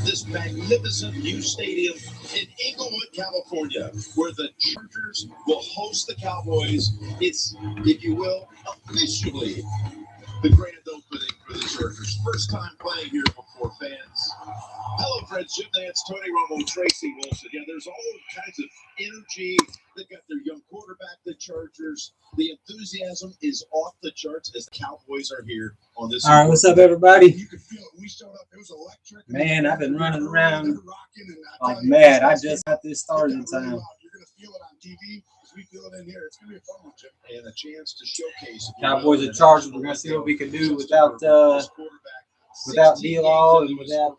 this magnificent new stadium in Inglewood, California, where the Chargers will host the Cowboys. It's, if you will, officially the grand opening for the Chargers. First time playing here before fans. Hello, friends. Jim Nance, Tony Romo, Tracy Wilson. Yeah, there's all kinds of energy. They've got their young quarterback, the Chargers. The enthusiasm is off the charts as the Cowboys are here on this. All right, what's up, everybody? You could feel it. We showed up. It was electric. Man, I've been running around like mad. I just got this started in time. You're going to feel it on TV. We feel it in here. It's going to be a fun one, Jim. And a chance to showcase. Cowboys and Chargers. We're going to see what we can do without D-Law and without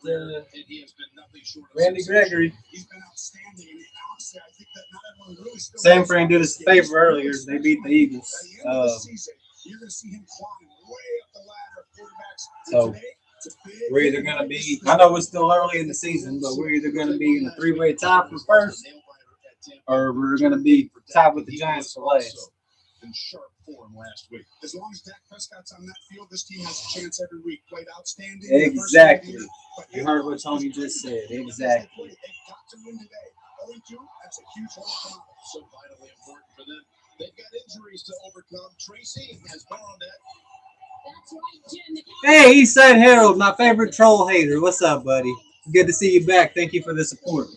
Randy Gregory. He's been outstanding. And honestly, I think that not everyone really still San Fran did us a favor earlier. They beat the Eagles. You're going to see him climb way up the ladder of quarterbacks. So we're either going to be, I know it's still early in the season, but we're either going to be in a three-way tie for first, or we're going to be tied with the Giants for last. In sharp form last week. As long as Dak Prescott's on that field, this team has a chance every week. Played outstanding. Exactly. You heard what Tony just said. Exactly. They got to win today. 0-2, that's a huge home run. So vitally important for them. They've got injuries to overcome. Tracy has been on that. Hey, Eastside Harold, my favorite troll hater. What's up, buddy? Good to see you back. Thank you for the support.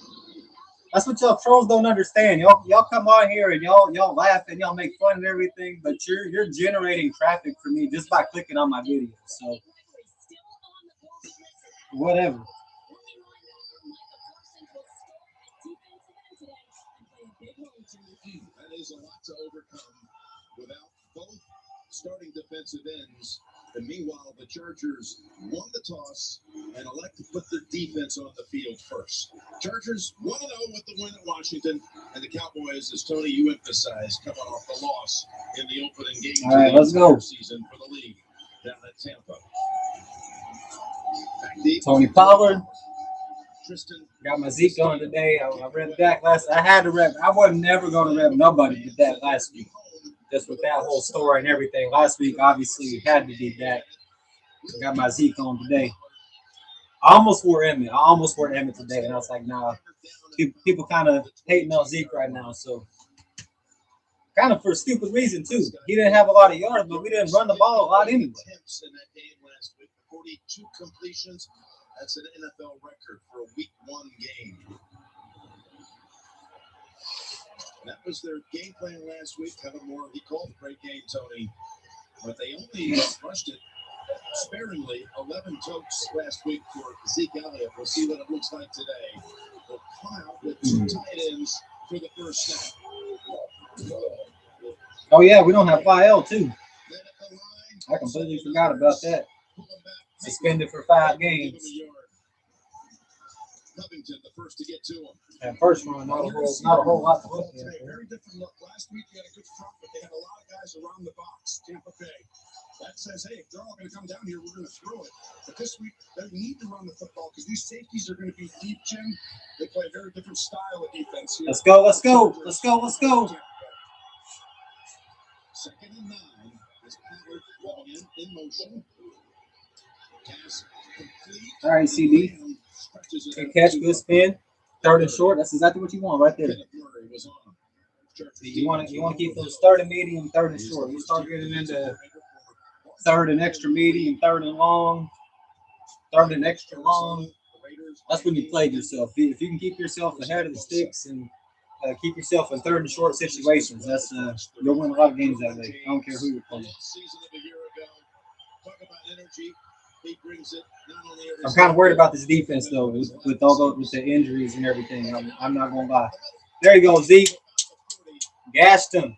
That's what y'all trolls don't understand. Y'all come on here and y'all laugh and y'all make fun and everything, but you're generating traffic for me just by clicking on my videos. So whatever. That is a lot to overcome without both starting defensive ends. And meanwhile, the Chargers won the toss and elect to put their defense on the field first. Chargers 1-0 with the win at Washington, and the Cowboys, as Tony, you emphasized, coming off the loss in the opening game All right, let's go. Season for the league down at Tampa. Back deep. Tony Pollard. Tristan. Got my Zeke on today. I read Dak last. I had to rep. I wasn't never going to rep nobody but that last week. Just with that whole story and everything. Last week, obviously, had to be that. Got my Zeke on today. I almost wore Emmett today, and I was like, nah. People kind of hating on Zeke right now, so kind of for a stupid reason too. He didn't have a lot of yards, but we didn't run the ball a lot anyway. In that game last week, 42 completions. That's an NFL record for a Week 1 game. That was their game plan last week. Kevin Moore, he called a great game, Tony, but they only rushed it sparingly. 11 tokes last week for Zeke Elliott. We'll see what it looks like today. They'll come out with 2 tight ends for the first snap. Oh yeah, we don't have Fael too. I completely forgot about that. Suspended for 5 games. Covington, the first to get to him. That first one, not a whole lot to look at. Very different look. Last week, they had a good front, but they had a lot of guys around the box. Tampa Bay. That says, hey, if they're all going to come down here, we're going to throw it. But this week, they need to run the football because these safeties are going to be deep, Jim. They play a very different style of defense here. Let's go. Second and 9. As Pollard coming in motion. Pass complete. All right, CD. Good catch, good spin. 3rd and short. That's exactly what you want right there. You want to keep those 3rd and medium, 3rd and short. You start getting into 3rd and extra medium, 3rd and long, 3rd and extra long. That's when you play yourself. If you can keep yourself ahead of the sticks and keep yourself in 3rd and short situations, that's you'll win a lot of games that way. I don't care who you're playing. I'm kind of worried about this defense though, with the injuries and everything. I'm not gonna lie. There you go, Zeke. Gassed him.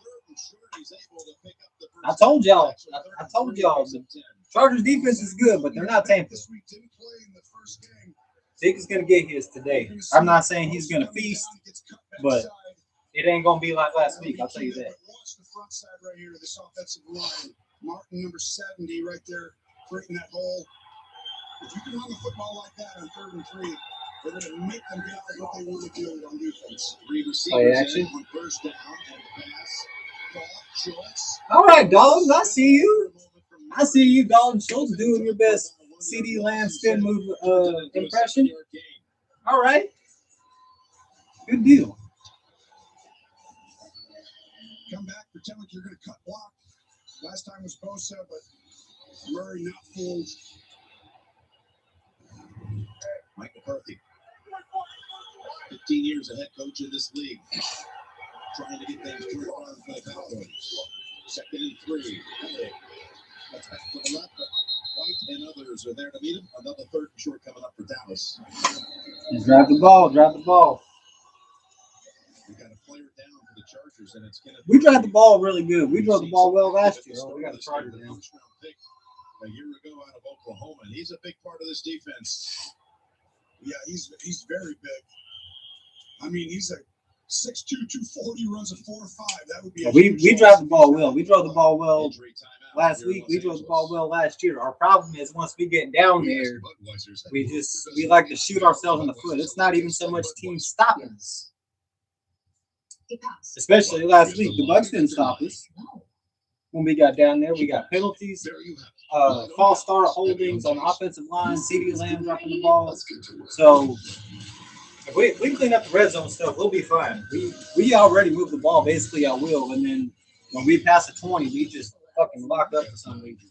I told y'all. The Chargers defense is good, but they're not Tampa. Zeke is gonna get his today. I'm not saying he's gonna feast, but it ain't gonna be like last week. I'll tell you that. Watch the front side right here. This offensive line, Martin, number 70, right there. Creating that hole. If you can run the football like that on 3rd and 3, they're going to make them get out what they want to do on defense. Play action. On first down and pass. Schultz. All right, Dalton, I see you. Dalton Schultz, doing your best CD Lamb spin move impression. All right. Good deal. Come back, pretend like you're going to cut block. Last time was Bosa, but Murray not fooled. Mike McCarthy, 15 years a head coach in this league, trying to get things turned around for the Cowboys. 2nd and 3. That's back to the left, but White and others are there to meet him. Another 3rd and short coming up for Dallas. Just drive the ball. Drive the ball. We got a player down for the Chargers, and it's going to. We drive the ball really good. We drove the ball well last year. Oh, we got a Charger down. A year ago out of Oklahoma, and he's a big part of this defense. Yeah, he's very big. I mean, he's a 6'2", 240, runs a 4.5. That would be. We drive the ball well. We drove the ball well last week. We drove the ball well last year. Our problem is once we get down there, we like to shoot ourselves in the foot. It's not even so much team stopping us. Especially last week, the Bucs didn't stop us. When we got down there, we got penalties, false start holdings on the offensive line, CeeDee Lamb dropping the ball. So if we clean up the red zone stuff, we'll be fine. We already moved the ball basically at will, and then when we pass the 20, we just fucking lock up for some reason.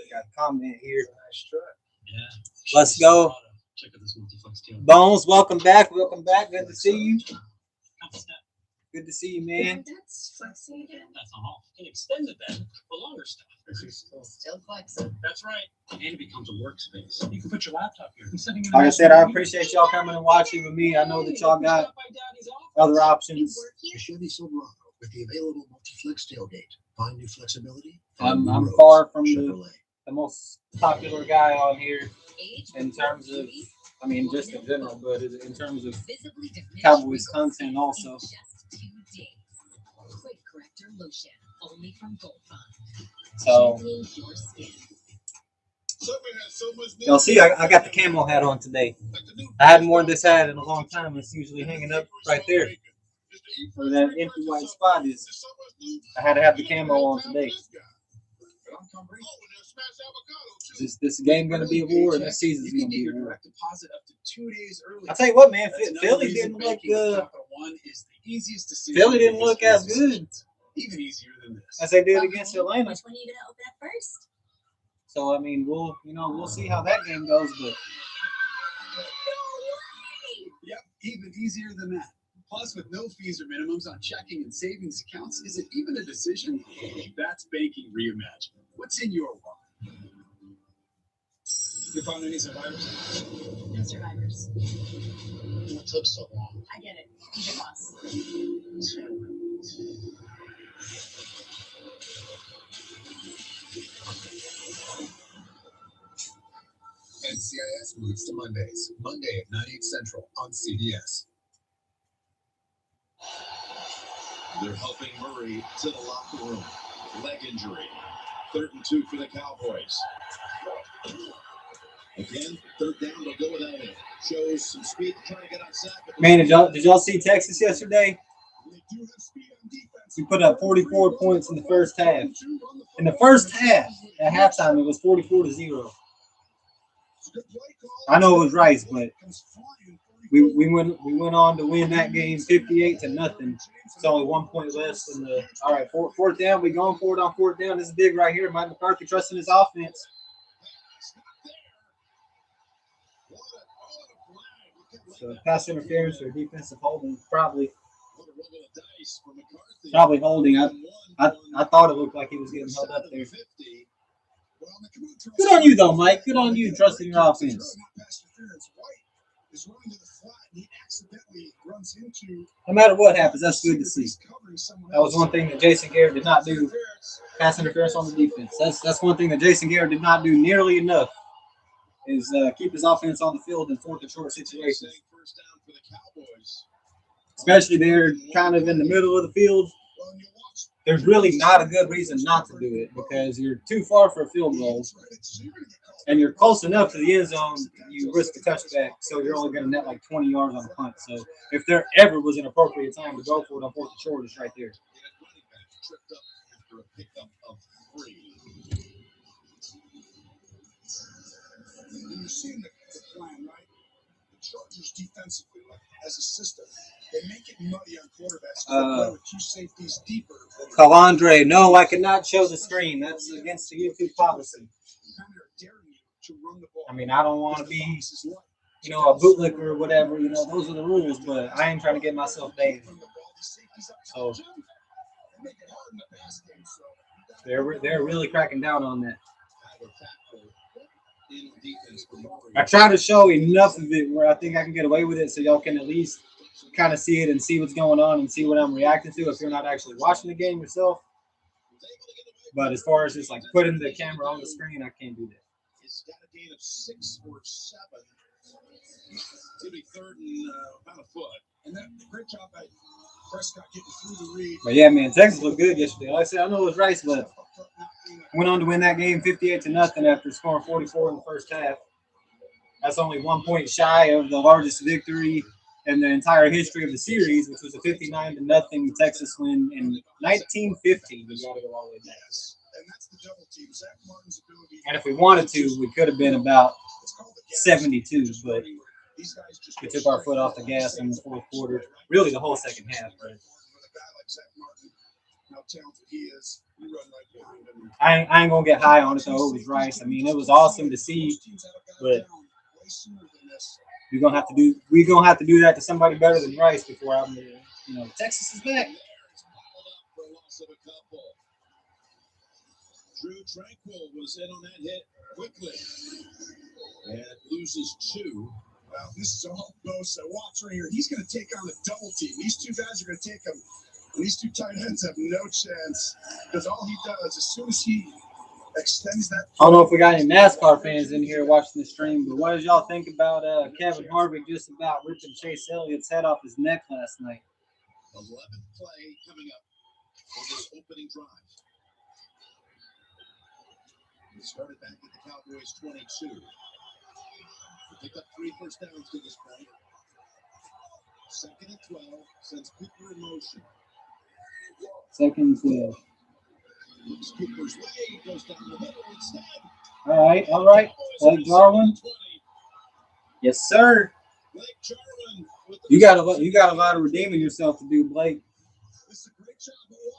Got a comment here. Let's go. Bones, welcome back. Welcome back. Good to see you. Good to see you, man. That's flexing again. That's not all. You can extend the bed for longer stuff. Still flexing. That's right. And it becomes a workspace. You can put your laptop here. Like I said, I appreciate y'all coming and watching with me. I know that y'all got other options. The Chevy Silverado with the available multi-flex tailgate. Find new flexibility. I'm far from the most popular guy on here in terms of, I mean, just in general, but in terms of Cowboys content also. Quick corrector lotion, only from Gold Fund. So, y'all see, I got the camo hat on today. I hadn't worn this hat in a long time. It's usually hanging up right there where that empty white spot is. I had to have the camo on today. This game gonna be a war, and this season's gonna be a war. I tell you what, man, Philly didn't look Philly didn't look as good as they did against Atlanta. Which one are you gonna open up first? So I mean, we'll see how that game goes, but yep, even easier than that. Plus, with no fees or minimums on checking and savings accounts, is it even a decision? That's banking reimagined. What's in your wallet? You found any survivors? No survivors. What took so long? I get it. He's a boss. NCIS moves to Mondays. Monday at 9, 8 Central on CBS. They're helping Murray to the locker room. Leg injury. 3rd and 2 for the Cowboys. Again, 3rd down. They'll go with Elliott. Shows some speed trying to get outside. man, did y'all see Texas yesterday? We put up 44 points in the first half. In the first half, at halftime, it was 44-0. I know it was Rice, but we went on to win that game 58-0. It's only 1 point less than the. All right, fourth down. We going for it on 4th down. This is big right here. Mike McCarthy trusting his offense. So pass interference or defensive holding, probably holding. I thought it looked like he was getting held up there. Good on you, though, Mike. Good on you trusting your offense. No matter what happens, that's good to see. That was one thing that Jason Garrett did not do. Pass interference on the defense. That's one thing that Jason Garrett did not do nearly enough. Is keep his offense on the field in 4th and short situations. Especially they're kind of in the middle of the field. There's really not a good reason not to do it because you're too far for a field goal. And you're close enough to the end zone, you risk a touchback, so you're only going to net like 20 yards on the punt. So if there ever was an appropriate time to go for it on 4th and short, it's right there. You've seen the plan Chargers defensively, as a system, they make it muddy on quarterbacks. They play with two safeties deeper. Calandre, no, I cannot show the screen. That's against the YouTube policy. I mean, I don't want to be, a bootlicker or whatever. Those are the rules, but I ain't trying to get myself banned. So they're really cracking down on that. I try to show enough of it where I think I can get away with it, so y'all can at least kind of see it and see what's going on and see what I'm reacting to if you're not actually watching the game yourself. But as far as just like putting the camera on the screen, I can't do that. It's got a gain of 6 or 7. It's going to be third and about a foot. And that great job by Prescott getting through the read. But yeah, man, Texas looked good yesterday. Like I said, I know it was Rice, but went on to win that game 58-0 after scoring 44 in the first half. That's only 1 point shy of the largest victory in the entire history of the series, which was a 59-0 Texas win in 1950. We got to go all the way back. And if we wanted to, we could have been about 72, but we took our foot off the gas in the fourth quarter. Really, the whole second half. But I ain't gonna get high on it though. It was Rice. I mean, it was awesome to see, but we're gonna have to do that to somebody better than Rice before I'm there. Texas is back. Drew Tranquil was in on that hit quickly and loses 2. Wow, this is all Bosa. Watch right here. He's going to take on the double team. These two guys are going to take him. And these two tight ends have no chance because all he does, as soon as he extends that. I don't know if we got any NASCAR fans in here watching the stream, but what did y'all think about Kevin Harvick just about ripping Chase Elliott's head off his neck last night? 11th play coming up on this opening drive. He started back at the Cowboys 22. He picked up 3 first downs to this point. 2nd and 12, sends Cooper in motion. 2nd and 12. Looks Cooper's way, goes down the middle instead. All right. Blake Jarwin. Yes, sir. Blake Jarwin. You got a lot of redeeming yourself to do, Blake.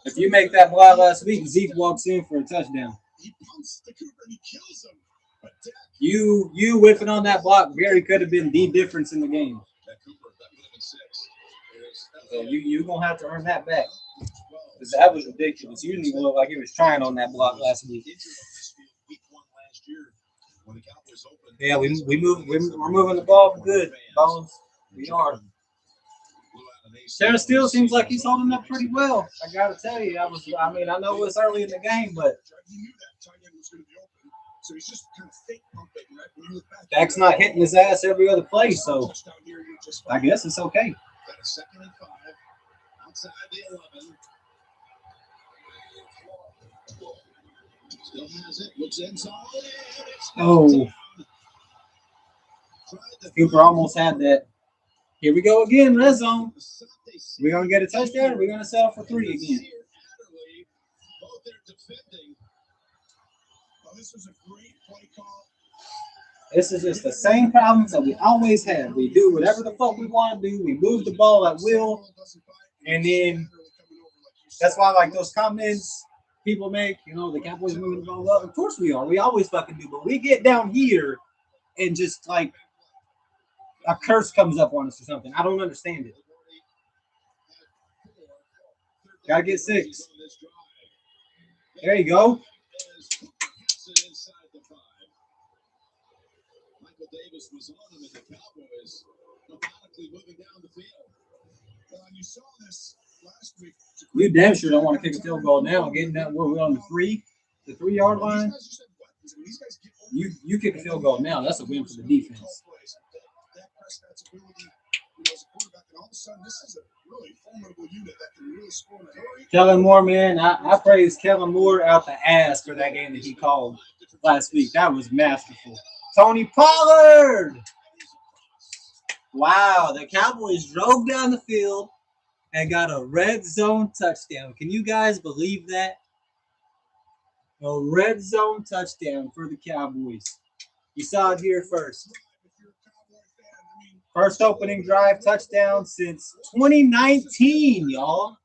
If you make that play last week, Zeke walks in for a touchdown. He pumps the Cooper and he kills him. But you whiffing on that block very could have been the difference in the game. That Cooper, that would have been 6. So you gonna have to earn that back. Because that was ridiculous. You didn't even look like he was trying on that block last week. Yeah, we're moving the ball good, Bones. We are. Sarah Steele seems like he's holding up pretty well. I gotta tell you, I know it's early in the game, but Dak's not hitting his ass every other play, so I guess it's okay. 2nd and 5, outside the 11. Still has it, looks inside. Oh, Cooper almost had that. Here we go again, red zone. We're going to get a touchdown or we're going to settle for 3 again. This is just the same problems that we always have. We do whatever the fuck we want to do. We move the ball at will. And then that's why, like, those comments people make, the Cowboys moving the ball up. Of course we are. We always fucking do. But we get down here and just, like, a curse comes up on us or something. I don't understand it. Gotta get 6. There you go. Michael Davis was on him, and the Cowboys methodically moving down the field. You saw this last week. You damn sure don't want to kick a field goal now. Getting that, we're on the 3-yard line. You kick a field goal now. That's a win for the defense. Kellen Moore, man, I praise Kellen Moore out the ass for that game that he called last week. That was masterful. Tony Pollard. Wow, the Cowboys drove down the field and got a red zone touchdown. Can you guys believe that? A red zone touchdown for the Cowboys. You saw it here first. First opening drive touchdown since 2019, y'all.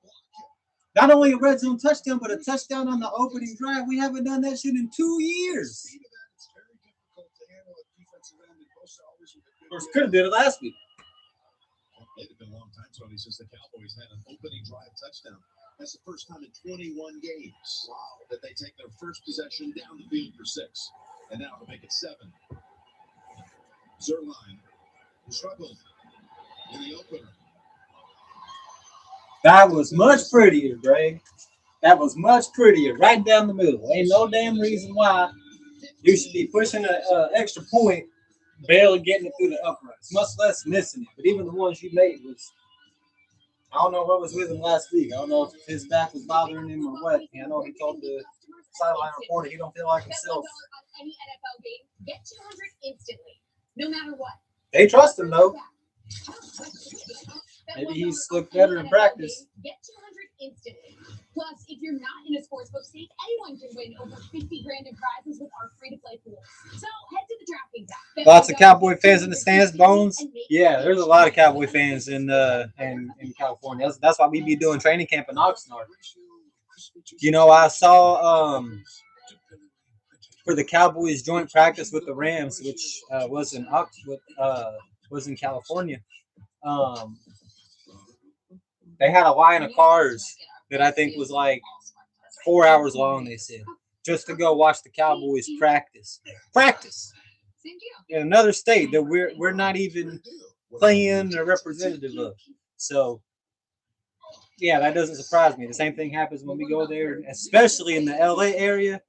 Not only a red zone touchdown, but a touchdown on the opening drive. We haven't done that shit in 2 years. Of course, could have did it last week. It had been a long time, Tony, since the Cowboys had an opening drive touchdown. That's the first time in 21 games that they take their first possession down the field for 6. And now to make it 7. Zerline struggled in the opener. That was much prettier, Greg. That was much prettier, right down the middle. Ain't no damn reason why you should be pushing an extra point, barely getting it through the uprights, much less missing it. But even the ones you made was, I don't know what was with him last week. I don't know if his back was bothering him or what. I know he told the sideline reporter he don't feel like himself. Any NFL game, get 200 instantly, no matter what. They trust him though. Maybe he's looked better in practice. Get 200 instantly. Plus, if you're not in a sportsbook state, anyone can win over 50 grand in prizes with our free-to-play pool. So head to the DraftKings app. Lots of Cowboy fans in the stands, Bones. Yeah, there's a lot of Cowboy fans in California. That's why we be doing training camp in Oxnard. You know, I saw for the Cowboys joint practice with the Rams, which was in California. They had a line of cars that I think was like 4 hours long, they said, just to go watch the Cowboys practice. Practice in another state that we're not even playing or representative of. So, yeah, that doesn't surprise me. The same thing happens when we go there, especially in the LA area.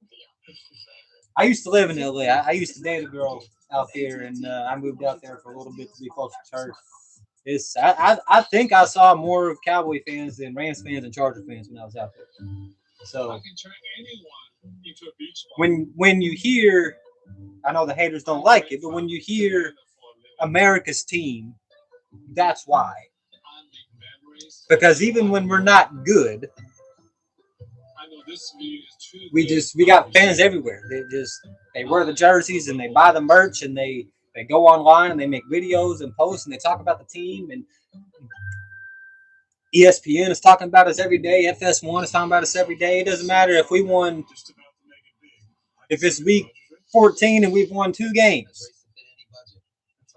I used to live in LA. I used to date a girl out there, and I moved out there for a little bit to be closer to her. I think I saw more Cowboy fans than Rams fans and Charger fans when I was out there. So when you hear, I know the haters don't like it, but when you hear America's team, that's why. Because even when we're not good, we got fans everywhere. They wear the jerseys and they buy the merch and they go online and they make videos and posts and they talk about the team, and ESPN is talking about us every day. FS1 is talking about us every day. It doesn't matter if we won, if it's week 14 and we've won 2 games.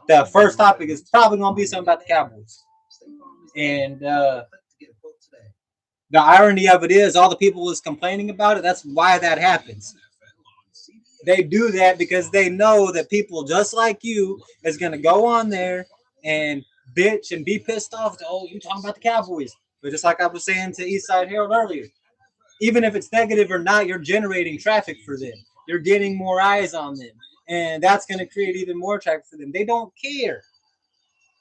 The first topic is probably going to be something about the Cowboys. And the irony of it is all the people is complaining about it. That's why that happens. They do that because they know that people just like you is going to go on there and bitch and be pissed off. Oh, you talking about the Cowboys. But just like I was saying to Eastside Herald earlier, even if it's negative or not, you're generating traffic for them. You're getting more eyes on them. And that's going to create even more traffic for them. They don't care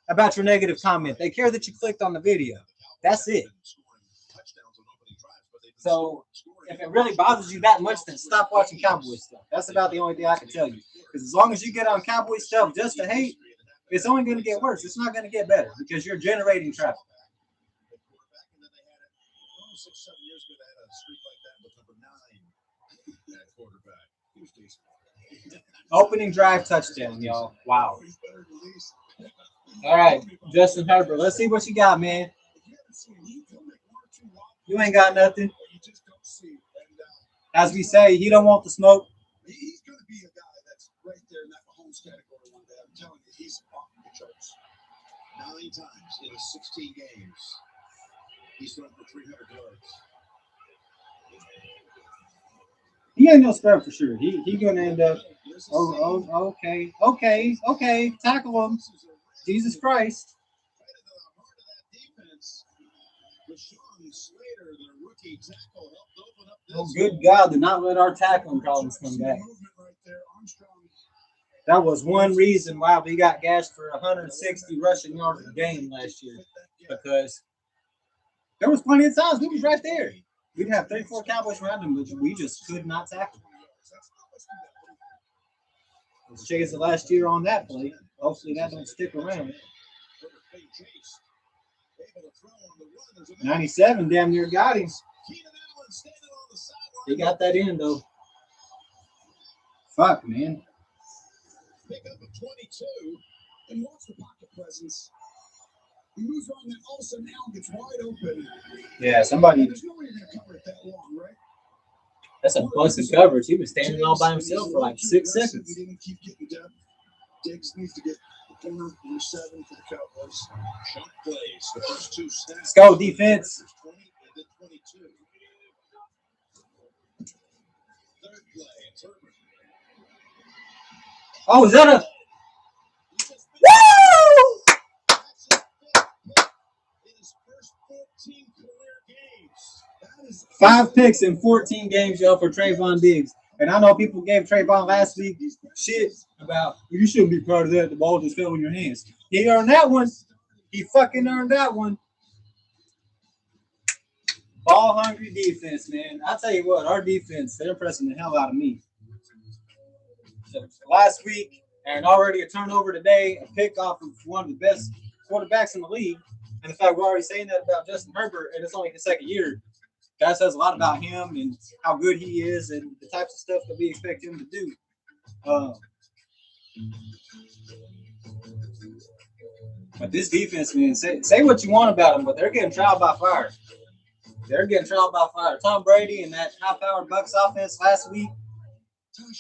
about your negative comment. They care that you clicked on the video. That's it. So if it really bothers you that much, then stop watching Cowboy stuff. That's about the only thing I can tell you. Because as long as you get on Cowboy stuff just to hate, it's only going to get worse. It's not going to get better because you're generating traffic. Opening drive touchdown, y'all. Wow. All right, Justin Herbert. Let's see what you got, man. You ain't got nothing. As we say, he don't want the smoke. He's going to be a guy that's right there in that Mahomes category one day. I'm telling you, he's off the charts. 9 times in his 16 games, he's thrown for 300 yards. He ain't no scrub for sure. He going to end up. Okay. Tackle him. Jesus Christ. Oh, good God, do not let our tackling problems come back. That was one reason why we got gashed for 160 rushing yards a game last year. Because there was plenty of times we was right there. We'd have 34 Cowboys around them, but we just could not tackle. Let's chase the last year on that play. Hopefully that don't stick around. 97 damn near got him. He got that in though. Fuck, man. Pick up a 22. and watch the pocket presence. He moves on, then all of a sudden Allen gets wide open. Yeah, somebody. There's no way you're going to cover it that long, right? That's a busted coverage. He was standing all by himself for like 6 seconds. He didn't keep getting depth. Diggs needs to get the corner number 7 for the Cowboys. Jump plays. The first 2 snaps. Let's go, defense. 20 and then 22. Third play. It's Herbert. Oh, is that a? Woo! That's his 5th pick in his first 14 career games. That is 5 picks in 14 games, y'all, for Trayvon Diggs. And I know people gave Trayvon last week shit about, you shouldn't be proud of that. The ball just fell in your hands. He earned that one. He fucking earned that one. Ball hungry defense, man. I'll tell you what, our defense, they're impressing the hell out of me. So last week, and already a turnover today, a pick off of one of the best quarterbacks in the league. And the fact we're already saying that about Justin Herbert, and it's only his second year. That says a lot about him and how good he is and the types of stuff that we expect him to do. But this defense, man, say what you want about them, but they're getting trial by fire. They're getting trial by fire. Tom Brady and that high-powered Bucs offense last week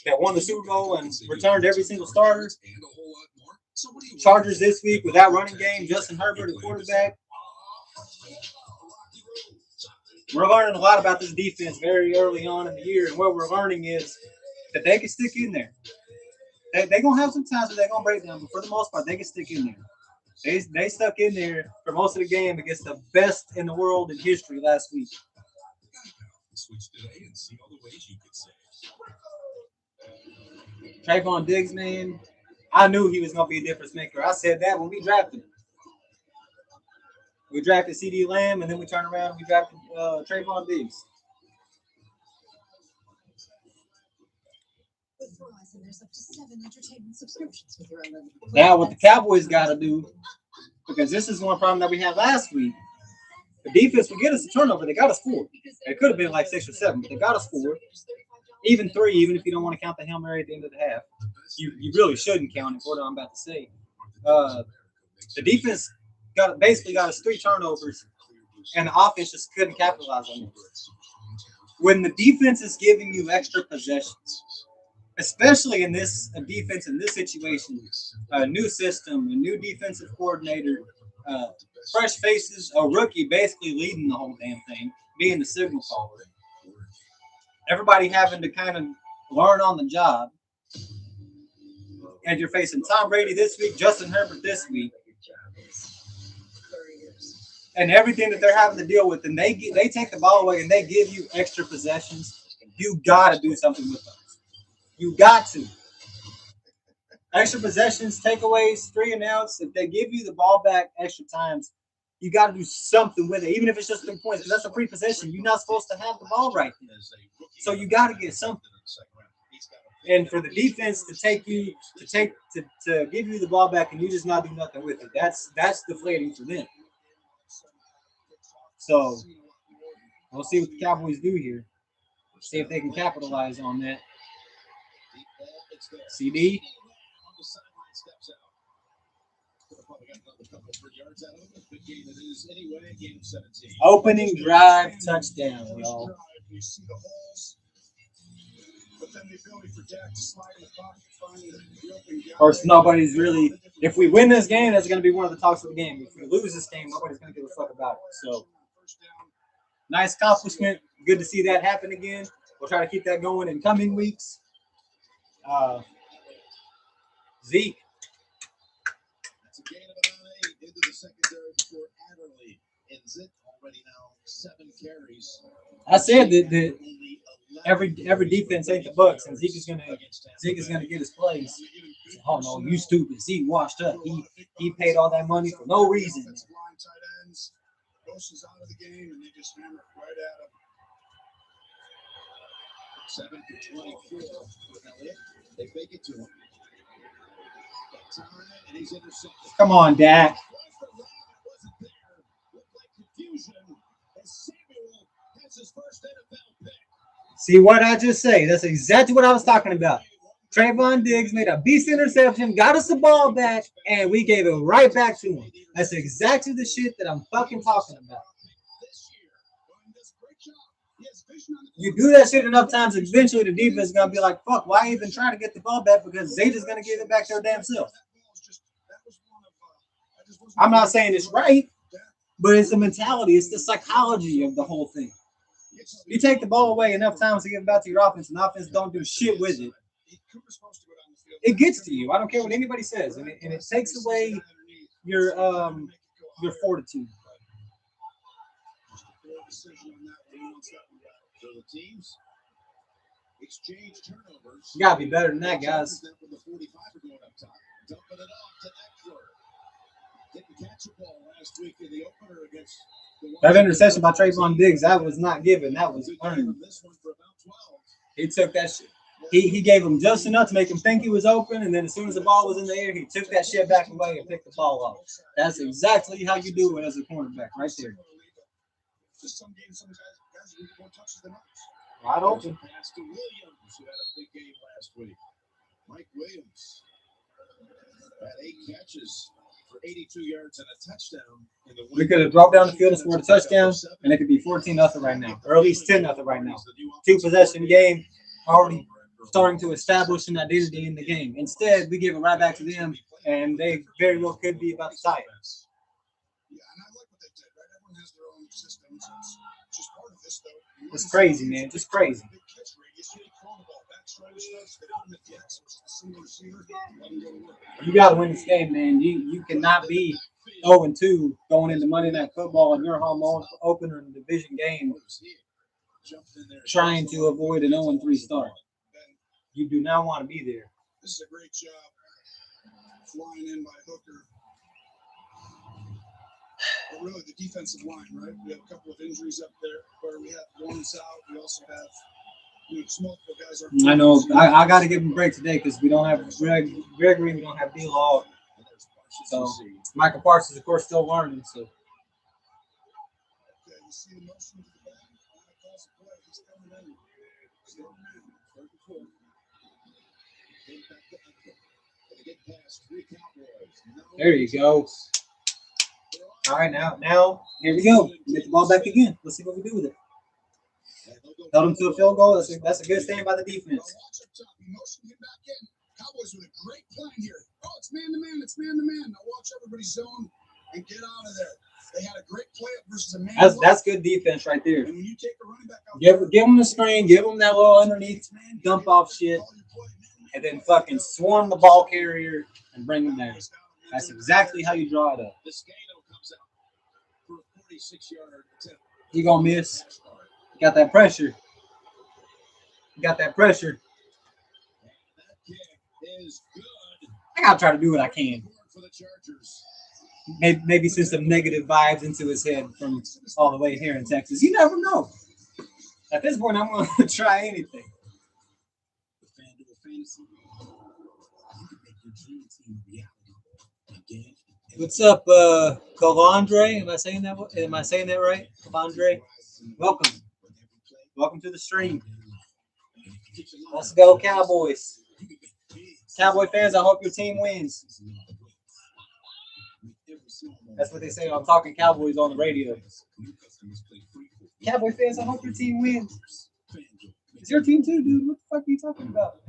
that won the Super Bowl and returned every single starter. Chargers this week with that running game, Justin Herbert, the quarterback. We're learning a lot about this defense very early on in the year, and what we're learning is that they can stick in there. They're going to have some times where they're going to break down, but for the most part, they can stick in there. They stuck in there for most of the game against the best in the world in history last week. Trayvon Diggs, man, I knew he was going to be a difference maker. I said that when we drafted him. We drafted C.D. Lamb, and then we turned around and we drafted Trayvon Diggs. Now, what the Cowboys got to do, because this is one problem that we had last week, the defense will get us a turnover. They got us 4. It could have been like 6 or 7, but they got us 4. Even 3, even if you don't want to count the Hail Mary at the end of the half. You really shouldn't count it for what I'm about to say. The defense basically got us 3 turnovers, and the offense just couldn't capitalize on it. When the defense is giving you extra possessions, especially in this defense in this situation, a new system, a new defensive coordinator, fresh faces, a rookie basically leading the whole damn thing, being the signal caller. Everybody having to kind of learn on the job. And you're facing Tom Brady this week, Justin Herbert this week. And everything that they're having to deal with, and they take the ball away and they give you extra possessions, you got to do something with those. You got to. Extra possessions, takeaways, 3 and outs. If they give you the ball back extra times, you got to do something with it, even if it's just 3 points. Because that's a free possession. You're not supposed to have the ball right there. So you got to get something. And for the defense to give you the ball back and you just not do nothing with it, that's deflating for them. So we'll see what the Cowboys do here. See if they can capitalize on that. CD. Opening drive touchdown, y'all. Of course, nobody's really. If we win this game, that's going to be one of the talks of the game. If we lose this game, nobody's going to give a fuck about it. So, nice accomplishment. Good to see that happen again. We'll try to keep that going in coming weeks. Zeke. That's a gain of about 8 into the secondary for Adderley. And Zeke already now 7 carries. I said that every defense ain't the Bucs, and Zeke is gonna get his plays. Oh no, you stupid. Zeke washed up. He paid all that money for no reason. Bosa's out of the game, and they just hammer it right at him. 7 for 24. Elliott, they fake it to him. And he's intercepted. Come on, Dak. See what I just say? That's exactly what I was talking about. Trayvon Diggs made a beast interception, got us the ball back, and we gave it right back to him. That's exactly the shit that I'm fucking talking about. You do that shit enough times, eventually the defense is going to be like, fuck, why even try to get the ball back? Because they just going to give it back to their damn self. I'm not saying it's right, but it's the mentality. It's the psychology of the whole thing. You take the ball away enough times to give it back to your offense, and offense don't do shit with it. It gets to you. I don't care what anybody says, and it takes away your fortitude. You gotta be better than that, guys. That interception by Trayvon Diggs, that was not given. That was earned. He took that shit. He gave him just enough to make him think he was open, and then as soon as the ball was in the air, he took that shit back away and picked the ball up. That's exactly how you do it as a cornerback, right there. Wide open. Mike Williams had 8 catches for 82 yards and a touchdown. We could have brought down the field and scored a touchdown, and it could be 14-0 right now, or at least 10-0 right now. 2-possession game, already starting to establish an identity in the game. Instead, we give it right back to them, and they very well could be about to tie it. It's crazy, man. Just crazy. You got to win this game, man. You cannot be 0-2 going into Monday Night Football in your home opener in the division game trying to avoid an 0-3 start. You do not want to be there. This is a great job flying in by Hooker. But really, the defensive line, right? We have a couple of injuries up there where we have Lawrence out. We also have multiple guys. I know. I got to give him a break today because we don't have Gregory. We don't have D-Law. So Michael Parsons, of course, still learning. So. Okay, you see the motion to the back. Calls a play. He's coming in. There you go. All right, now here we go. Get the ball back again. Let's see what we do with it. Held him to a field goal. That's a good stand by the defense. Cowboys with a great plan here. Oh, it's man to man. It's man to man. Now watch everybody zone and get out of there. They had a great play up versus a man. That's good defense right there. And when you take the running back out, give him the screen. Give him that little underneath dump off shit, and then fucking swarm the ball carrier and bring him down. That's exactly how you draw it up. He gonna miss. Got that pressure. I gotta try to do what I can. Maybe send some negative vibes into his head from all the way here in Texas. You never know. At this point, I'm gonna try anything. What's up, Cavandre? Am I saying that right? Cavandre, welcome to the stream. Let's go, Cowboys. Cowboy fans, I hope your team wins. That's what they say. I'm talking Cowboys on the radio. Cowboy fans, I hope your team wins. It's your team too, dude. What the fuck are you talking about?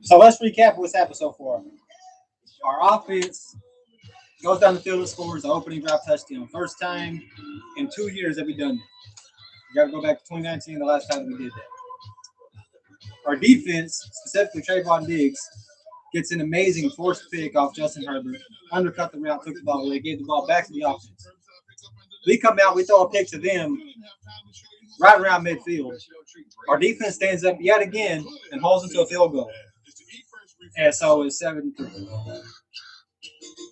So let's recap what's happened so far. Our offense goes down the field and scores the opening drive touchdown. First time in 2 years that we've done that. You got to go back to 2019, the last time we did that. Our defense, specifically Trayvon Diggs, gets an amazing forced pick off Justin Herbert, undercut the route, took the ball away, gave the ball back to the offense. We come out, we throw a pick to them right around midfield. Our defense stands up yet again and holds them to a field goal. And so it's 7-3.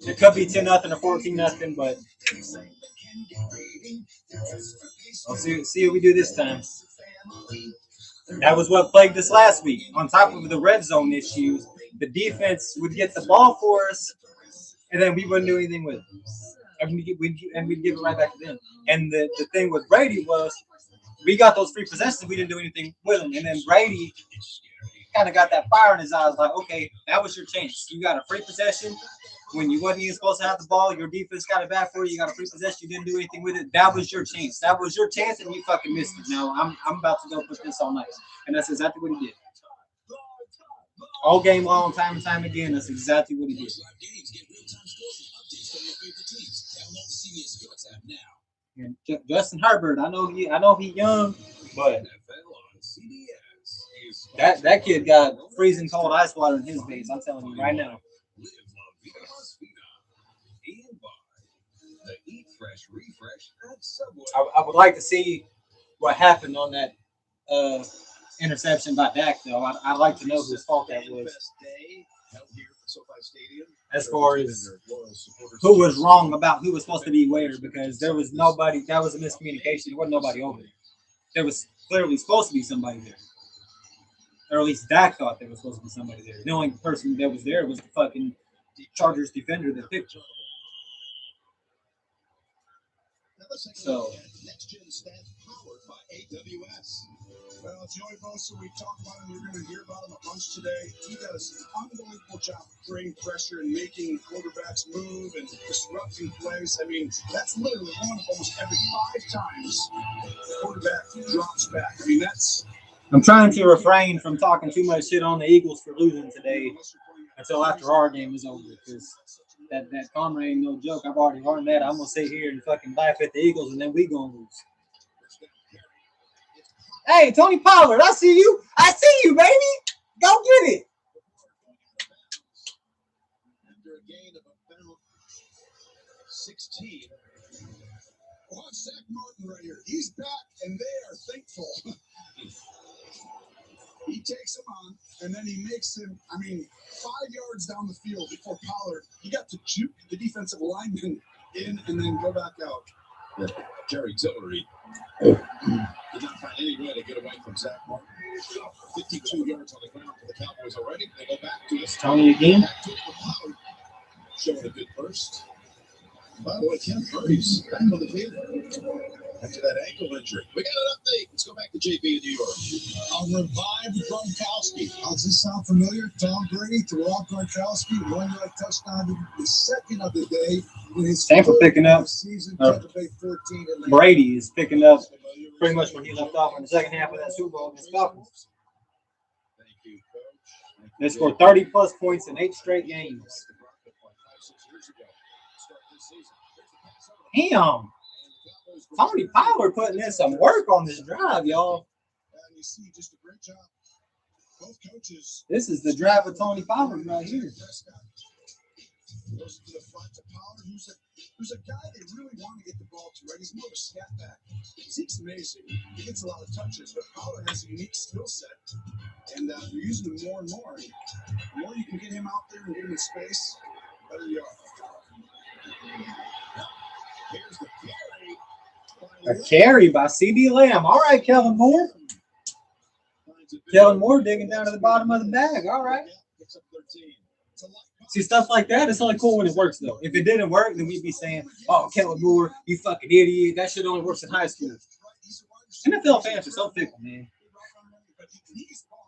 It could be 10-0 or 14-0, but we'll see what we do this time. That was what plagued us last week. On top of the red zone issues, the defense would get the ball for us, and then we wouldn't do anything with it. And we'd give it right back to them. And the thing with Brady was we got those free possessions, we didn't do anything with them. And then Brady kind of got that fire in his eyes, like, okay, that was your chance. You got a free possession when you wasn't even supposed to have the ball. Your defense got it back for you. You got a free possession. You didn't do anything with it. That was your chance. That was your chance, and you fucking missed it. Now I'm about to go put this all night, and that's exactly what he did. All game long, time and time again, that's exactly what he did. And Justin Herbert, I know he young, but that kid got freezing cold ice water in his veins. I'm telling you right now. I would like to see what happened on that interception by Dak, though. I'd like to know whose fault that was. As far as who was wrong about who was supposed to be where, because there was nobody. That was a miscommunication. There wasn't nobody over there. There was clearly supposed to be somebody there. Or at least Dak thought there was supposed to be somebody there. The only person that was there was the fucking Chargers defender that picked him. So, next gen stats powered by AWS. Well, Joey Bosa, we talked about him. You're going to hear about him a bunch today. He does an unbelievable job of creating pressure and making quarterbacks move and disrupting plays. I mean, that's literally one of almost every 5 times the quarterback drops back. I mean, that's. I'm trying to refrain from talking too much shit on the Eagles for losing today until after our game is over, because that karma ain't no joke. I've already learned that. I'm gonna sit here and fucking laugh at the Eagles, and then we gonna lose. Hey, Tony Pollard, I see you. I see you, baby. Go get it. After a gain of about 16. Watch Zach Martin right here. He's back, and they are thankful. He takes him on, and then he makes him, 5 yards down the field before Pollard. He got to juke the defensive lineman in and then go back out. Jerry Tillery did not find any way to get away from Zach Martin. 52 yards on the ground for the Cowboys already. They go back to it. Tony again. Showing a good burst. By the way, Ken Murray's back on the field after that ankle injury. We got an update. Let's go back to JB in New York. A revived Gronkowski. Does this sound familiar? Tom Brady threw off Gronkowski, 1-yard touchdown, the second of the day. Tampa picking up. Brady is picking up pretty much where he left off in the second half of that Super Bowl against Falcons. They scored 30-plus points in 8 straight games. Damn. Tony Pollard putting in some work on this drive, y'all. This is the drive of Tony Pollard right here. Goes to the front to Pollard, who's a guy they really want to get the ball to, right? He's more of a scat back. Zeke's amazing. He gets a lot of touches, but Pollard has a unique skill set. And they're using him more and more. And the more you can get him out there and get him in space, the better you are. Here's the carry. A carry by C.D. Lamb. All right, Kellen Moore. Kellen Moore digging down to the bottom of the bag. All right. See, stuff like that, it's only cool when it works, though. If it didn't work, then we'd be saying, oh, Kellen Moore, you fucking idiot. That shit only works in high school. NFL fans are so fickle, man.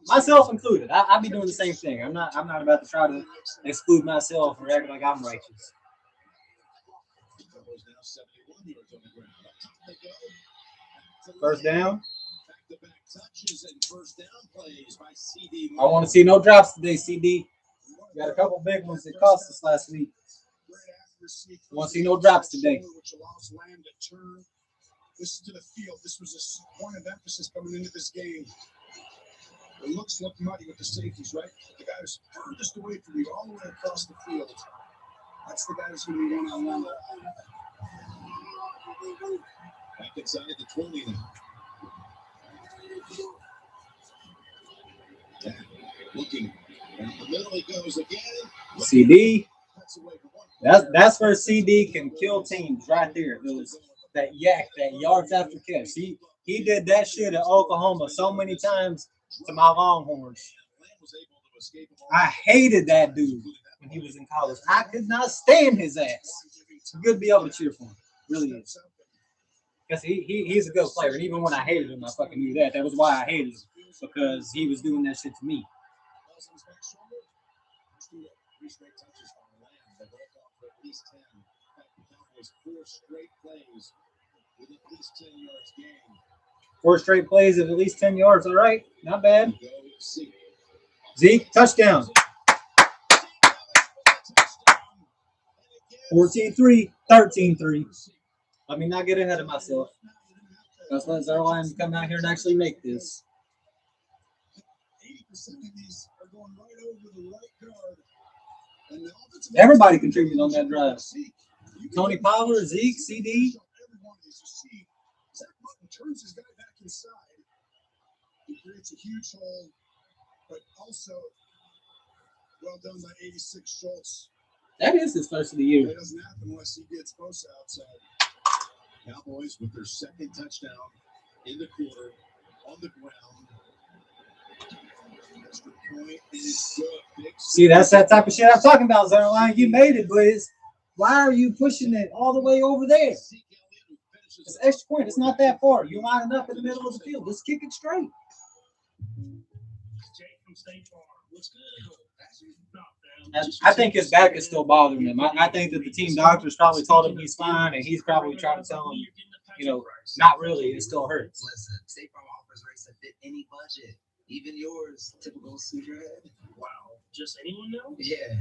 Myself included. I'd be doing the same thing. I'm not about to try to exclude myself or act like I'm righteous. First down. I want to see no drops today, CD. We got a couple big ones that cost us last week. Want to see no drops today. This is to the field. This was a point of emphasis coming into this game. The looks look muddy with the safeties, right? The guy who's furthest away from you, all the way across the field. That's the guy who's going to be one-on-one. Back inside the 20 now. Yeah, looking. And the middle he goes again. CD. That's where CD can kill teams right there. That yards after catch. He did that shit at Oklahoma so many times to my Longhorns. I hated that dude when he was in college. I could not stand his ass. It's good to be able to cheer for him. Really is. Because he's a good player. And even when I hated him, I fucking knew that. That was why I hated him. Because he was doing that shit to me. Four straight plays of at least 10 yards. All right. Not bad. Zeke, touchdown. 14-3, 13-3. Let me not get ahead of myself. Let's let Zerline come out here and actually make this. Everybody contributed on that drive. Tony Pollard, Zeke, CD. Turns his guy back inside. He creates a huge hole, but also well done by 86 Schultz. That is his first of the year. That doesn't happen unless he gets Bosa outside. Cowboys with their second touchdown in the quarter on the ground. Extra point is good. See, that's that type of shit I'm talking about, Zerline. You made it, Blizz. Why are you pushing it all the way over there? It's an extra point. It's not that far. You're lining up in the middle of the field. Just kick it straight. I think his back is still bothering him. I think that the team doctors probably told him he's fine, and he's probably trying to tell him, not really. It still hurts. Listen, State Farm offers rates that fit any budget, even yours. Typical sneakerhead. Wow, just anyone now? Yeah.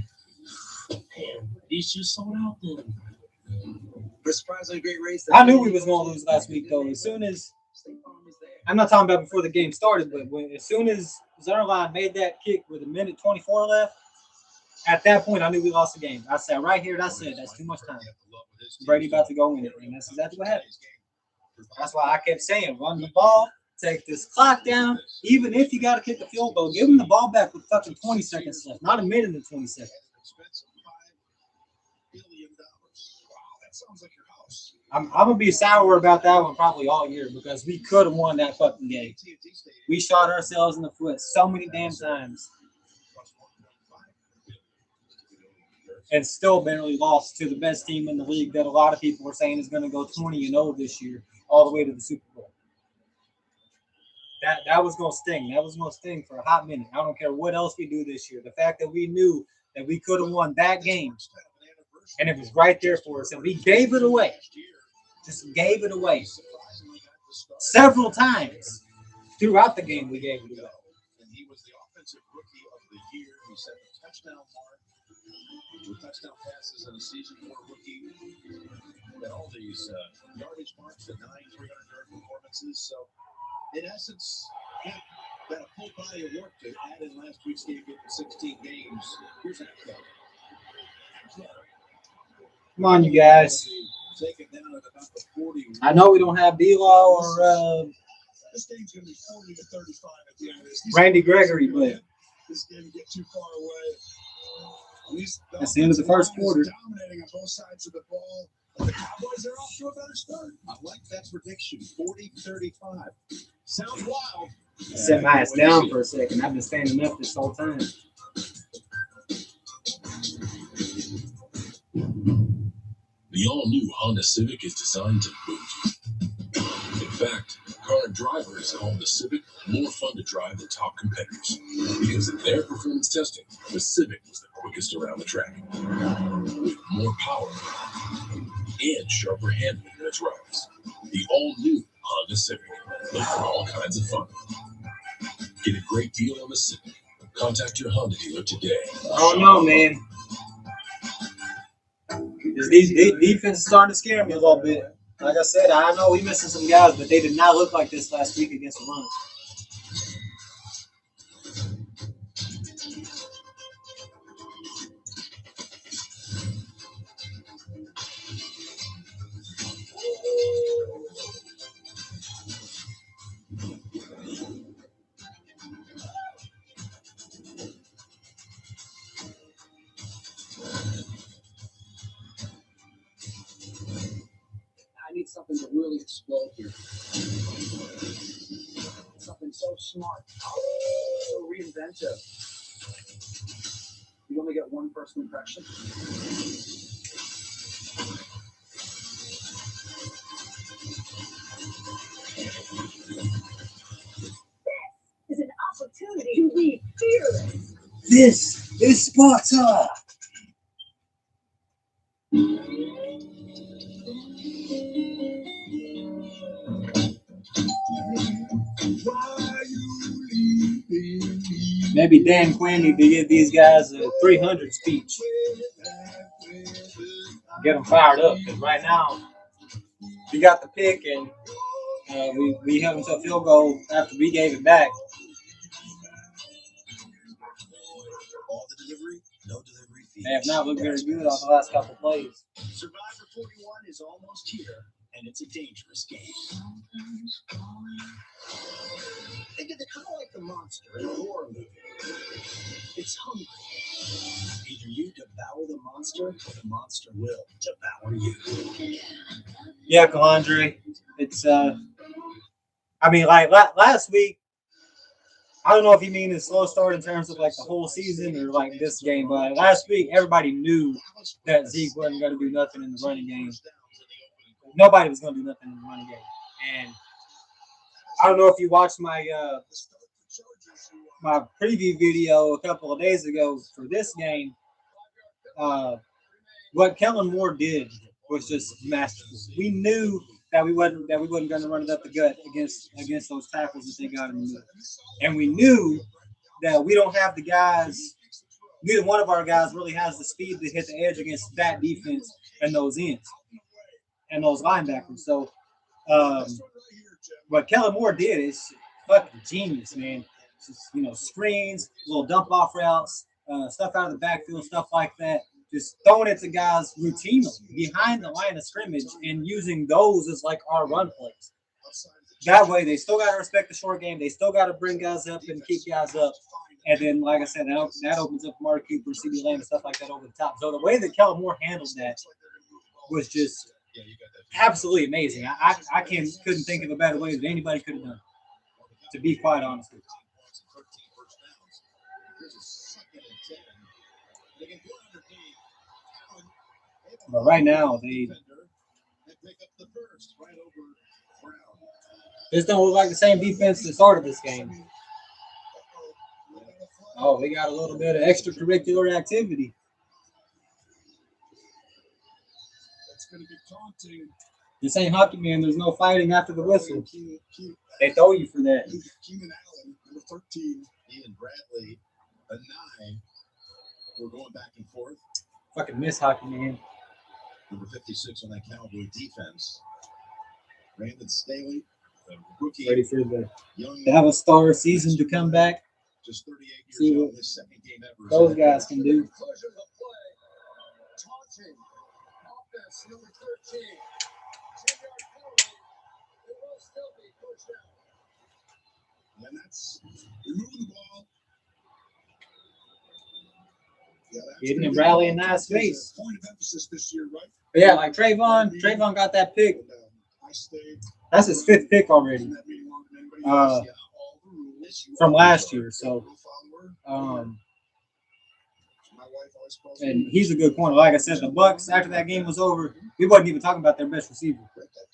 Man, these just sold out then. For surprisingly great race. I knew we was going to lose last week, though. As soon as I'm not talking about before the game started, but as soon as Zerline made that kick with 1:24 left, at that point I knew we lost the game. I said right here, that's it. That's too much time. Brady about to go in it, and that's exactly what happened. That's why I kept saying, run the ball, take this clock down. Even if you got to kick the field goal, give him the ball back with fucking 20 seconds left, not a minute and 20 seconds. Sounds like your house. I'm gonna be sour about that one probably all year because we could have won that fucking game. We shot ourselves in the foot so many damn times, and still barely lost to the best team in the league that a lot of people are saying is going to go 20-0 this year, all the way to the Super Bowl. That was gonna sting. That was gonna sting for a hot minute. I don't care what else we do this year. The fact that we knew that we could have won that game. And it was right there for us. And we gave it away. Just gave it away. Several times throughout the game, we gave it away. And he was the offensive rookie of the year. He set the touchdown mark. With touchdown passes in a season for a rookie. Got all these yardage marks, the 9 300-yard performances. So, in essence, got a full body of work to add in last week's game, getting 16 games. Here's that. Come on, you guys. I know we don't have D-Law or Randy Gregory, but this game get too far away. That's the end of the first quarter. Dominating on both sides of the ball. The Cowboys are off to a better start. I like that prediction. 40-35. Sounds wild. Set my ass down for a second. I've been standing up this whole time. The all-new Honda Civic is designed to boot. In fact, current drivers call the Civic more fun to drive than top competitors. Because in their performance testing, the Civic was the quickest around the track. With more power and sharper handling than its rivals. The all-new Honda Civic. Look for all kinds of fun. Get a great deal on the Civic. Contact your Honda dealer today. Oh, no, man. These defense is starting to scare me a little bit. Like I said, I know we missing some guys, but they did not look like this last week against the run. I need something to really explode here. Something so smart, so reinventive. You only get one first impression. Is an opportunity to be fearless. This is Sparta. Maybe Dan Quinn need to give these guys a 300 speech. Get them fired up, because right now we got the pick and we held them to a field goal after we gave it back. All the delivery, no delivery fees. They have not looked very good on the last couple of plays. Survivor 41 is almost here, and it's a dangerous game. Think of it kind of like the monster in a horror movie. It's hungry. Either you devour the monster, or the monster will devour you. Yeah, Calandre. It's I mean, like last week. I don't know if you mean a slow start in terms of like the whole season or like this game, but last week everybody knew that Zeke wasn't going to do nothing in the running game. Nobody was going to do nothing in the running game, and I don't know if you watched my my preview video a couple of days ago for this game. What Kellen Moore did was just masterful. We knew that we wasn't going to run it up the gut against those tackles that they got in the middle, and we knew that we don't have the guys. Neither one of our guys really has the speed to hit the edge against that defense and those ends and those linebackers. So, what Kellen Moore did is fucking genius, man. Just, screens, little dump off routes, stuff out of the backfield, stuff like that. Just throwing it to guys routinely behind the line of scrimmage and using those as like our run plays. That way, they still got to respect the short game. They still got to bring guys up and keep guys up. And then, like I said, that opens up Mark Cooper, CeeDee Lamb, and stuff like that over the top. So the way that Kellen Moore handled that was just absolutely amazing. I couldn't think of a better way that anybody could have done it, to be quite honest with you. But right now, this don't look like the same defense that started this game. Oh, they got a little bit of extracurricular activity. This ain't hockey, man. There's no fighting after the whistle. They throw you for that. Keenan Allen, number 13, Ian Bradley, a 9. We're going back and forth. Fucking miss hockey, man. Number 56 on that Cowboy defense. Brandon Staley, the rookie. Ready for the have a star season to come back. Just 38 years old, his second game ever. Those guys can do. Taunting. Offense, number 13. 10-yard penalty. It will still be pushed out. And that's removing the ball. Getting him rallying nice space. Point of emphasis this year, right? But yeah, like Trayvon got that pick. That's his 5th pick already. From last year. So, and he's a good corner. Like I said, the Bucs, after that game was over, we wasn't even talking about their best receiver.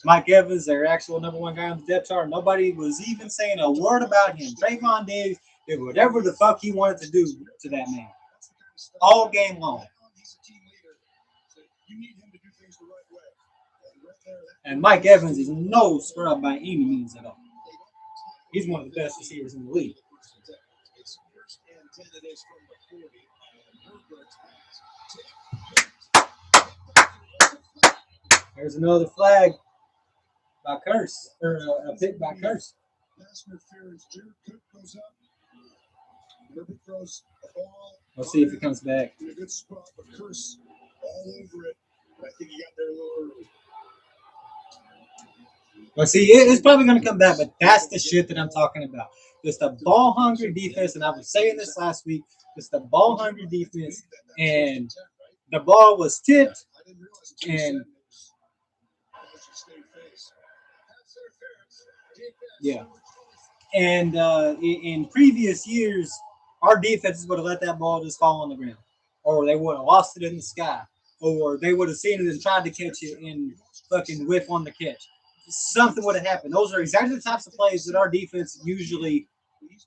Mike Evans, their actual number 1 guy on the depth chart. Nobody was even saying a word about him. Trayvon did whatever the fuck he wanted to do to that man. All game long. And Mike Evans is no scrub by any means at all. He's one of the best receivers in the league. There's another flag by Curse, or a pick by Curse. Let's see if he comes back. In a good spot, but Curse all over it. I think he got there a little early. Well, see, it's probably going to come back, but that's the shit that I'm talking about. It's the ball-hungry defense, and I was saying this last week. It's the ball-hungry defense, and the ball was tipped, and yeah. And in previous years, our defenses would have let that ball just fall on the ground. or they would have lost it in the sky, or they would have seen it and tried to catch it and fucking whiff on the catch. Something would have happened. Those are exactly the types of plays that our defense usually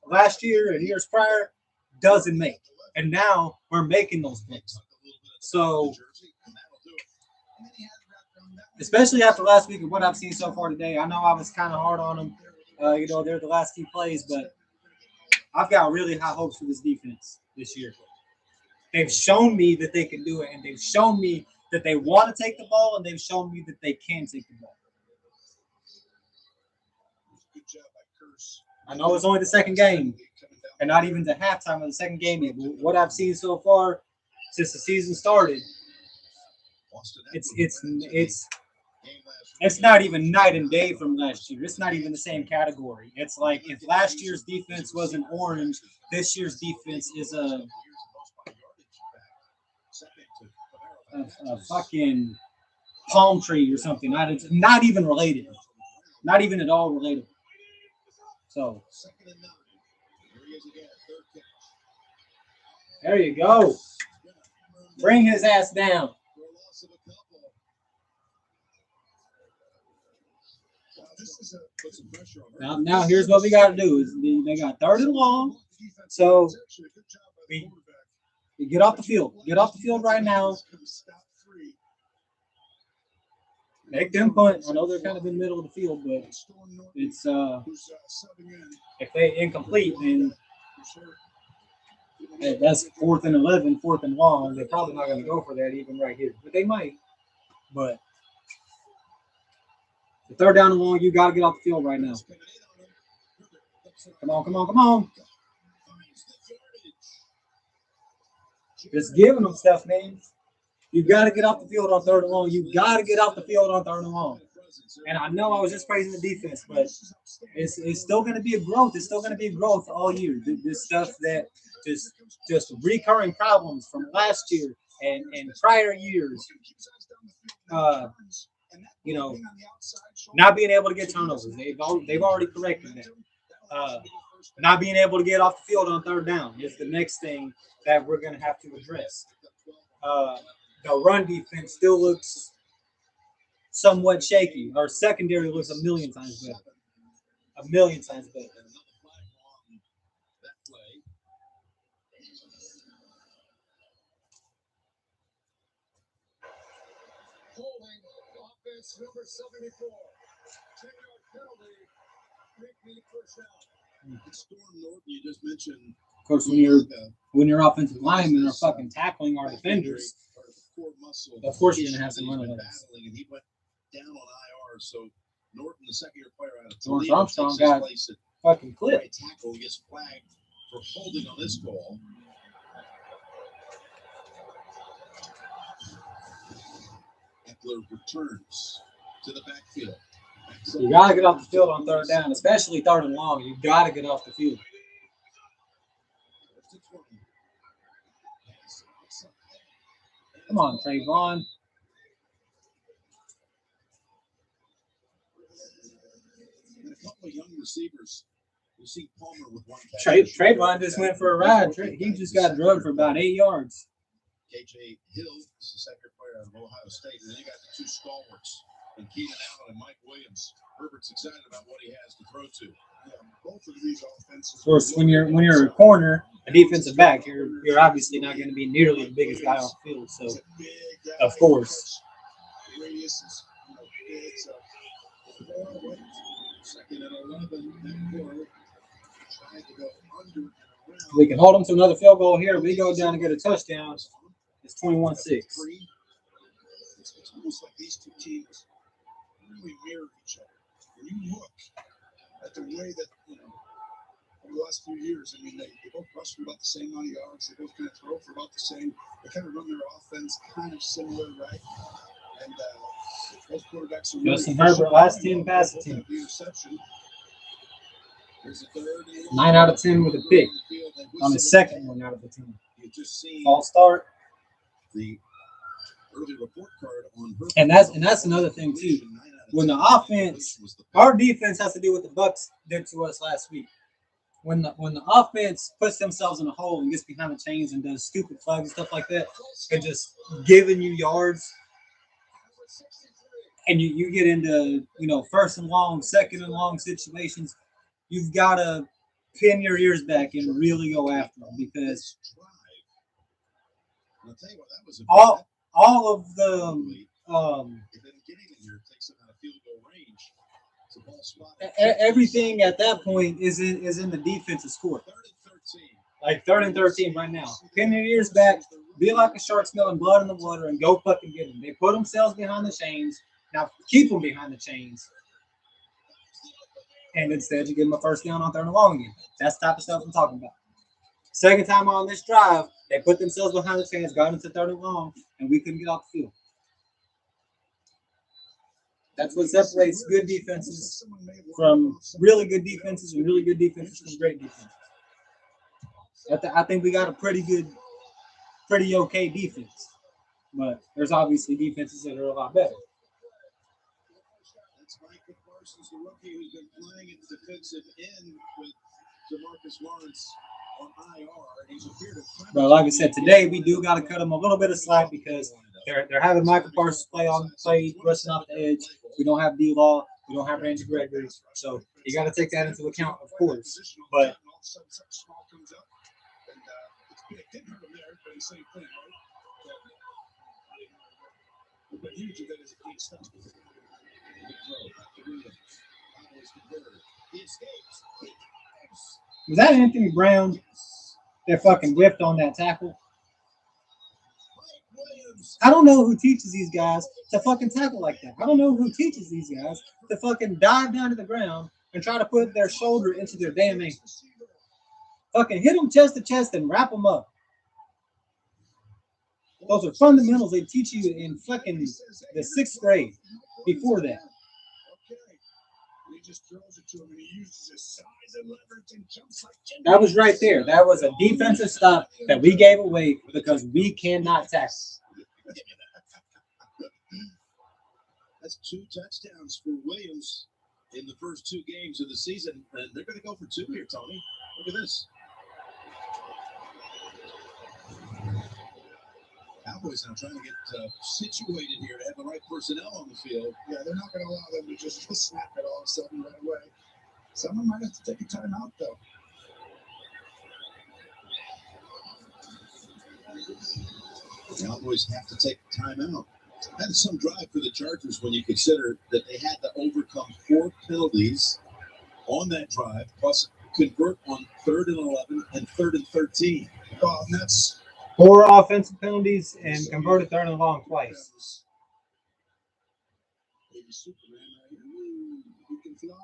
last year and years prior doesn't make. And now we're making those plays. So, especially after last week and what I've seen so far today, I know I was kind of hard on them. They're the last few plays, but I've got really high hopes for this defense this year. They've shown me that they can do it, and they've shown me that they want to take the ball, and they've shown me that they can take the ball. I know it's only the second game, and not even the halftime of the second game yet. But what I've seen so far since the season started, it's not even night and day from last year. It's not even the same category. It's like if last year's defense was an orange, this year's defense is a fucking palm tree or something. Not even related. Not even at all relatable. So there you go. Bring his ass down. Now here's what we got to do. Is they got 3rd and long. So we get off the field. Get off the field right now. Make them punt. I know they're kind of in the middle of the field, but it's if they incomplete, then hey, that's 4th and 11, 4th and long. They're probably not going to go for that even right here, but they might. But the 3rd down and long, you got to get off the field right now. Come on. Just giving them stuff, man. You got to get off the field on 3rd and long. You got to get off the field on 3rd and long. And I know I was just praising the defense, but it's still going to be a growth. It's still going to be a growth all year. This stuff that just recurring problems from last year and prior years. Not being able to get turnovers. They've already corrected that. Not being able to get off the field on 3rd down is the next thing that we're going to have to address. The run defense still looks somewhat shaky. Our secondary looks a million times better. Holding offense number 74. 10-yard penalty. Big first down. Storm Norton, you just mentioned. Of course, when your offensive linemen are fucking tackling our defenders, of course you're gonna have some running lanes. And he went down on IR. So Norton, the second-year player out of Lawrence Armstrong got fucking clipped. Right tackle gets flagged for holding on this goal. Eckler returns to the backfield. You got to get off the field on 3rd down, especially 3rd and long. You got to get off the field. Come on, Trayvon. And a couple of young receivers. You see Palmer with one catch. Trayvon just went for a ride. He just got drugged for about 8 yards. KJ Hill is the second player out of Ohio State. And then you got the 2 stalwarts, and Keenan Allen and Mike Williams. Herbert's excited about what he has to throw to. Yeah, both of these offenses. Of course, when you're a corner, a defensive back, you're obviously not going to be nearly the biggest guy on the field. So, of course. The radius is big. So, second and 11. Tried to go under and around. We can hold them to another field goal here. We go down and get a touchdown. It's 21-6. It's almost like these two teams really mirror each other. When you look at the way that, over the last few years, I mean, they both rush for about the same amount of yards. They both kind of throw for about the same. They kind of run their offense kind of similar, right? And those quarterbacks are Justin Herbert, last 10 passes team. 9 out of 10 with a pick on his second one out of the 10. False start. The early report card on her. And that's another thing too. When the offense, our defense has to do what the Bucs did to us last week. when the offense puts themselves in a hole and gets behind the chains and does stupid flags and stuff like that, and just giving you yards, and you get into first and long, second and long situations, you've got to pin your ears back and really go after them because all of the everything at that point is in the defensive score. Like 3rd and 13 right now. Pin your ears back, be like a shark smelling blood in the water, and go fucking get them. They put themselves behind the chains. Now keep them behind the chains. And instead you give them a first down on 3rd and long again. That's the type of stuff I'm talking about. Second time on this drive, they put themselves behind the chains, got into 3rd and long, and we couldn't get off the field. That's what separates good defenses from really good defenses and really good defenses from great defenses. I think we got a pretty okay defense. But there's obviously defenses that are a lot better. That's Michael Parsons, the rookie who's been playing at the defensive end with DeMarcus Lawrence on IR. He's appeared at But like I said, today we do got to cut them a little bit of slack because they're having Michael Parsons play rushing off the edge. We don't have D-Law. We don't have Randy Gregory. So you got to take that into account, of course. But was that Anthony Brown that fucking whipped on that tackle? I don't know who teaches these guys to fucking tackle like that. I don't know who teaches these guys to fucking dive down to the ground and try to put their shoulder into their damn ankle. Fucking hit them chest to chest and wrap them up. Those are fundamentals they teach you in fucking the 6th grade. Before that. That was right there. That was a defensive stop that we gave away because we cannot tackle. That's 2 touchdowns for Williams in the first 2 games of the season. And they're going to go for 2 here, Tony. Look at this. Cowboys now trying to get situated here to have the right personnel on the field. Yeah, they're not going to allow them to just snap it all of a sudden right away. Someone might have to take a timeout, though. The Cowboys have to take time out. That is some drive for the Chargers when you consider that they had to overcome 4 penalties on that drive, plus convert on 3rd and 11 and 3rd and 13. Well, and that's 4 offensive penalties and converted 3rd and long twice. Baby Superman, you can fly.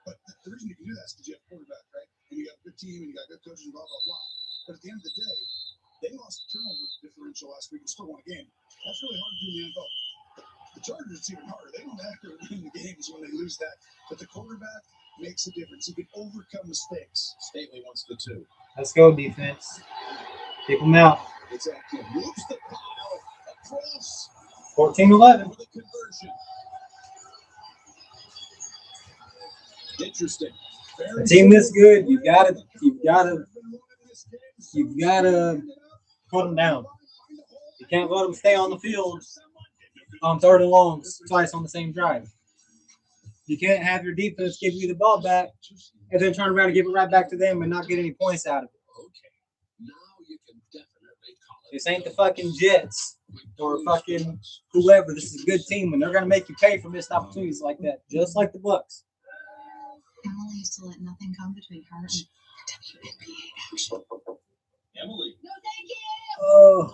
But the reason you can do that is because you have a quarterback, right? And you got a good team and you got good coaches and blah, blah, blah. But at the end of the day, they lost the turnover differential last week and still won a game. That's really hard to do in the NFL. The Chargers, it's even harder. They don't have to win the games when they lose that. But the quarterback makes a difference. He can overcome mistakes. Stately wants the 2. Let's go, defense. Keep them out. It's actually moves the pile across 14-11. for the conversion. Interesting. A team this good, you gotta put them down. You can't let them stay on the field on 3rd and longs twice on the same drive. You can't have your defense give you the ball back and then turn around and give it right back to them and not get any points out of it. Now you can definitely call it. This ain't the fucking Jets or fucking whoever. This is a good team, and they're gonna make you pay for missed opportunities like that, just like the Bucks. Emily used to let nothing come between her and WNBA action. Emily. No, thank you. Oh,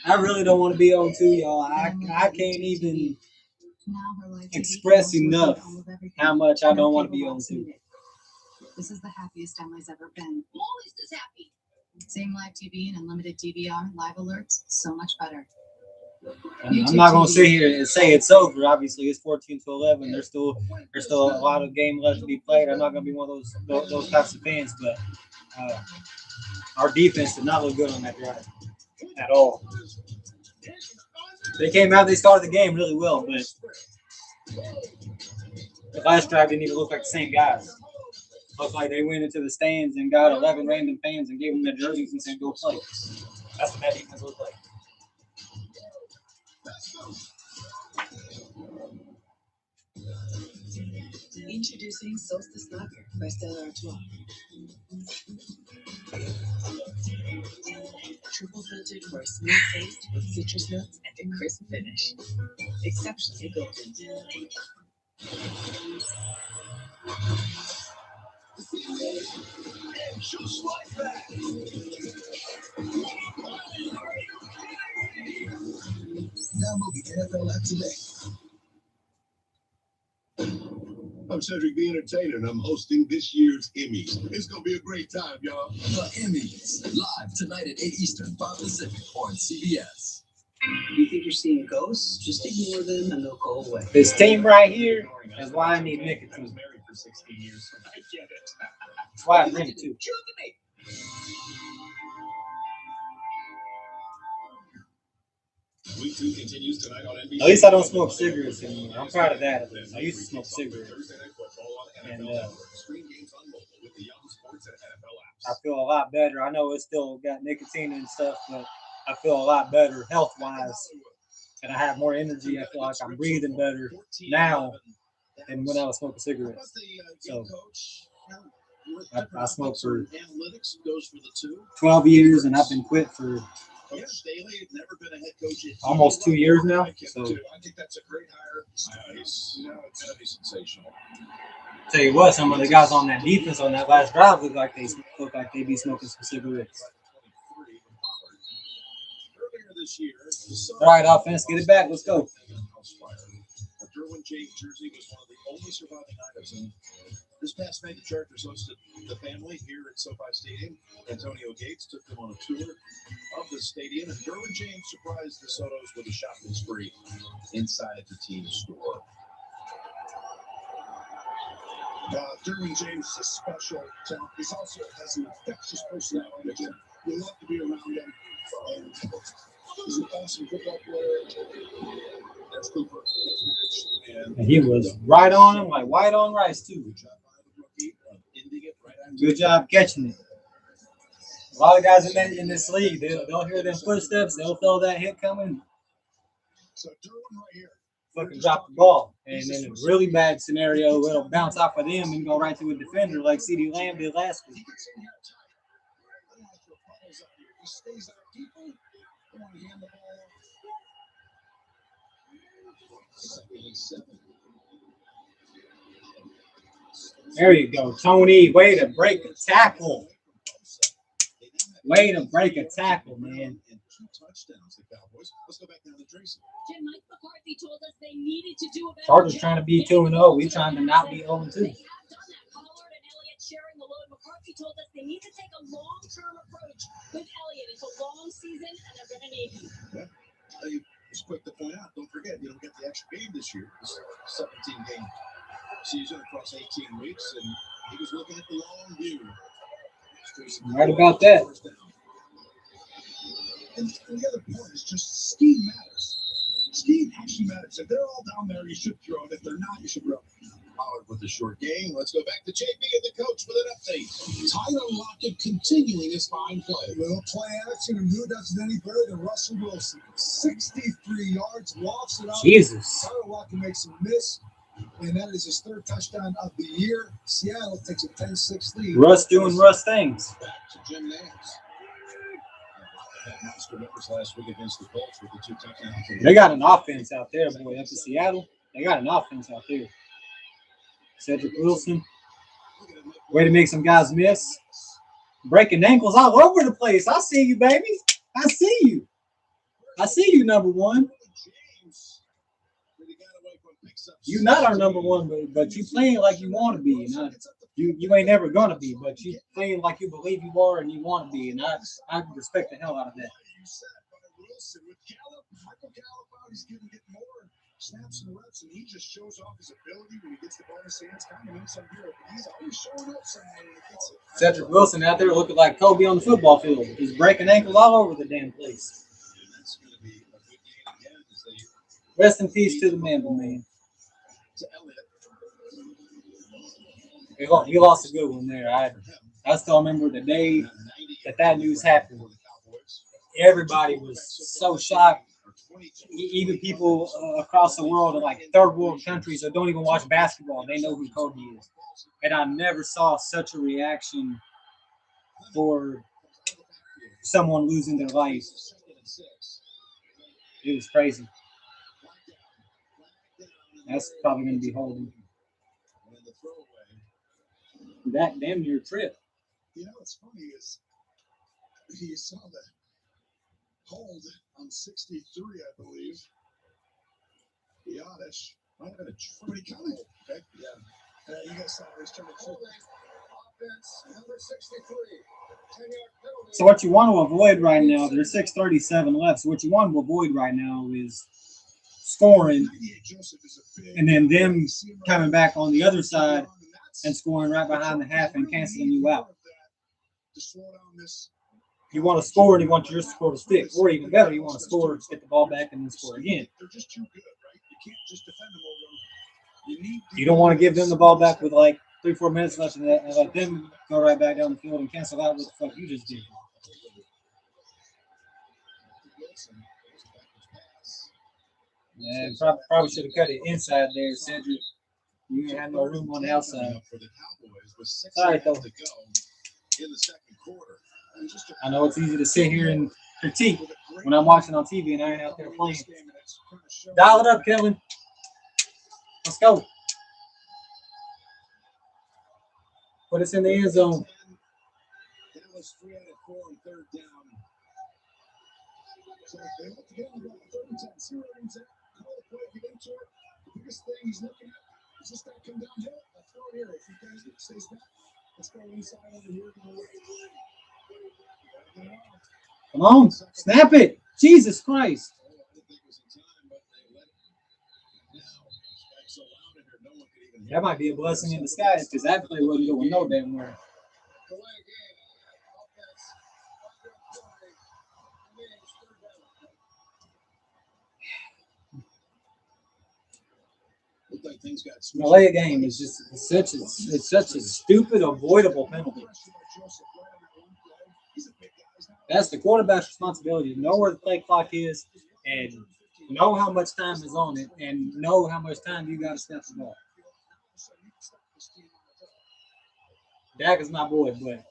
I really don't want to be 0-2, y'all. I can't even Now her life express enough how much I don't want to be 0-2. This is the happiest Emily's ever been. I'm always this happy. Seeing live TV and unlimited DVR, live alerts, so much better. I'm not gonna sit here and say it's over. Obviously, it's 14-11. There's still a lot of game left to be played. I'm not gonna be one of those types of fans, but our defense did not look good on that drive at all. They came out, they started the game really well, but The last drive didn't even look like the same guys. Looked like they went into the stands and got 11 random fans and gave them their jerseys and said, "Go play." That's what that defense looked like. Introducing Solstice Lager by Stella Artois. Triple filtered for a smooth taste with citrus notes and a crisp finish. Exceptionally golden. And just like that, Download the NFL app today. I'm Cedric the Entertainer, and I'm hosting this year's Emmys. It's going to be a great time, y'all. The Emmys, live tonight at 8 Eastern, 5 Pacific on CBS. You think you're seeing ghosts? Just ignore them and they'll go away. This team right here is why I need nicotine. Married for 16 years, so I get it. That's why I drink it too. Week 2 continues tonight on NBC. At least I don't smoke cigarettes anymore. I'm proud of that. I used to smoke cigarettes. And I feel a lot better. I know it's still got nicotine and stuff, but I feel a lot better health-wise. And I have more energy. I feel like I'm breathing better now than when I was smoking cigarettes. So I smoked for 12 years, and I've been quit for almost 2 years now. So I think that's a great hire. It's going to be sensational. tell you what, some of the guys on that defense on that last drive look like they be smoking some cigarettes. All right, offense, get it back. Let's go. Derwin James jersey was one of the only surviving items. And this past May, the Chargers hosted the family here at SoFi Stadium. Antonio Gates took them on a tour of the stadium, and Derwin James surprised the Sotos with a shopping spree inside the team store. Derwin James is a special talent. He also has an infectious personality. You love to be around him. And he's an awesome football player. That's Cooper. And he was right on him, like white on rice, too. Good job catching it. A lot of guys in this league, they'll hear them footsteps, they'll feel that hit coming. So Derwin right here. Fucking drop the ball. And in a really bad scenario, it'll bounce off of them and go right to a defender like CeeDee Lamb did last week. He stays out people. They want to hand the ball off. There you go, Tony. Way to break a tackle. Way to break a tackle, man. And 2 touchdowns, the Cowboys. Let's go back down to Tracy. Mike McCarthy told us they needed to do a better Chargers trying to be 2-0. We trying to not be 0-2. They have done that. Pollard and Elliott sharing the load. McCarthy told us they need to take a long-term approach with Elliott. It's a long season, and they're going to need him. Yeah. It's quick to point out, don't forget, you don't get the extra game this year. It's a 17-game season across 18 weeks, and he was looking at the long view. Right about that. And the other point is just scheme matters. Scheme actually matters. If they're all down there, you should throw it. If they're not, you should throw it. Pollard with the short game. Let's go back to JB and the coach with an update. Tyler Lockett continuing his fine play. Little play action, and who does it any better than Russell Wilson? 63 yards, lofts it up. Jesus. Tyler Lockett makes a miss, and that is his 3rd touchdown of the year. Seattle takes a 10-6 lead. Russ doing Russ things. Back to Jim Nance. Had monster numbers last week against the Colts with the 2 touchdowns. They got an offense out there, boy. Up in Seattle, they got an offense out there. Cedric Wilson, way to make some guys miss. Breaking ankles all over the place. I see you, baby. I see you. I see you, number one. You're not our number one, but you playing like you want to be. And you ain't never going to be, but you playing like you believe you are and you want to be. And I respect the hell out of that. Snaps and reps, and he just shows off his ability when he gets the ball in his hands. Kind of makes him hero. He's always showing up somewhere when he gets it. Cedric Wilson out there looking like Kobe on the football field. He's breaking ankles all over the damn place. That's going to be a good game again as they Rest in peace to the man, man. to Elliott. We lost a good one there. I still remember the day that news happened. Everybody was so shocked. Even people across the world in like third world countries that don't even watch basketball, they know who Kobe is. And I never saw such a reaction for someone losing their life. It was crazy. That's probably going to be holding. That damn near trip. You know what's funny is you saw the hold on 63, I believe. The oddish might have been a pretty counting. Okay, yeah. You guys saw this turn of offense number 63. So what you want to avoid right now, there's 6:37 left. So what you want to avoid right now is scoring, and then them coming back on the other side and scoring right behind the half and canceling you out. You want to score and you want your score to stick, or even better, you want to score, get the ball back, and then score again. You don't want to give them the ball back with like 3-4 minutes left and let them go right back down the field and cancel out what the fuck you just did. Yeah, probably should have cut it inside there, Cedric. You ain't had no room on the outside. All right, though. I know it's easy to sit here and critique when I'm watching on TV and I ain't out there playing. Dial it up, Kevin. Let's go. Put us in the end zone. That was 3 out of 4 on third down. So they look to get on about 3rd and 10. See where he's at. Call the play, get into it. The biggest thing he's looking at is this guy come downhill. I'll throw it here. If he guys stays back, let's go inside over here. Come on, snap it. Jesus Christ. That might be a blessing in disguise because that play wasn't going no damn where. Delay a game is just it's such a stupid, avoidable penalty. That's the quarterback's responsibility to know where the play clock is and know how much time is on it and know how much time you got to snap the ball. Dak is my boy, but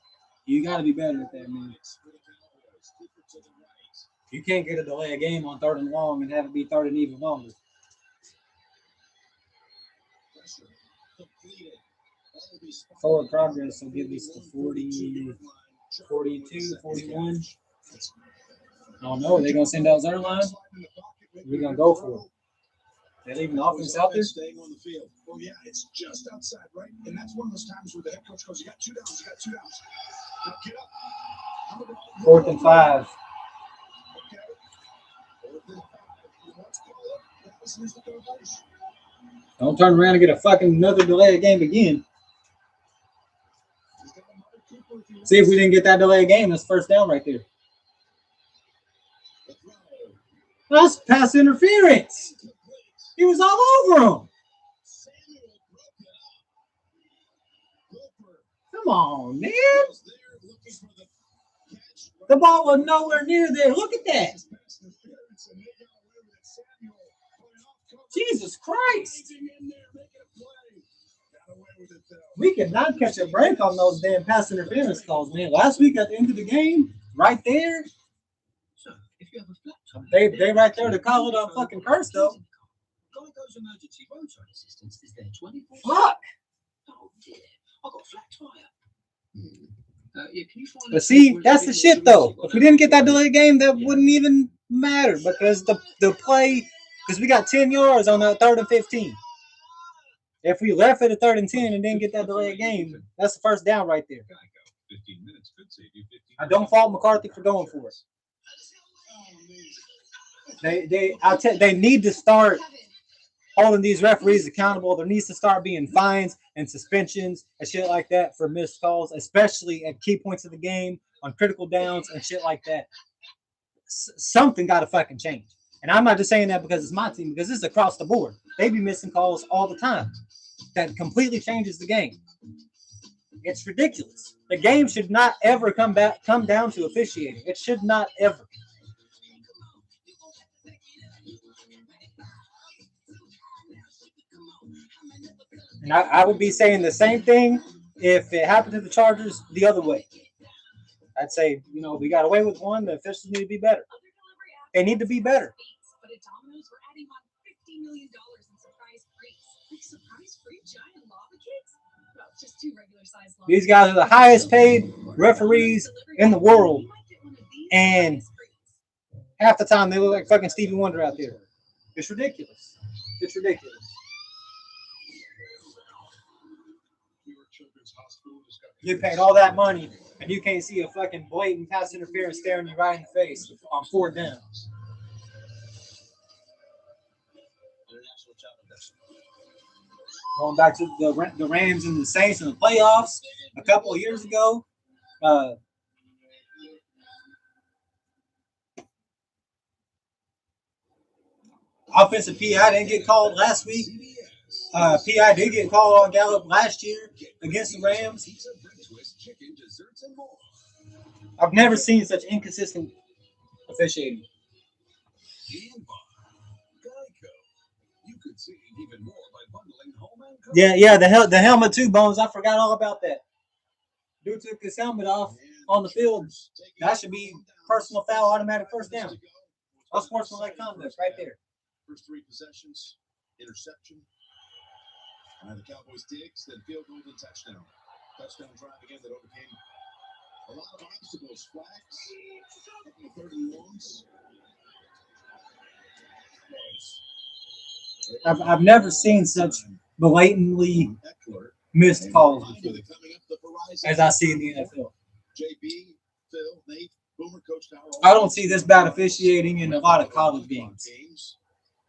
you got to be better at that, man. You can't get a delay a game on 3rd and long and have it be 3rd and even longer. Forward progress will give us the 40, 42, 41. I don't know. Are they going to send out Zerline? We're going to go for it. They're leaving the offense out there? Staying on the field. Oh, yeah, it's just outside, right? And that's one of those times where the head coach goes, you got 2 downs, you got 2 downs. Now get up. 4th and 5. Don't turn around and get a fucking another delay of game again. See if we didn't get that delay of game. That's 1st down right there. That's pass interference. He was all over him. Come on, man. The ball was nowhere near there. Look at that. Jesus Christ. We cannot catch a break on those damn pass interference calls, man. Last week at the end of the game, right there, they right there to call it a fucking curse, though. Fuck. But see, that's the shit, though. If we didn't get that delayed game, that wouldn't even matter because the play, because we got 10 yards on that 3rd and 15. If we left it at 3rd and 10 and didn't get that delayed game, that's the 1st down right there. I don't fault McCarthy for going for it. They need to start holding these referees accountable. There needs to start being fines and suspensions and shit like that for missed calls, especially at key points of the game, on critical downs and shit like that. Something got to fucking change. And I'm not just saying that because it's my team, because it's across the board. They be missing calls all the time. That completely changes the game. It's ridiculous. The game should not ever come down to officiating. It should not ever. And I would be saying the same thing if it happened to the Chargers the other way. I'd say, we got away with one. The officials need to be better. They need to be better. But at Domino's, we're adding on $50 million in surprise frees. Like surprise free giant lava cakes? No, just 2 regular size lava. These guys are the highest paid referees in the world. And half the time they look like fucking Stevie Wonder out there. It's ridiculous. It's ridiculous. You paid all that money and you can't see a fucking blatant pass interference staring you right in the face on 4 downs. Going back to the Rams and the Saints in the playoffs a couple of years ago, offensive PI didn't get called last week. PI did get called on Gallup last year against the Rams. I've never seen such inconsistent officiating. Yeah, the helmet too, Bones. I forgot all about that. Dude took his helmet off on the field. That should be personal foul, automatic first down. That's sportsmanlike conduct right there. First 3 possessions, interception. The Cowboys digs, then field goal and touchdown. Touchdown drive again that overcame a lot of obstacles. Flags, couple of 3rd and longs. I've never seen such blatantly missed calls before as I see in the NFL. JB, Phil, Nate, Boomer, Coach Tower. I don't see this bad officiating in a lot of college games.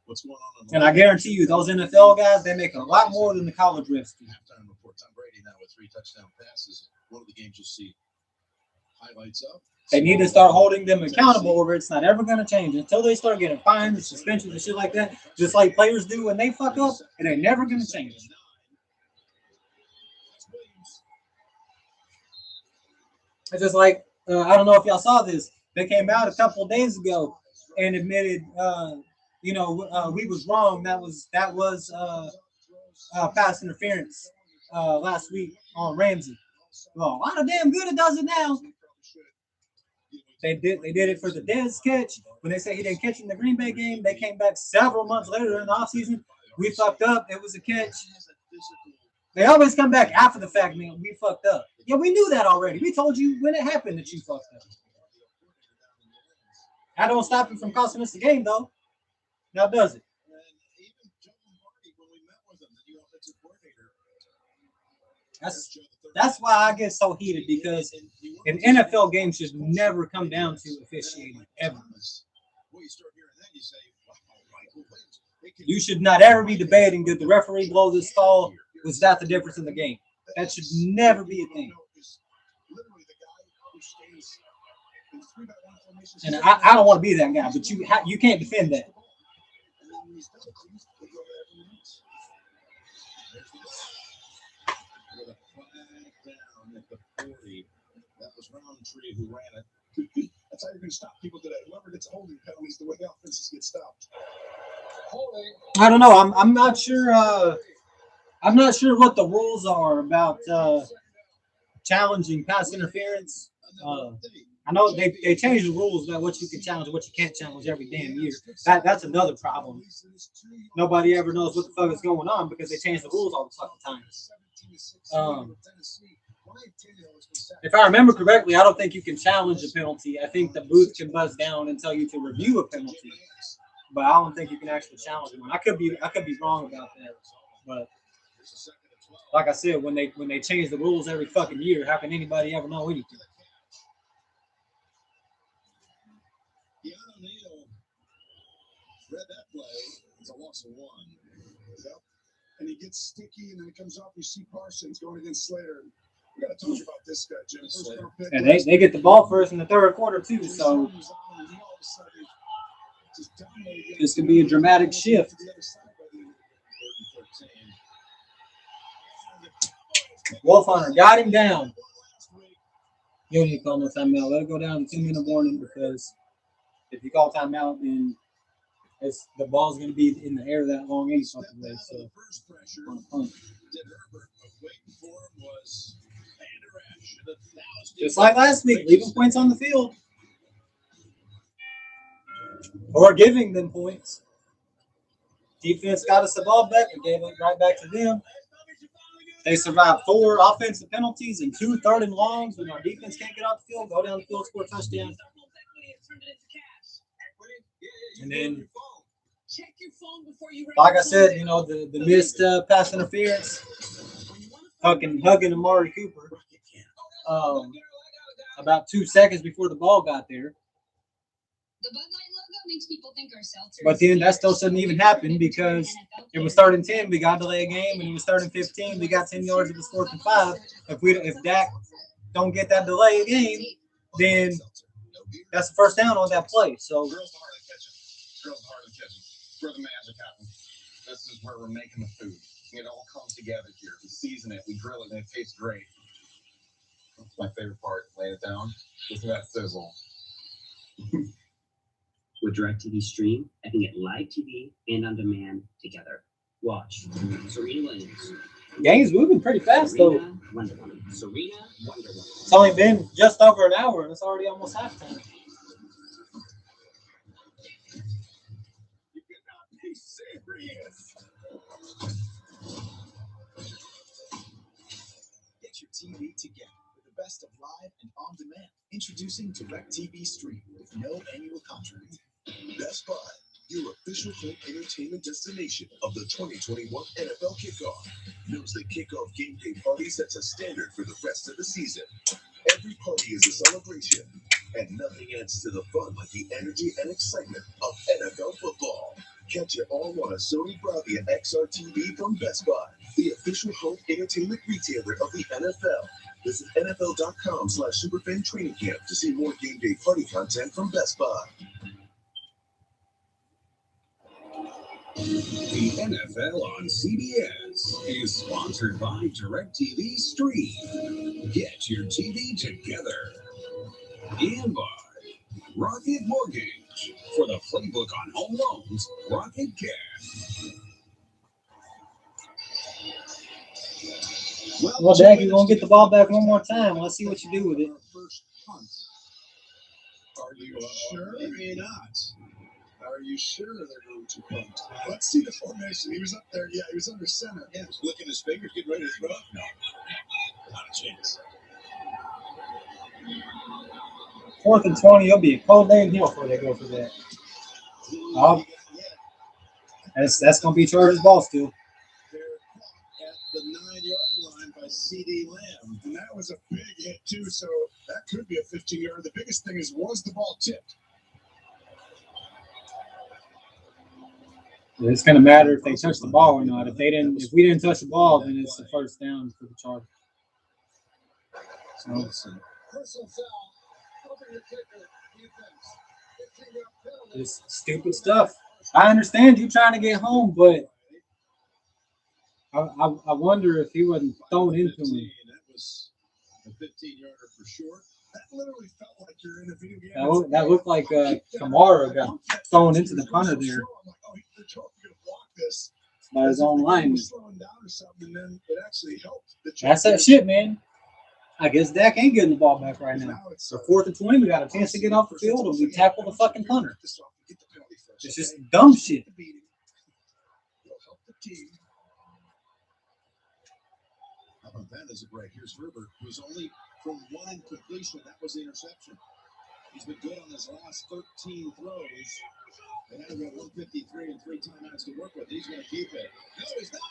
What's going on? And I guarantee you, those NFL guys, they make a lot more than the college refs do. Halftime report. Tom Brady now with 3 touchdown passes. One of the games you'll see highlights of. They need to start holding them accountable, or it's not ever going to change until they start getting fines, suspensions, and shit like that. Just like players do when they fuck up, it ain't never going to change. It's just like I don't know if y'all saw this. They came out a couple of days ago and admitted. We was wrong. That was pass interference last week on Ramsey. Well, a lot of damn good it does it now. They did it for the Dez catch. When they say he didn't catch in the Green Bay game, they came back several months later in the offseason. We fucked up. It was a catch. They always come back after the fact, man. We fucked up. Yeah, we knew that already. We told you when it happened that you fucked up. That don't stop him from costing us the game, though. Now does it? That's why I get so heated, because an NFL game should never come down to officiating ever. You should not ever be debating, did the referee blow this call? Was that the difference in the game? That should never be a thing. And I don't want to be that guy, but you can't defend that. That was Roundtree who ran it. That's how you're going to stop people today. Whoever gets holding penalties, the way the offenses get stopped. I don't know. I'm not sure. I'm not sure what the rules are about challenging pass interference. I know they change the rules about what you can challenge and what you can't challenge every damn year. That's another problem. Nobody ever knows what the fuck is going on because they change the rules all the fucking time. If I remember correctly, I don't think you can challenge a penalty. I think the booth can buzz down and tell you to review a penalty, but I don't think you can actually challenge one. I could be wrong about that, but like I said, when they change the rules every fucking year, how can anybody ever know anything? Read that play. It's a loss of 1. Yep. And he gets sticky, and then it comes off. You see Parsons going against Slater. We got to talk about this guy, Jim. And they get the ball first in the third quarter too, so this could be a dramatic shift. Wolfhunter got him down. You don't need to call no timeout. Let it go down to 2-minute warning because if you call timeout, then the ball's going to be in the air that long any fucking way. So, just like last week, leaving points on the field or giving them points. Defense got us the ball back and gave it right back to them. They survived 4 offensive penalties and 2 third and longs. When our defense can't get off the field, go down the field, score a touchdown. And then, like I said, the missed pass interference, fucking hugging Amari Cooper about 2 seconds before the ball got there. The Bud Light logo makes people think our seltzer. But then that still shouldn't even happen because it was 3rd and 10. We got to delay a game, and it was 3rd and 15. We got 10 yards. It was 4th and 5. If Dak don't get that delay game, then that's the first down on that play. So. Girls are hard to catch. We're the magic happen. This is where we're making the food. It all comes together here. We season it, we grill it, and it tastes great. That's my favorite part. Lay it down. Listen to that sizzle. With DirecTV Stream, I can get live TV and on demand together. Watch Serena Williams. Game's moving pretty fast, though. Wonder Woman. Serena Wonder Woman. It's only been just over an hour, and it's already almost halftime. You cannot be serious. Get your TV together with the best of live and on demand. Introducing DirecTV Stream with no annual contract. Best Buy, your official home entertainment destination of the 2021 NFL Kickoff, knows that kickoff game day party sets a standard for the rest of the season. Every party is a celebration, and nothing adds to the fun like the energy and excitement of NFL football. Catch it all on a Sony Bravia XR TV from Best Buy, the official home entertainment retailer of the NFL. Visit NFL.com/Superfan Training Camp to see more game day party content from Best Buy. The NFL on CBS is sponsored by DirecTV Stream. Get your TV together. And by Rocket Mortgage. For the playbook on home loans, Rocket Cash. Well, Dak, you're going to get the ball back one more time. Let's see what you do with it. Are you sure? Maybe not. Are you sure they're going to punt? Let's see the formation. He was up there. Yeah, he was under center. Yeah, he was licking his fingers, getting ready to throw. No, not a chance. 4th and 20. It'll be a cold day in hell before they go for that. That's going to be Chargers ball still. They're caught at the 9-yard line by C.D. Lamb. And that was a big hit, too, so that could be a 15-yard. The biggest thing is, was the ball tipped? It's going to matter if they touch the ball or not. If we didn't touch the ball, then it's the first down for the Chargers. So, it's stupid stuff. I understand you trying to get home, but I wonder if he wasn't thrown into him. That was a 15-yarder for sure. That literally felt like you're in a video game. That looked like Kamara got thrown into the punter there. I'm like, oh, they're totally going to block this. By his own line. Slowing down or something, and then it actually helped. That's that shit, man. I guess Dak ain't getting the ball back right now. So 4th and 20, we got a chance to get off the field, and we tackle the fucking punter. It's just dumb shit. Help the team. How about that as a break? Here's Herbert, who's only from one incompletion. That was the interception. He's been good on his last 13 throws. They had about 153 and 3 timeouts to work with. He's going to keep it. No, he's not.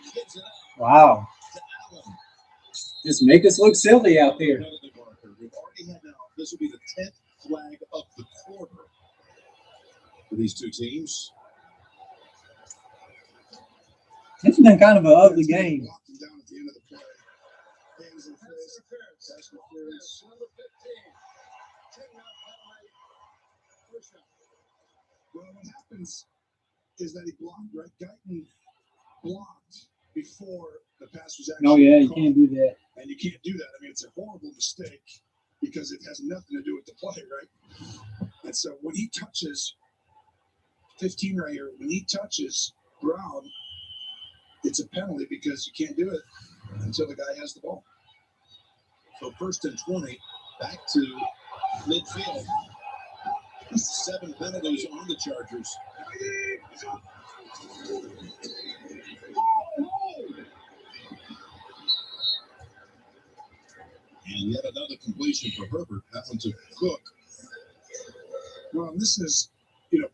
He gets it out. Wow. To Allen. Just make us look silly out there. We've already had now. This will be the 10th flag of the quarter for these two teams. This has been kind of an ugly game. Down at the end of the play. Hands and face. Pass interference. Number 15. Well, what happens is that he blocked, right? Guyton blocked before the pass was actually. Oh yeah, you can't do that. And you can't do that. I mean, it's a horrible mistake because it has nothing to do with the play, right? And so when he touches 15 right here, when he touches ground, it's a penalty because you can't do it until the guy has the ball. So 1st and 20, back to midfield. 7 penalties on the Chargers. And yet another completion for Herbert. That one to Cook. Well, this is,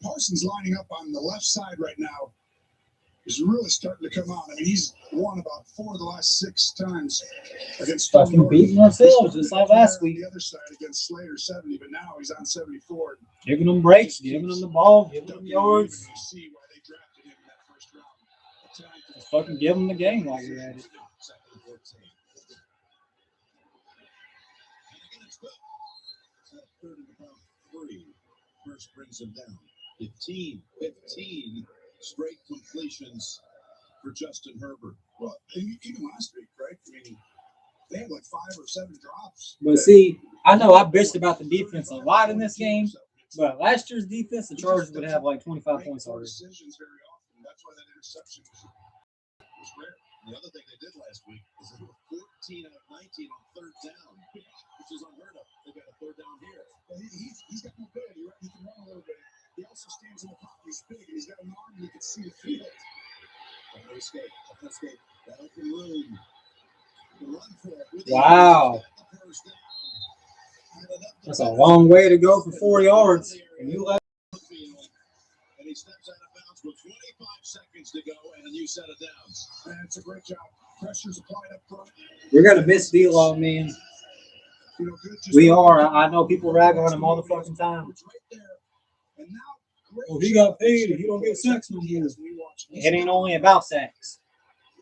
Parsons lining up on the left side right now is really starting to come out. I mean, he's won about 4 of the last 6 times against fucking beating ourselves just like last week. The other side against Slater 70, but now he's on 74. Giving them breaks, giving them the ball, giving them yards. You see why they drafted him in that first round. Just fucking give them the game while you're at it. Third and about 3. First brings him down. 15 straight completions for Justin Herbert. Well, even last week, right? I mean, they had like 5 or 7 drops. But see, I know I bitched about the defense a lot in this game, but last year's defense, the Chargers would have like 25 points already. Decisions very often. That's why that interception was rare. The other thing they did last week is they were 14 out of 19 on 3rd down, which is unheard of. They got a 3rd down here. Well, he's got mobility, right? He can run a little bit. He also stands in the pocket. He's big, and he's got an arm, and you can see the field. No escape. That open room. Run for it. Wow. That's a long way to go for 4 yards. And you let. And he steps out of bounds with 25 seconds to go, and you set it down. And it's a great job. Pressure's applied up front. We're going to miss D-Law, man. We are. I know people rag on him all the fucking time. Oh, he got paid and he don't get sacks no more. It ain't only about sacks.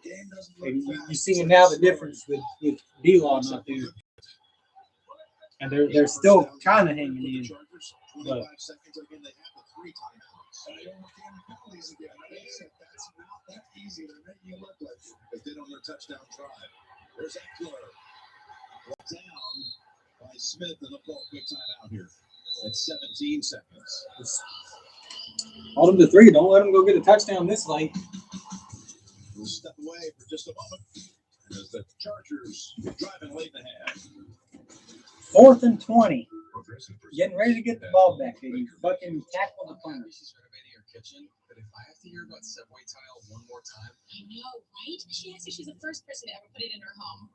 You see now the difference with D-Law not there. And they're still kind of hanging in. But that easy. They're making it look like they did on their touchdown drive. There's Eckler. Down by Smith, and they'll call a quick timeout here at 17 seconds. Hold them to 3. Don't let them go get a touchdown this late. We'll step away for just a moment as the Chargers driving late in the half. 4th and 20. Getting ready to get the ball back. You fucking tackle the punter. Kitchen, but if I have to hear about Subway tile one more time, I know, right? She asked if she's the first person to ever put it in her home.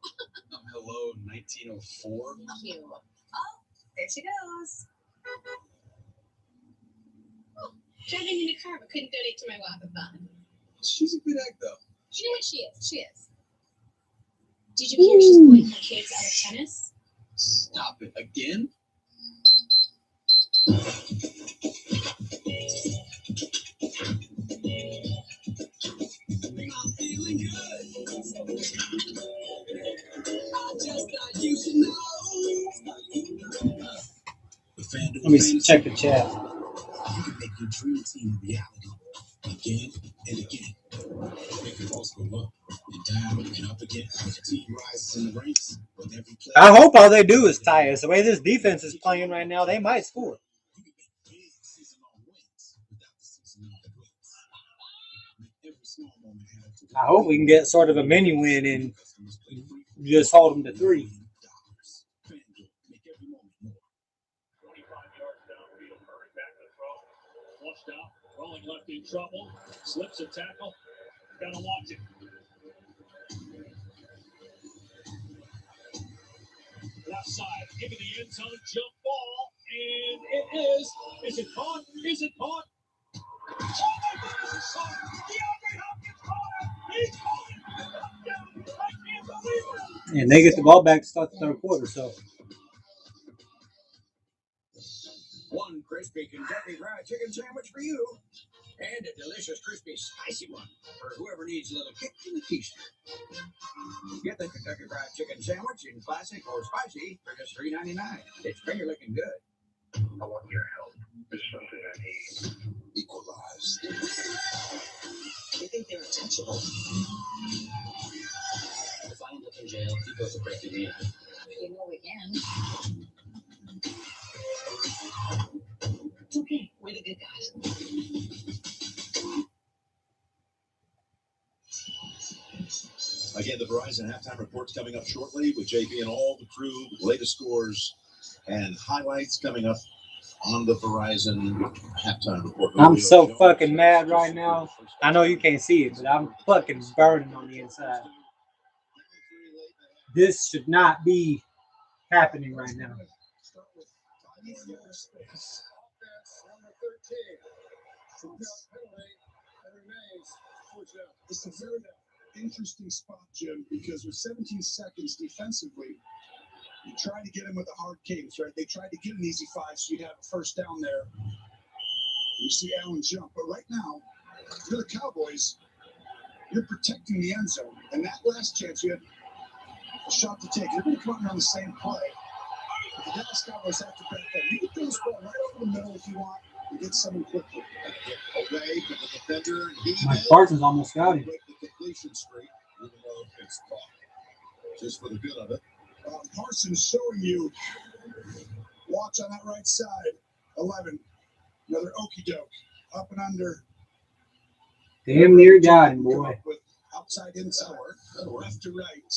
Hello, 1904. Cute. Oh, there she goes. Oh, driving in a car, but couldn't donate to my walk-a-thon. She's a good egg, though. You know what she is? She is. Did you hear she's pulling her kids out of tennis? Stop it again. Let me check the chat. You can make your dream team a reality again and again. Make the balls go up and down and up again. The team rises in the ranks with every play. I hope all they do is tie us. The way this defense is playing right now, they might score. You can make big season-long wins without the season-long wins. Make every small moment add up to I hope we can get sort of a mini win and just hold them to 3. Out, rolling left in trouble, slips a tackle, gotta watch it. Left side, into the end zone, jump ball, and it is. Is it caught? Is it caught? Oh my goodness, it's caught! DeAndre Hopkins caught it! He caught it! I can't believe it! And they get the ball back to start the 3rd quarter, so. One crispy Kentucky Fried Chicken sandwich for you, and a delicious crispy spicy one for whoever needs a little kick in the teeth. Get the Kentucky Fried Chicken sandwich in classic or spicy for just $3.99. It's finger looking good. I want your help. There's something I need. Equalized. They think they're untouchable. in jail. He built a break in. You know we can. It's okay. We're the good guys. Again, the Verizon halftime report's coming up shortly with JP and all the crew, latest scores and highlights coming up on the Verizon halftime report. I'm so fucking mad right now. I know you can't see it, but I'm fucking burning on the inside. This should not be happening right now. It's a very interesting spot, Jim, because with 17 seconds defensively, you try to get him with a hard cadence, right? They tried to get an easy 5, so you'd have a first down there. You see Allen jump, but right now, you're the Cowboys. You're protecting the end zone, and that last chance you had a shot to take. You're going to come out on the same play. The Dallas Cowboys have to back up. You can throw this ball right over the middle if you want and get someone quickly. Away from the defender. Mike Parsons almost got him. The completion streak, even though it's caught. Just for the good of it. Parsons showing you. Watch on that right side. 11. Another okey doke. Up and under. Damn near got him, boy. With outside, inside, left to right.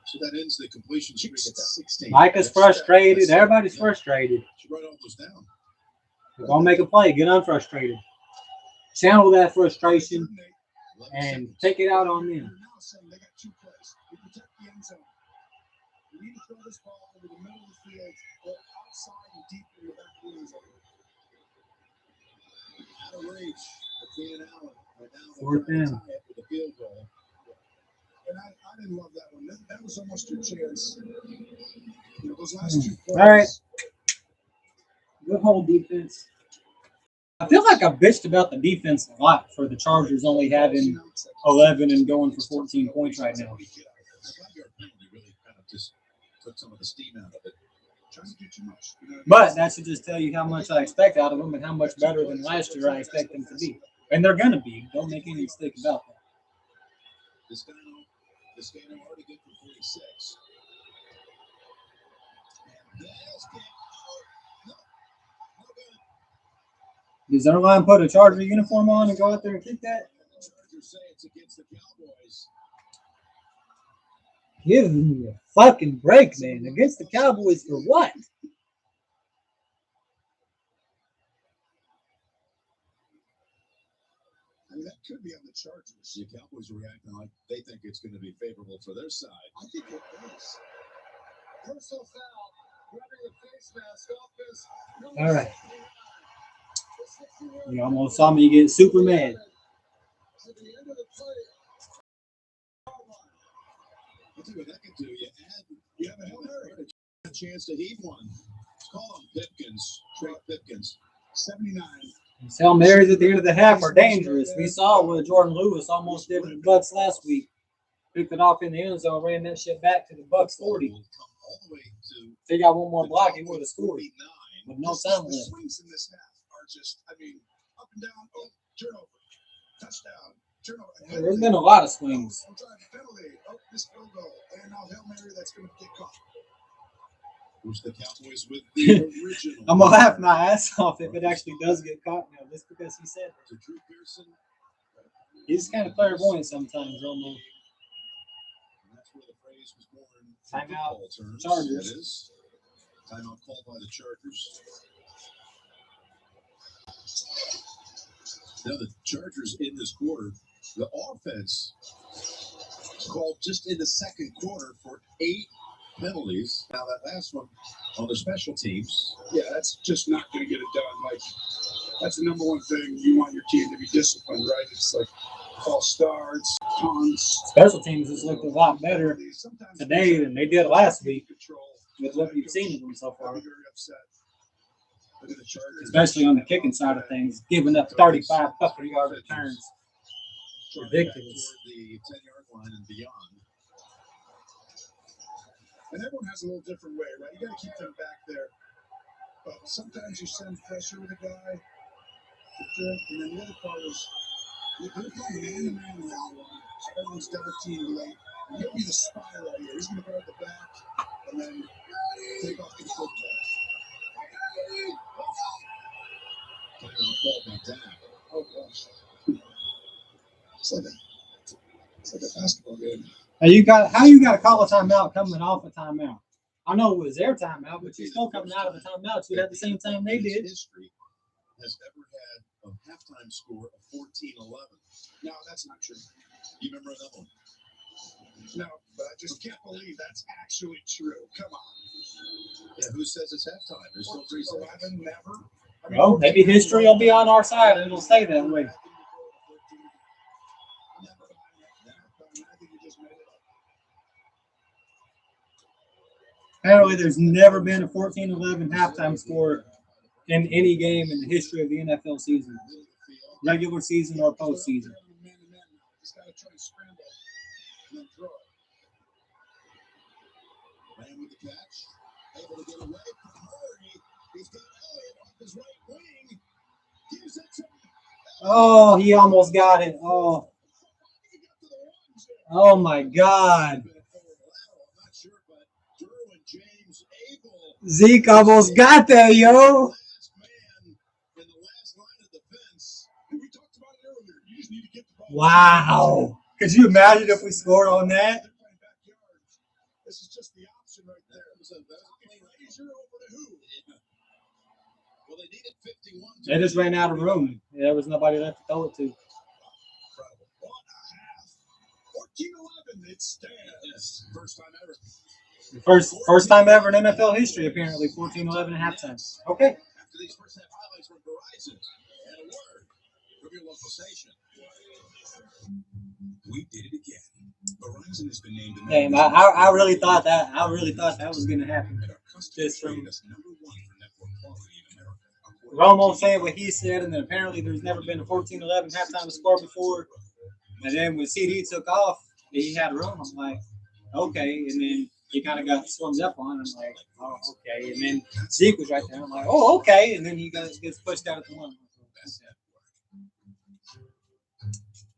So that ends the completion streak at 16. Micah's frustrated. Everybody's frustrated. Should write all those down. We're going to make a play. Get unfrustrated. Channel that frustration and take it out on them. They got 2 plays. You protect the end zone. You need to throw this ball over the middle of the field or outside and deep in the back of the end zone. Out of reach for Keenan Allen. Right now, Fourth down. With the field goal. And I didn't love that one. That was almost your chance. You know, those last 2 plays. All right. Good hold defense. I feel like I bitched about the defense a lot for the Chargers only having 11 and going for 14 points right now. Really kind of just took some of the steam out of it. Trying to do too much. But that should just tell you how much I expect out of them and how much better than last year I expect them to be. And they're going to be. Don't make any mistake about that. This guy already good for 46. Does our line put a Charger uniform on and go out there and kick that? Chargers say it's against the Cowboys. Give me a fucking break, man. Against the Cowboys for what? I mean, that could be on the Chargers. The Cowboys are reacting like they think it's going to be favorable for their side. I think it is. Personal foul. Grabbing the face mask off his. All right. You almost saw me get super mad. At the end of the play. I'll tell you what that can do. You have a chance to heave one. Call him Pipkins. Trey Pipkins. 79. Hail Marys at the end of the half are dangerous. We saw what Jordan Lewis almost did with the Bucks last week. Picked it off in the end zone, ran that shit back to the Bucks 40. If he got one more block, he would have scored. With no time The left. swings in this half are just, I mean, up and down. Oh, turnover. Touchdown. Turnover. There's been a lot of swings. Penalty. Oh, this field goal. And now Hail Mary, that's going to get caught. Who's the Cowboys with the original? I'm going to laugh my ass off if it actually does get caught now, just because he said it. To Drew Pearson. He's kind of clairvoyant sometimes, almost. And that's where the phrase was born. Timeout, Terms. Chargers. It is. Timeout called by the Chargers. Now the Chargers in this quarter, the offense called just in the second quarter for 8 penalties. Now that last one on the special teams. Yeah, that's just not going to get it done. Like, that's the number one thing. You want your team to be disciplined, right? It's like false starts, taunts. Special teams has looked a lot better today than they did last week with what we've seen of them so far. Especially on the kicking side of things, giving up 35 yard returns. Ridiculous. The 10-yard line and beyond. And everyone has a little different way, right? You got to keep them back there. But sometimes you send pressure with a guy, and then the other part is you're playing man-to-man around one. Everyone's double teamed late. He'll be the spy right here. He's going to go at the back and then take off the football. Ball went down. Oh, gosh. It's like a basketball game. How you got to call a timeout coming off a timeout? I know it was their timeout, but you're still coming out of a timeout. So at the same time they did. History has ever had a halftime score of 14-11. No, that's not true. You remember another one? No, but I just can't believe that's actually true. Come on. Yeah, who says it's halftime? There's still 3 seconds. 11, never. I mean, Well, maybe history will be on our side and it'll stay that way. I think you just made it up. Apparently, there's never been a 14-11 halftime score in any game in the history of the NFL season, regular season or postseason. Just got to try to scramble and then throw it. Ran with the catch. Able to get away from Murray. He's got Elliott off his right wing. Gives it to Oh, he almost got it. Oh my God. Zeke almost got there, yo. Wow. Could you imagine if we scored on that? This is just the option right there. Well, they needed 51. They just ran out of room. There was nobody left to throw it to. 14-11, it stands. First time ever. First time ever in NFL history, apparently, 14-11 at halftime. Okay. After these first half highlights from Verizon, and a word from your local station. We did it again. Verizon has been named. Damn, I really thought that was gonna happen. Just from Romo saying what he said, and then apparently there's never been a 14-11 halftime score before. And then when CD took off, he had room. I'm like, okay. And then he kind of got swung up on. I'm like, oh, okay. And then Zeke was right there. I'm like, oh, okay. And then he gets pushed out at the one.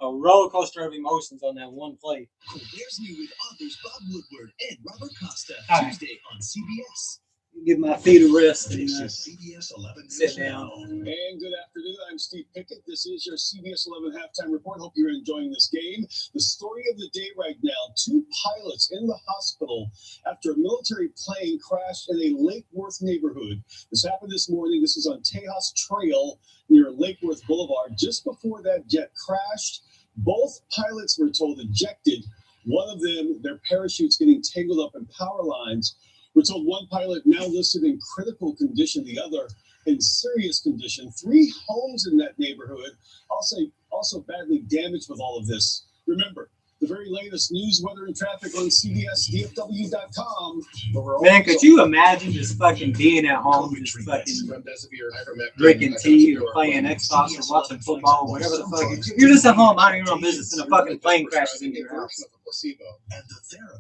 A roller coaster of emotions on that one play. Here's me with authors Bob Woodward and Robert Costa. All right. Tuesday on CBS. Give my feet a rest and CBS 11 sit down. And good afternoon. I'm Steve Pickett. This is your CBS 11 halftime report. Hope you're enjoying this game. The story of the day right now: 2 pilots in the hospital after a military plane crashed in a Lake Worth neighborhood. This happened this morning. This is on Tejas Trail near Lake Worth Boulevard. Just before that jet crashed, both pilots were told ejected. One of them, their parachutes getting tangled up in power lines. We're told one pilot now listed in critical condition, the other in serious condition. 3 homes in that neighborhood also badly damaged with all of this. Remember, the very latest news, weather, and traffic on CBSDFW.com. Man, could you imagine just fucking being at home, just fucking drinking tea or playing Xbox or watching football or whatever the fuck? You're just at home, minding your own business, and a fucking plane crashes into your house.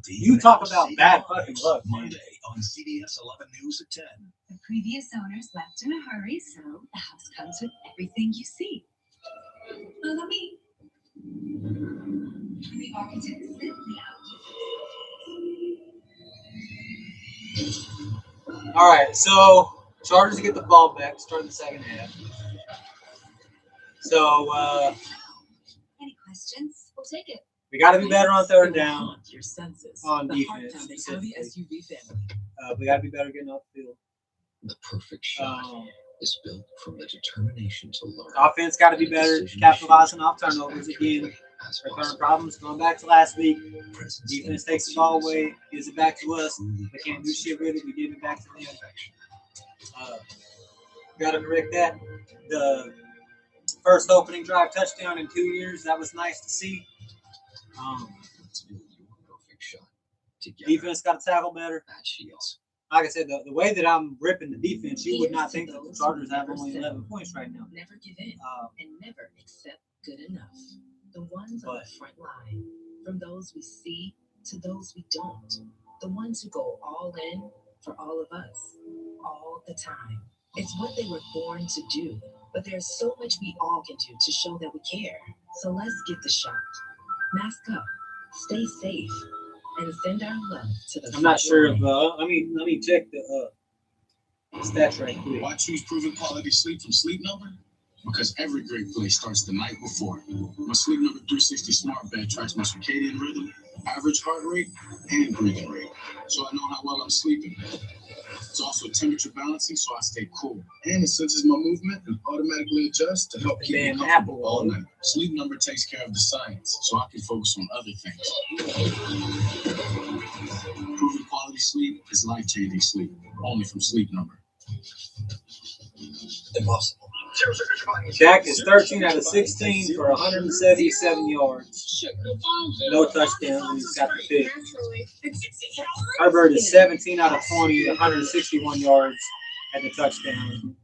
You talk about bad fucking luck, man. Monday on CBS 11 News at 10. The previous owners left in a hurry, so the house comes with everything you see. Follow me. The architect simply All right, so Chargers get the ball back, start the second half. So Any questions? We'll take it. we got to be better on third down Your senses. on The heart defense. pounding Audi Specifically. SUV family. We got to be better getting off the field. The perfect shot is built from the determination to learn. Offense got to be better, capitalizing off turnovers again. Return problems going back to last week. Defense takes the ball away, gives it back to us. They can't do shit with it. We give it back to them. Got to correct that. The first opening drive touchdown in 2 years. That was nice to see. Defense got to tackle better. Like I said, the way that I'm ripping the defense, you would not think that the Chargers have only 11 points right now. Never give in and never accept good enough. The ones on the front line, from those we see to those we don't. The ones who go all in for all of us, all the time. It's what they were born to do, but there's so much we all can do to show that we care. So let's give the shot. Mask up, Stay safe and send our love to the I'm not front sure if line. let me check the stats right quick. Why choose proven quality sleep from Sleep Number? Because every great play starts the night before. My Sleep Number 360 smart bed tracks my circadian rhythm, average heart rate, and breathing rate, so I know how well I'm sleeping. It's also temperature balancing, so I stay cool. And it senses my movement and automatically adjusts to help keep me comfortable all night. Sleep Number takes care of the science, so I can focus on other things. Proven quality sleep is life-changing sleep, only from Sleep Number. Impossible. Dak is 13 out of 16 for 177 yards. No touchdowns, and he's got the pick. Herbert is 17 out of 20, 161 yards at the touchdown.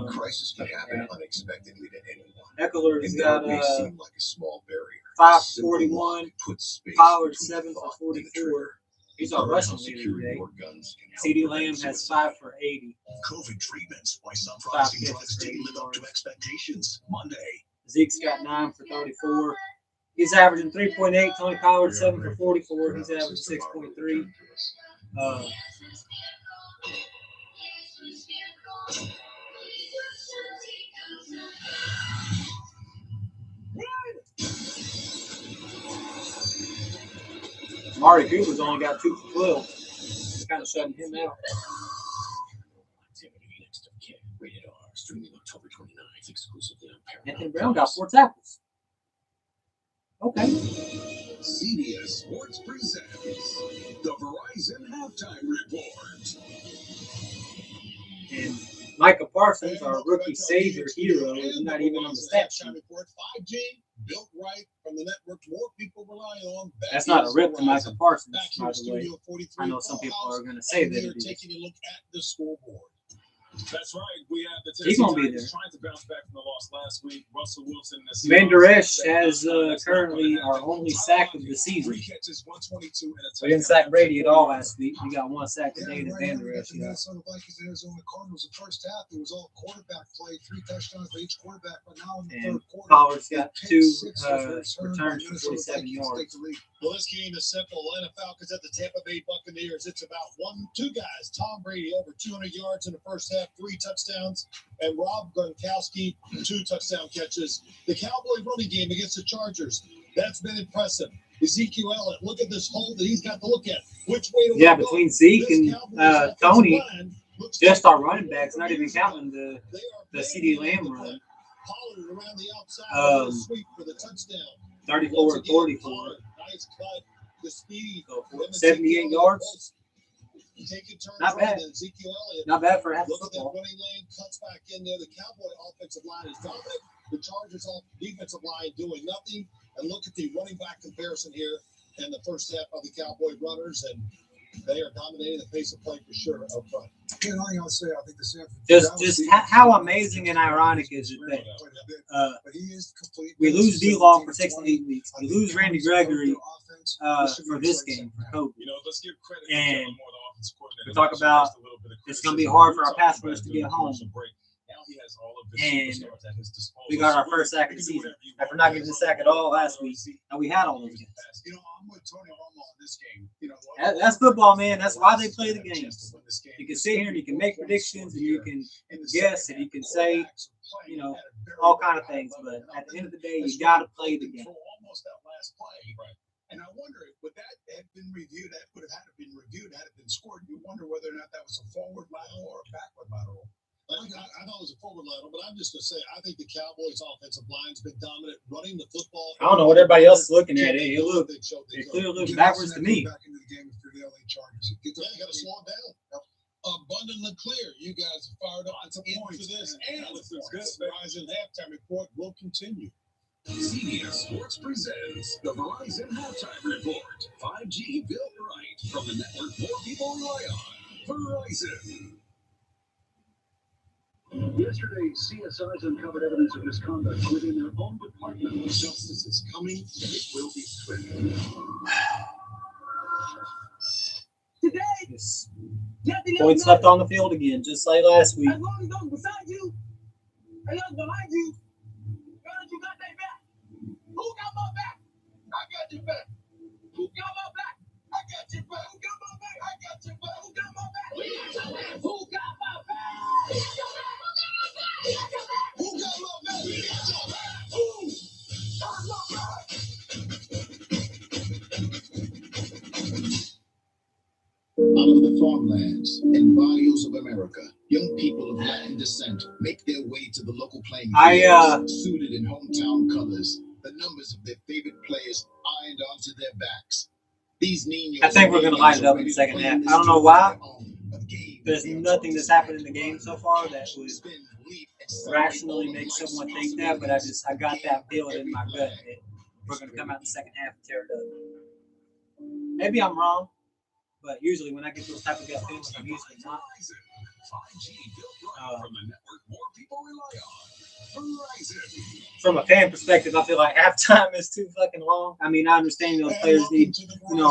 Crisis can happen unexpectedly to anyone. Eckler's got may seem like a small barrier. 541. Pollard 7 for 44. He's our rushing leader today. CeeDee Lamb has 5 for 80. COVID treatments. Why some promising drugs didn't live up to expectations. Monday. Zeke's got 9 for 34. He's averaging 3.8. Tony Pollard 7 for 44. He's averaging 6.3. Amari Cooper's only got 2 for 12. Kind of shutting him out. Rated R, streaming October 29th, exclusively on Paramount. Anthony Brown got 4 tackles. Okay. CBS Sports presents the Verizon Halftime Report. And Micah Parsons, our rookie savior hero, is not even on the stat sheet. 5G built right from the network more people rely on. That's not a rip to Micah Parsons, by the way. I know some people are going to say that it is. Taking a look at the scoreboard. That's right. We have the He's going to be there. Trying to bounce back from the loss last week. Russell Wilson. Van Der Esch has currently our only sack of the season. We didn't sack Brady at all last week. We got 1 sack today to Van Der Esch. The Minnesota Vikings and Arizona Cardinals. The first half, it was all quarterback play, 3 touchdowns for each quarterback. But now in the third quarter, Pollard's got 2 returns for 47 yards. Well, this game is simple. Atlanta Falcons at the Tampa Bay Buccaneers. It's about 2 guys. Tom Brady over 200 yards in the first half, 3 touchdowns, and Rob Gronkowski 2 touchdown catches. The Cowboys running game against the Chargers, that's been impressive. Ezekiel Elliott, look at this hole that he's got to look at. Which way to Yeah, go? between Zeke and Tony, just our running backs, not even counting the CeeDee Lamb run. Pollard around the outside, sweep for the touchdown. 34 and 44. Nice cut. The speed. 78 yards. Not bad. Ezekiel Elliott. Not bad for half Look at that football. running lane, cuts back in there. The Cowboy offensive line is dominant. The Chargers defensive line doing nothing. And look at the running back comparison here in the first half of the Cowboy runners, and they are dominating the pace of play for sure up front. The only thing I'll say, I think the San Just how amazing and ironic is it that we lose D-Long for 6 to 8 weeks. We lose Randy Gregory for this game for COVID. Let's give credit and to more the offensive coordinator. we talk about it's going to be hard for our pass rush to get home. And we got our first sack of the season after not getting a sack at all last week, and we had all those games. I'm with Tony Romo on this game. That's football, man. That's why they play the games. You can sit here and you can make predictions and you can guess and you can say, all kind of things. But at the end of the day, you got to play the game. Almost that last play, right? And I wonder, would that have been reviewed? That would have had to been reviewed had it been scored. You wonder whether or not that was a forward lateral or a backward lateral. I thought it was a forward lateral, but I'm just going to say, I think the Cowboys' offensive line's been dominant running the football. I don't know what everybody else is looking at. It clearly looks backwards to me. Back into the game if you're the LA Chargers. You got to slow it down. Abundantly clear. You guys are fired up into this. And the Verizon halftime report will continue. CBS Sports presents the Verizon Halftime Report. 5G built right from the network more people rely on. Verizon. Yesterday, CSIs uncovered evidence of misconduct within their own department. Justice is coming, and it will be swift. Today, points left on the field again, just like last week. As long as those beside you and those behind you, you got their back. Who got my back? I got your back. farmlands and barrios of America, young people of Latin descent make their way to the local playing fields, suited in hometown colors, the numbers of their favorite players ironed onto their backs. These Ninos, I think we're going to line it up in the second half. I don't know why. There's nothing that's happened in the game so far that would rationally make someone think that, but I got that feeling in my gut that we're going to come out in the second half and tear it up. Maybe I'm wrong, but usually when I get those type of gut feelings, I'm usually not. 5G built right from the network more people rely on. From a fan perspective, I feel like halftime is too fucking long. I mean, I understand those players need,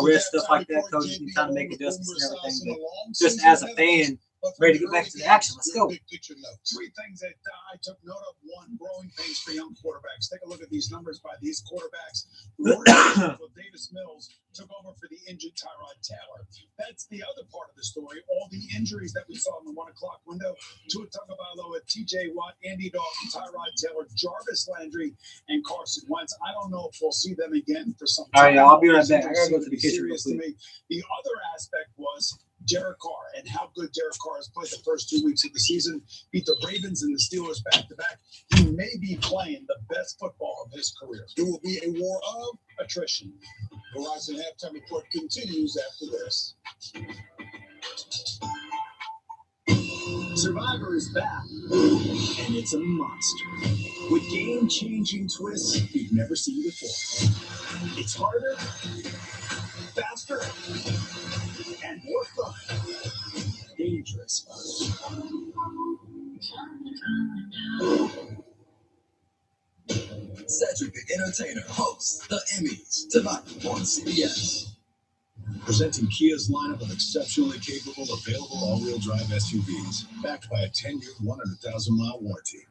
rest, stuff like that. Coaches need time to make adjustments and everything. But just as a fan, ready to get back to the action, let's go. Three things that I took note of. One, growing pains for young quarterbacks. Take a look at these numbers by these quarterbacks. Davis Mills took over for the injured Tyrod Taylor. That's the other part of the story. All the injuries that we saw in the 1 o'clock window. Tua Tagovailoa, TJ Watt, Andy Dalton, Tyrod Taylor, Jarvis Landry, and Carson Wentz. I don't know if we'll see them again for some time. All right, I'll be right back. I gotta go to the kitchen real quick. The other aspect was Derek Carr and how good Derek Carr has played the first 2 weeks of the season. Beat the Ravens and the Steelers back-to-back. He may be playing the best football of his career. It will be a war of attrition. Verizon halftime report continues after this. Survivor is back, and it's a monster with game-changing twists you've never seen before. It's harder, faster, and more fun. Dangerous fun. Cedric the Entertainer hosts the Emmys tonight on CBS. Presenting Kia's lineup of exceptionally capable, available all-wheel drive SUVs, backed by a 10-year, 100,000-mile warranty.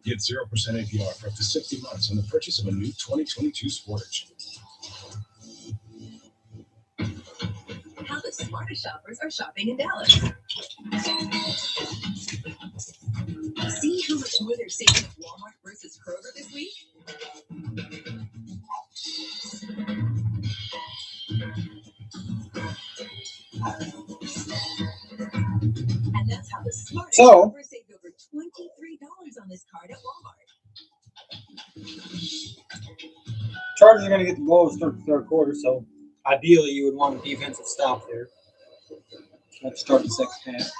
Get 0% APR for up to 60 months on the purchase of a new 2022 Sportage. How the smartest shoppers are shopping in Dallas. See how much more they're saving at Walmart versus Kroger this week? And that's how the smartest shoppers saved over $23 on this card at Walmart. Chargers are going to get the ball to start the third quarter, so ideally you would want a defensive stop there. Let's start the second half.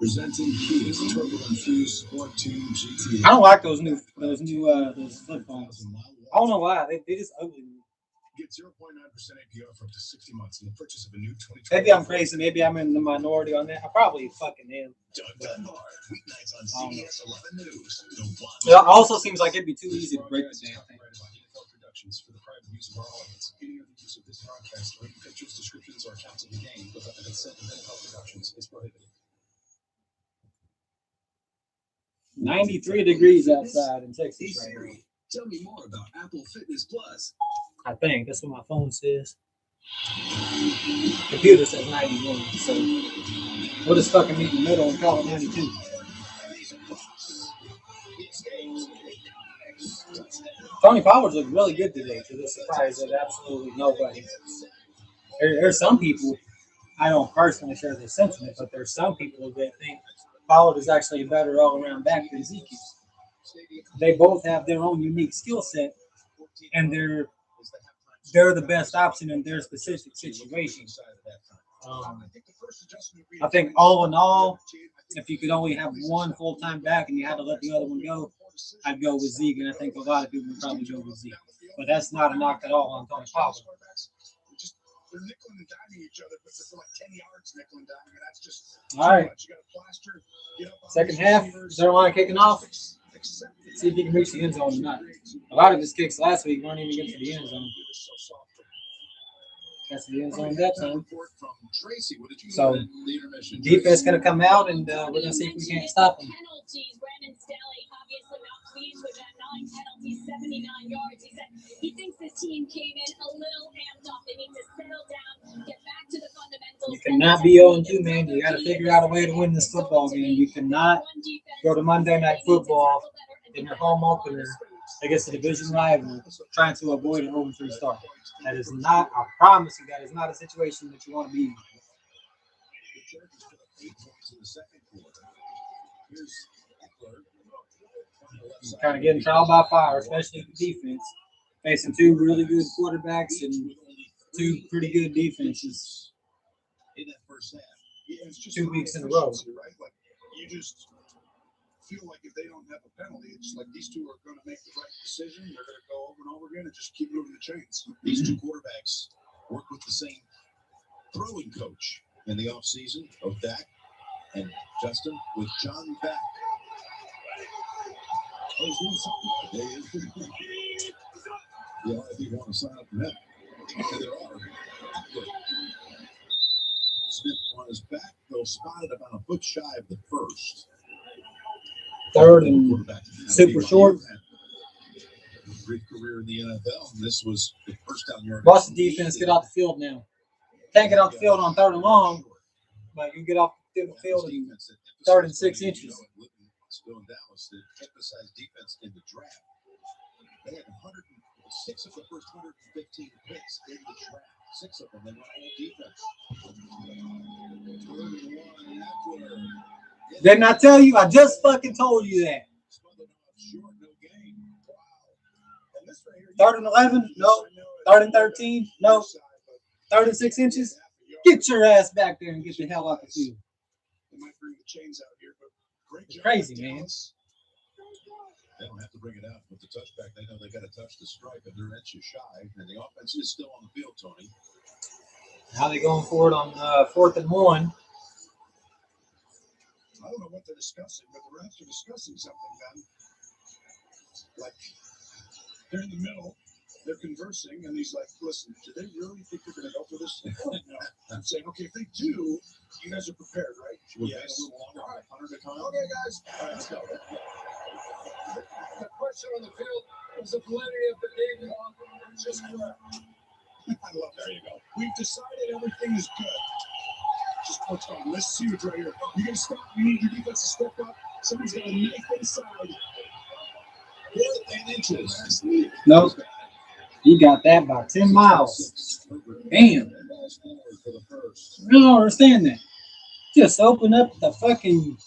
Presenting Kia's turbo-infused Sport 2 GT. I don't like those flip phones. I don't know why. They just ugly. Get 0.9% APR for up to 60 months in the purchase of a new 2020. Maybe I'm crazy. Maybe I'm in the minority on that. I probably fucking am. Doug Dunbar, weeknights on CBS 11 News. It also seems like it'd be too easy to break the damn thing. Productions for the private use of our audience. Any other use of this broadcast or any pictures, descriptions, or accounts of the game without the consent of NFL Productions is prohibited. 93 degrees outside in Texas right now. Tell me more about Apple Fitness Plus. I think that's what my phone says. Computer says 91, so we'll just fucking meet in the middle and call it 92. Tony Pollard looked really good today, to the surprise of absolutely nobody. There's some people, I don't personally share this sentiment, but there's some people that think Pollard is actually a better all-around back than Zeke is. They both have their own unique skill set, and they're the best option in their specific situation. I think all in all, if you could only have one full-time back and you had to let the other one go, I'd go with Zeke, and I think a lot of people would probably go with Zeke. But that's not a knock at all on Tony Pollard. They're nickel and diming each other, but they're like 10 yards nickel and diming, and that's just all right. You got to plaster. Second half, third line kicking off. See if he can reach the end zone or not. A lot of his kicks last week weren't even getting to the end zone. That's the end zone that time. So defense going to come out, and we're going to see if we can't stop him. Brandon Staley obviously not pleased with that 9 penalties, 79 yards. He said he thinks this team came in a little amped up. They need to settle down, get back to the fundamentals. You cannot be 0-2, man. You got to figure out a way to win this football game. You cannot go to Monday Night Football in your home opener against a division rival trying to avoid an 0-3 start. That is not, I promise you, that is not a situation that you want to be in. You're kind of getting trial by fire, especially the defense. Facing two really good quarterbacks and two pretty good defenses. In that first half. Yeah, it's just 2 weeks in a row. Right? Like, you just feel like if they don't have a penalty, it's like these two are going to make the right decision. They're going to go over and over again and just keep moving the chains. These two quarterbacks work with the same throwing coach in the offseason of Dak and Justin with John Beck. Oh, he's doing something today, isn't he? Yeah, a lot of people want to sign up for that. And there are. Smith on his back, though, spotted about a foot shy of the first. Third and super short. Brief career in the NFL, and this was the first down yard. Boston defense, get off the field now. Can't get off the field on 3rd and long, but you get off the field in 3rd and 6 inches. Still in Dallas, that emphasized defense in the draft. They had 106 of the first 115 picks in the draft. 6 of them, they went all defense. Didn't I tell you? I just fucking told you that. 3rd and 11? No. 3rd and 13? No. 3rd and 6 inches? Get your ass back there and get the hell out the field. They might bring the chains out here, but great it's job. Crazy, man. They don't have to bring it out with the touchback. They know they got to touch the stripe, and they're inches shy. And the offense is still on the field, Tony. How they going for it on 4th and 1? I don't know what they're discussing, but the refs are discussing something, Ben. Like, they're in the middle, they're conversing, and he's like, listen, do they really think they're going to go for this? No. I'm saying, okay, if they do, you guys are prepared, right? Yes. A little longer, all right. 100 at a time. Okay, guys. All right, let's go. The question on the field was the validity of the game law. It's just correct. I love that. There you go. We've decided everything is good. Just what's on. Let's see what's right here. You can stop. You need your defense to step up. Somebody's got a knife inside. 4th and inches. Nope. He got that by 10 miles. Damn. I don't understand that. Just open up the fucking.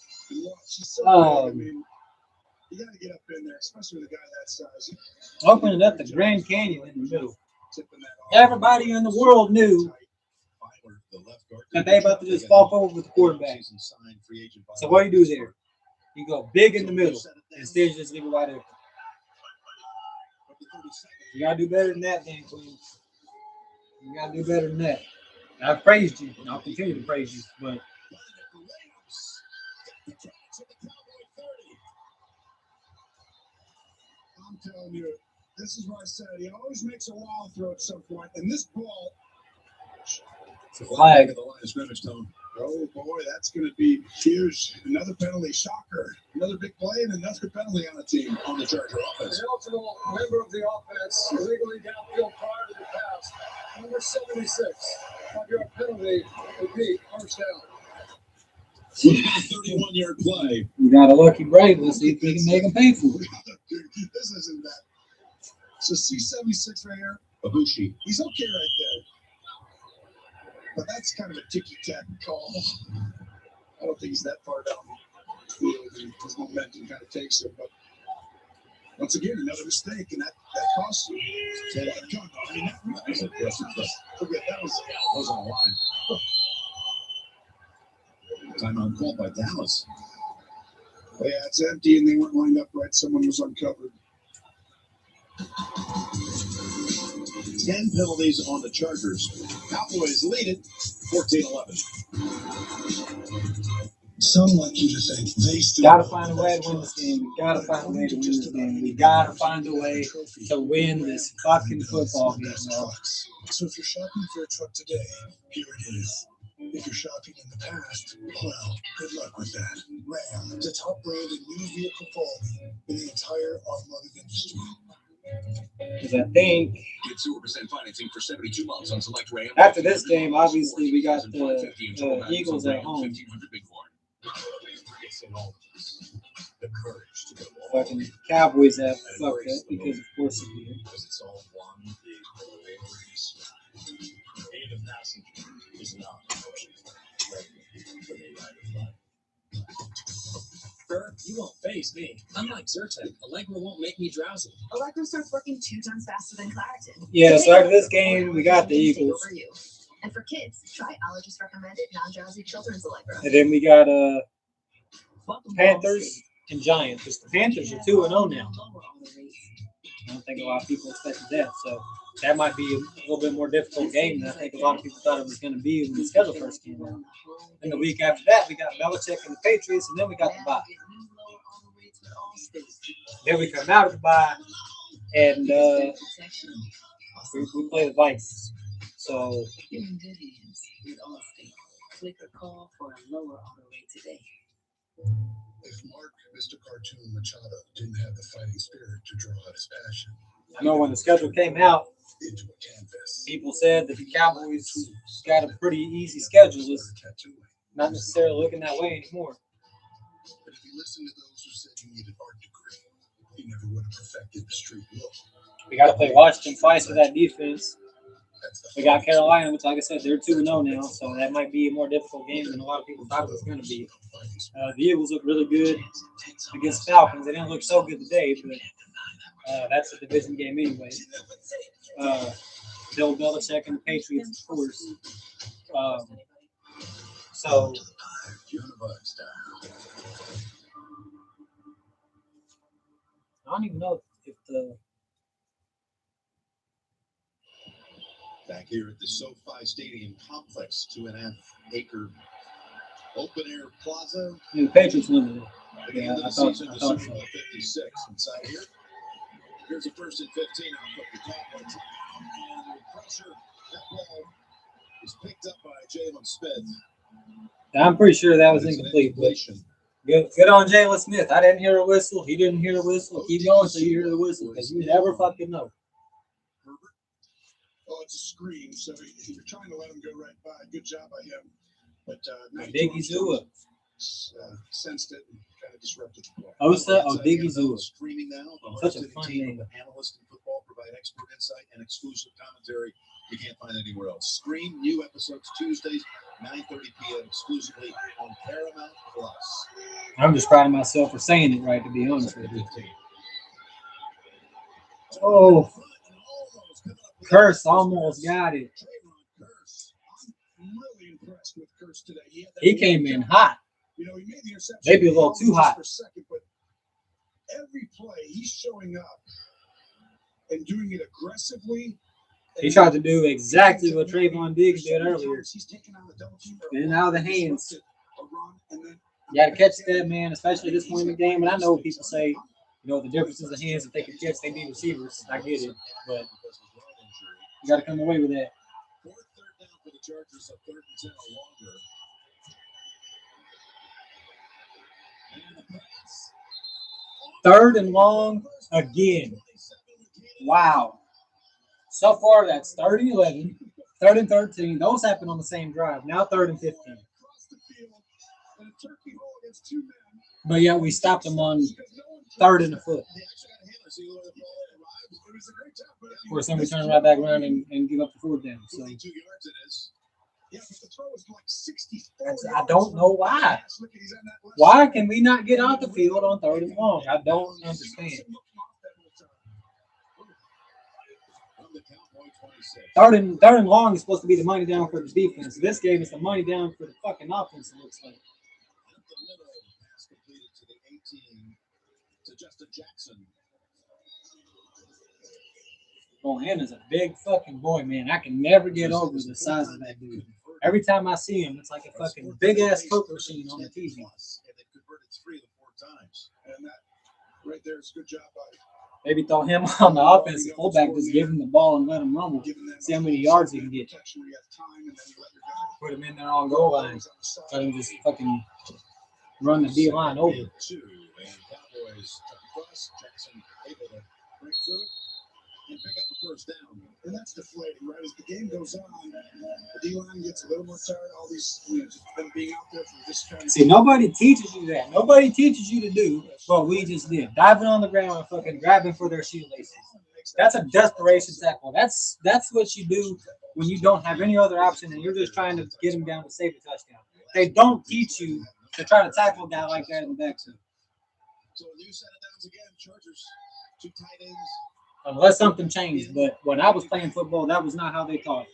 I mean, you got to get up in there, especially with a guy that size. Opening up the Grand Canyon in the middle. Everybody in the world knew that they about to just fall forward with the quarterback. So what do you do there? You go big in the middle instead of just leave it wide open. You gotta do better than that, Dan Queen. You gotta do better than that. I've praised you, and I'll continue to praise you, but I'm telling you, this is what I said. He always makes a wild throw at some point, and this ball. It's a flag. The line of scrimmage, Tone. Oh boy, that's going to be huge. Another penalty, shocker. Another big play and another penalty on the team, on the Charger offense. The eligible member of the offense illegally downfield prior to the pass. Number 76. 5-yard penalty would be first down. 31-yard play. You got a lucky break. Let's see if we can make him pay for it. This isn't that. So C76 right here. Abushi. He's okay right there. But that's kind of a ticky-tack call. I don't think he's that far down the field, and his momentum kind of takes him. But once again, another mistake, and that costs you. I mean, that was impressive. Forget that was on the line. Timeout called by Dallas. Oh, yeah, it's empty, and they weren't lined up right. Someone was uncovered. 10 penalties on the Chargers. Cowboys lead it 14-11. Some like you to think they still Gotta find a way to win this game. We gotta find a way to win this game. We gotta find a way to win this fucking football game, bro. So if you're shopping for a truck today, here it is. If you're shopping in the past, well, good luck with that. Ram, the top brand in new vehicle quality in the entire automotive industry. Because I think Get 0% financing for 72 months on select Ram. after this game, obviously, we got the Eagles at home. 1500 Bighorn. The courage to go Fucking Cowboys have fucked up because, of course, it did. because it's all one big race. Being a passenger is not an option. For the ride of life. Bert, you won't phase me. Unlike Zyrtec, Allegra won't make me drowsy. Allegra starts working 2 times faster than Claritin. Yeah, so after this game, we got the Eagles. And for kids, try allergist recommended non-drowsy children's Allegra. And then we got Panthers and Giants. Because the Panthers are 2-0 now. I don't think a lot of people expected that. So that might be a little bit more difficult game than I think a lot of people thought it was going to be when the schedule first came out. And the week after that, we got Belichick and the Patriots, and then we got the bye. Then we come out of the bye, and we play the Vikings. So You're in good hands with Allstate. Click or call for a lower auto rate today. If Mark, Mr. Cartoon Machado, didn't have the fighting spirit to draw out his passion, I know when the schedule came out, into a canvas, people said that the Cowboys got a pretty easy schedule. It's not necessarily looking that way anymore. But if you listen to those who said you needed art degree, you never would have perfected the street look. We got to play Washington twice for that defense. We got Carolina, which, like I said, they're 2-0 now, so that might be a more difficult game than a lot of people thought it was going to be. The Eagles look really good against Falcons. They didn't look so good today, but that's a division game anyway. Bill Belichick and the Patriots, of course. So I don't even know if the Back here at the SoFi Stadium complex, 2.5 acre open air plaza. the Patriots won it. At the end of the season, the Super Bowl 56. Inside here, here's a 1st and 15 out of the Cowboys. And the pressure, that ball is picked up by Jalen Smith. I'm pretty sure that was incomplete. But good on Jalen Smith. I didn't hear a whistle. He didn't hear a whistle. Keep going so you hear the whistle because you never fucking know. Oh, it's a screen, so you're trying to let him go right by. Good job by him. But Diggy Zua. Sensed it and kind of disrupted the play. Osa Diggy Zua. Streaming now. Such a fun name. The analysts in football provide expert insight and exclusive commentary you can't find anywhere else. Stream new episodes Tuesdays, 9:30 p.m. exclusively on Paramount Plus. I'm just proud of myself for saying it right, to be honest with you. Oh, Curse almost got it. I'm really impressed with Curse today. He came in hot. You know, he made the interception. Maybe a little too hot. For a second, but every play he's showing up and doing it aggressively. He tried to do exactly what Trayvon Diggs did earlier. In and out of the hands. You got to catch that, man, especially this point in the game. And I know people say, you know, the difference is the hands. If they can catch, they need receivers. I get it. But you got to come away with that. 4th, 3rd down for the Chargers, so 3rd and 10 or longer. 3rd and long again. Wow. So far, that's 3rd and 11, 3rd and 13. Those happen on the same drive. Now 3rd and 15. But yeah, we stopped them on 3rd and a foot. Of course, then we turn right back around and give up the 4th down. So I don't know why. Why can we not get off the field on 3rd and long? I don't understand. 3rd and long is supposed to be the money down for the defense. This game is the money down for the fucking offense, it looks like. Oh, Hannah's a big fucking boy, man. I can never get over the size of that dude. Every time I see him, it's like a fucking big-ass Coke machine on the TV. And they converted 3 of the 4 times. And that right there is a good job by Maybe throw him on the offensive fullback, just give him the ball and let him rumble. See how many yards he can get. Put him in there on goal line. Let him just fucking run the D line over. Cowboys cross, Jackson able to break through it and pick up a first down. And that's deflating, right? As the game goes on, the D-line gets a little more tired. All these, just them being out there for this kind of... See, nobody teaches you that. Nobody teaches you to do what we just did. Diving on the ground and fucking grabbing for their shoelaces. That's a desperation tackle. That's what you do when you don't have any other option and you're just trying to get them down to save a touchdown. They don't teach you to try to tackle a guy like that in the backfield. So a new set of downs again. Chargers, 2 tight ends. Unless something changed, but when I was playing football, that was not how they taught.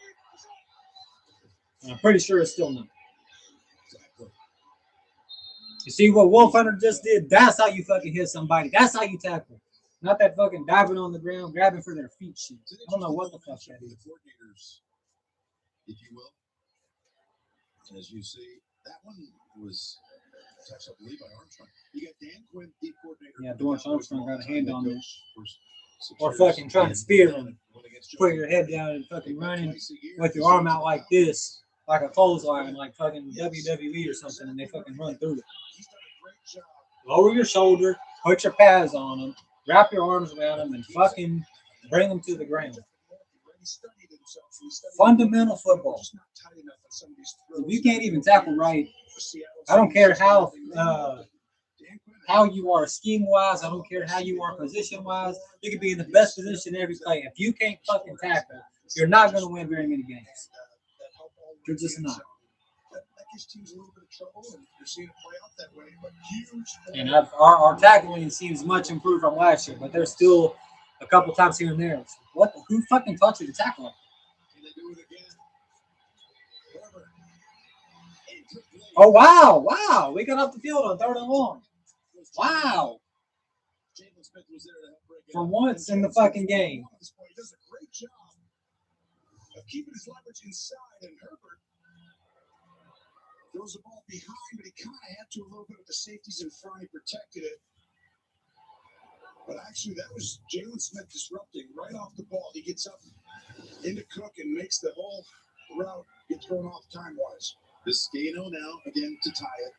And I'm pretty sure it's still not. You see what Wolf Hunter just did? That's how you fucking hit somebody. That's how you tackle. Not that fucking diving on the ground, grabbing for their feet shit. I don't know what the fuck that is. Coordinators, if you will. As you see, that one was touched up Levi Armstrong. You got Dan Quinn, deep coordinator. Yeah, Dorrance Armstrong got a hand on there. Or fucking trying to spear him. Put your head down and fucking running with your arm out like this, like a clothesline, like fucking WWE or something, and they fucking run through it. Lower your shoulder, put your pads on them, wrap your arms around them, and fucking bring them to the ground. Fundamental football. If you can't even tackle right, I don't care how you are scheme-wise. I don't care how you are position-wise. You can be in the best position every play. If you can't fucking tackle, you're not going to win very many games. You're just not. And our tackling seems much improved from last year, but there's still a couple times here and there. Who fucking taught you to tackle? Oh, wow. We got off the field on 3rd and long. Wow. For once in the fucking game. He does a great job of keeping his leverage inside, and Herbert throws the ball behind, but he kind of had to a little bit with the safeties in front. He protected it. But actually, that was Jalen Smith disrupting right off the ball. He gets up into Cook and makes the whole route get thrown off time-wise. Biscayno now, again, to tie it.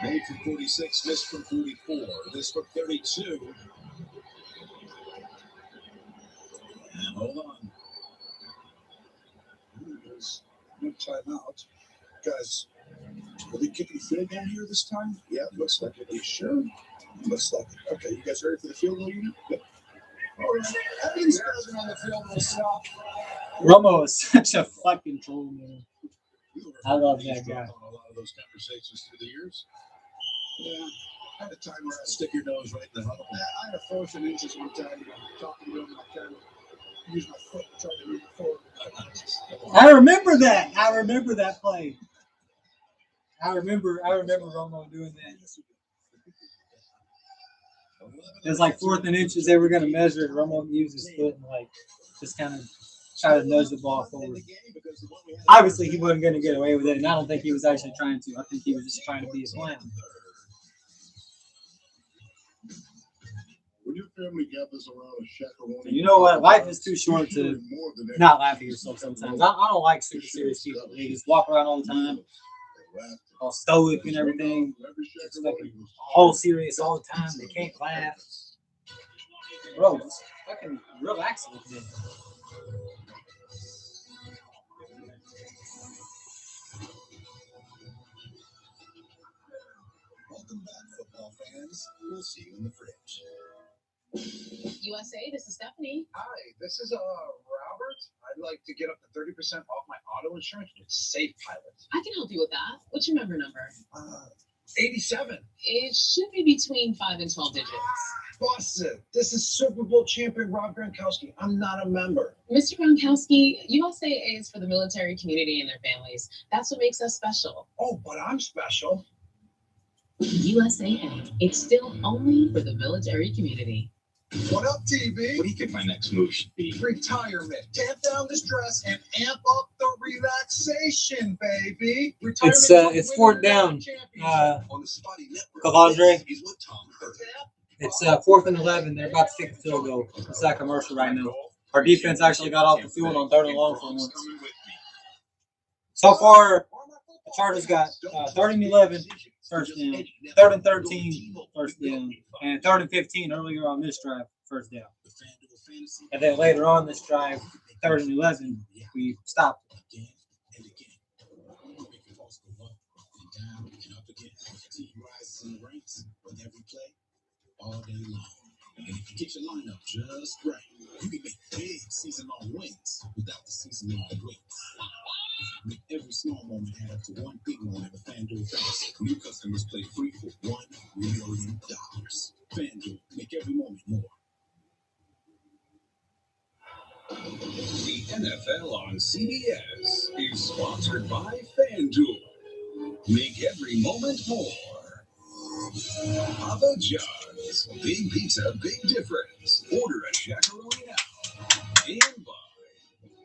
Made from 46, missed from 44. This from 32. And hold on. There's no timeout. Guys, are they kicking the field goal here this time? Yeah, it looks like it. Are you sure? Looks like it. Okay, you guys ready for the field goal unit? Yep. All right. Evans doesn't on the field goal stop. Romo is such a fucking troll, man. I love that guy. On a lot of those conversations through the years. Yeah. I had a time where I stick your nose right in the huddle. I had a 4th and inches one time, talking to him, I kind of used my foot to try to move it forward. I remember that. I remember that play. I remember Romo doing that. It was like 4th and inches. They were going to measure it. Romo used his foot and like just kind of try to nudge the ball forward. Obviously, he wasn't going to get away with it, and I don't think he was actually trying to. I think he was just trying to be a clown. When your family gathers around a chaperone, You know what? Life is too short to not laugh at yourself sometimes. I don't like super serious people. They just walk around all the time, all stoic and everything. It's fucking all serious all the time. They can't laugh. Bro, just fucking relax a little bit. Welcome back, football fans. We'll see you in the fridge. USA, this is Stephanie. Hi, this is Robert. I'd like to get up to 30% off my auto insurance with Safe Pilot. I can help you with that. What's your member number? 87. It should be between 5 and 12 digits. Boston, this is Super Bowl champion Rob Gronkowski. I'm not a member. Mr. Gronkowski, USAA is for the military community and their families. That's what makes us special. Oh, but I'm special. USAA, it's still only for the military community. What up, TV? What do you think my next move should be? Retirement. Tamp down the stress and amp up the relaxation, baby. Retirement It's 4th down. On the Spotty Network. Calandre. He's with Tom Hurley. It's 4th and 11. They're about to kick the field goal. It's that commercial right now. Our defense actually got off the field on 3rd and long for once. So far, the Chargers got 3rd and 11, first down. 3rd and 13, first down. And 3rd and 15 earlier on this drive, first down. And then later on this drive, 3rd and 11, we stopped. All day long. And if you get your lineup just right, you can make big season-long wins without the season-long wins. Make every small moment add up to one big moment at FanDuel Fantasy. New customers play free for $1 million. FanDuel, make every moment more. The NFL on CBS is sponsored by FanDuel. Make every moment more. Papa John's. Big pizza, big difference. Order a Jackaroni now. And by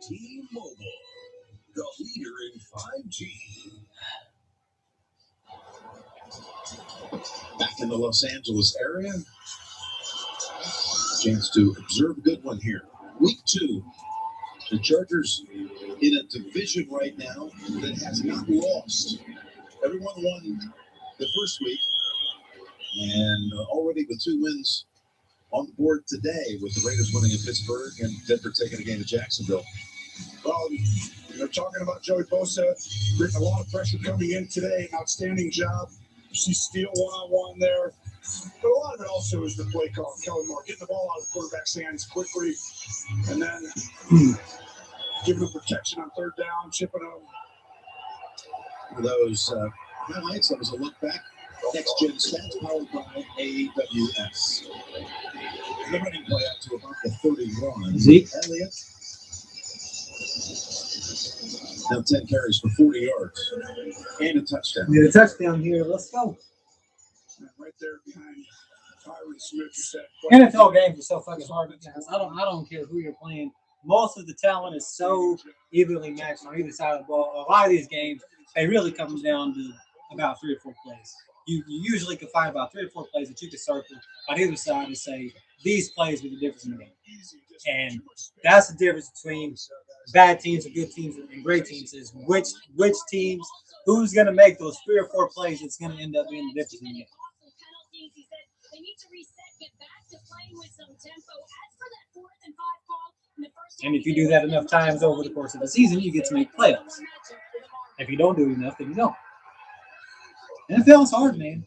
T-Mobile, the leader in 5G. Back in the Los Angeles area. Chance to observe a good one here. Week 2. The Chargers in a division right now that has not lost. Everyone won the first week. And already with 2 wins on the board today, with the Raiders winning at Pittsburgh and Denver taking a game to Jacksonville. Well, they're talking about Joey Bosa, getting a lot of pressure coming in today. Outstanding job. You see Steele one-on-one there. But a lot of it also is the play call. Kellen Moore getting the ball out of the quarterback's hands quickly, and then giving them protection on 3rd down, chipping them. Those highlights, that was a look back. Next Gen Stats powered by AWS. The running play out to about the 31. Zeke Elliott. Now 10 carries for 40 yards and a touchdown. Need a touchdown here. Let's go. Right there behind Tyron Smith. NFL games are so fucking hard because I don't care who you're playing. Most of the talent is so evenly matched on either side of the ball. A lot of these games, they really come down to about 3 or 4 plays. You usually can find about 3 or 4 plays that you can circle on either side and say, these plays are the difference in the game. And that's the difference between bad teams and good teams and great teams is which teams, who's going to make those 3 or 4 plays that's going to end up being the difference in the game. And if you do that enough times over the course of the season, you get to make playoffs. If you don't do it enough, then you don't. NFL is hard, man.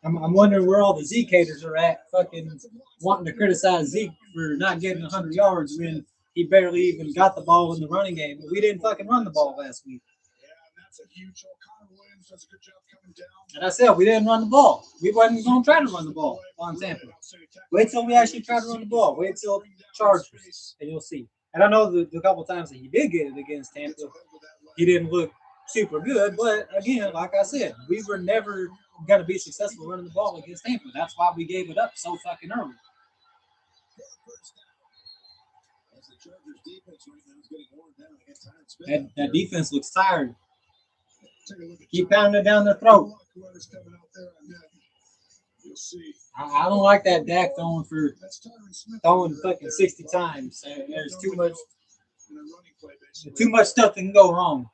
I'm wondering where all the Zeke haters are at, fucking wanting to criticize Zeke for not getting 100 yards when he barely even got the ball in the running game. We didn't fucking run the ball last week. That's a huge Connor Williams does a good job coming down. And I said we didn't run the ball. We wasn't going to try to run the ball on Tampa. Wait till we actually try to run the ball. Wait till Chargers, and you'll see. And I know the couple times that he did get it against Tampa, he didn't look super good. But again, like I said, we were never going to be successful running the ball against Tampa. That's why we gave it up so fucking early. That defense looks tired. Keep pounding it down their throat. I don't like that Dak throwing fucking 60 times. There's too much stuff that can go wrong.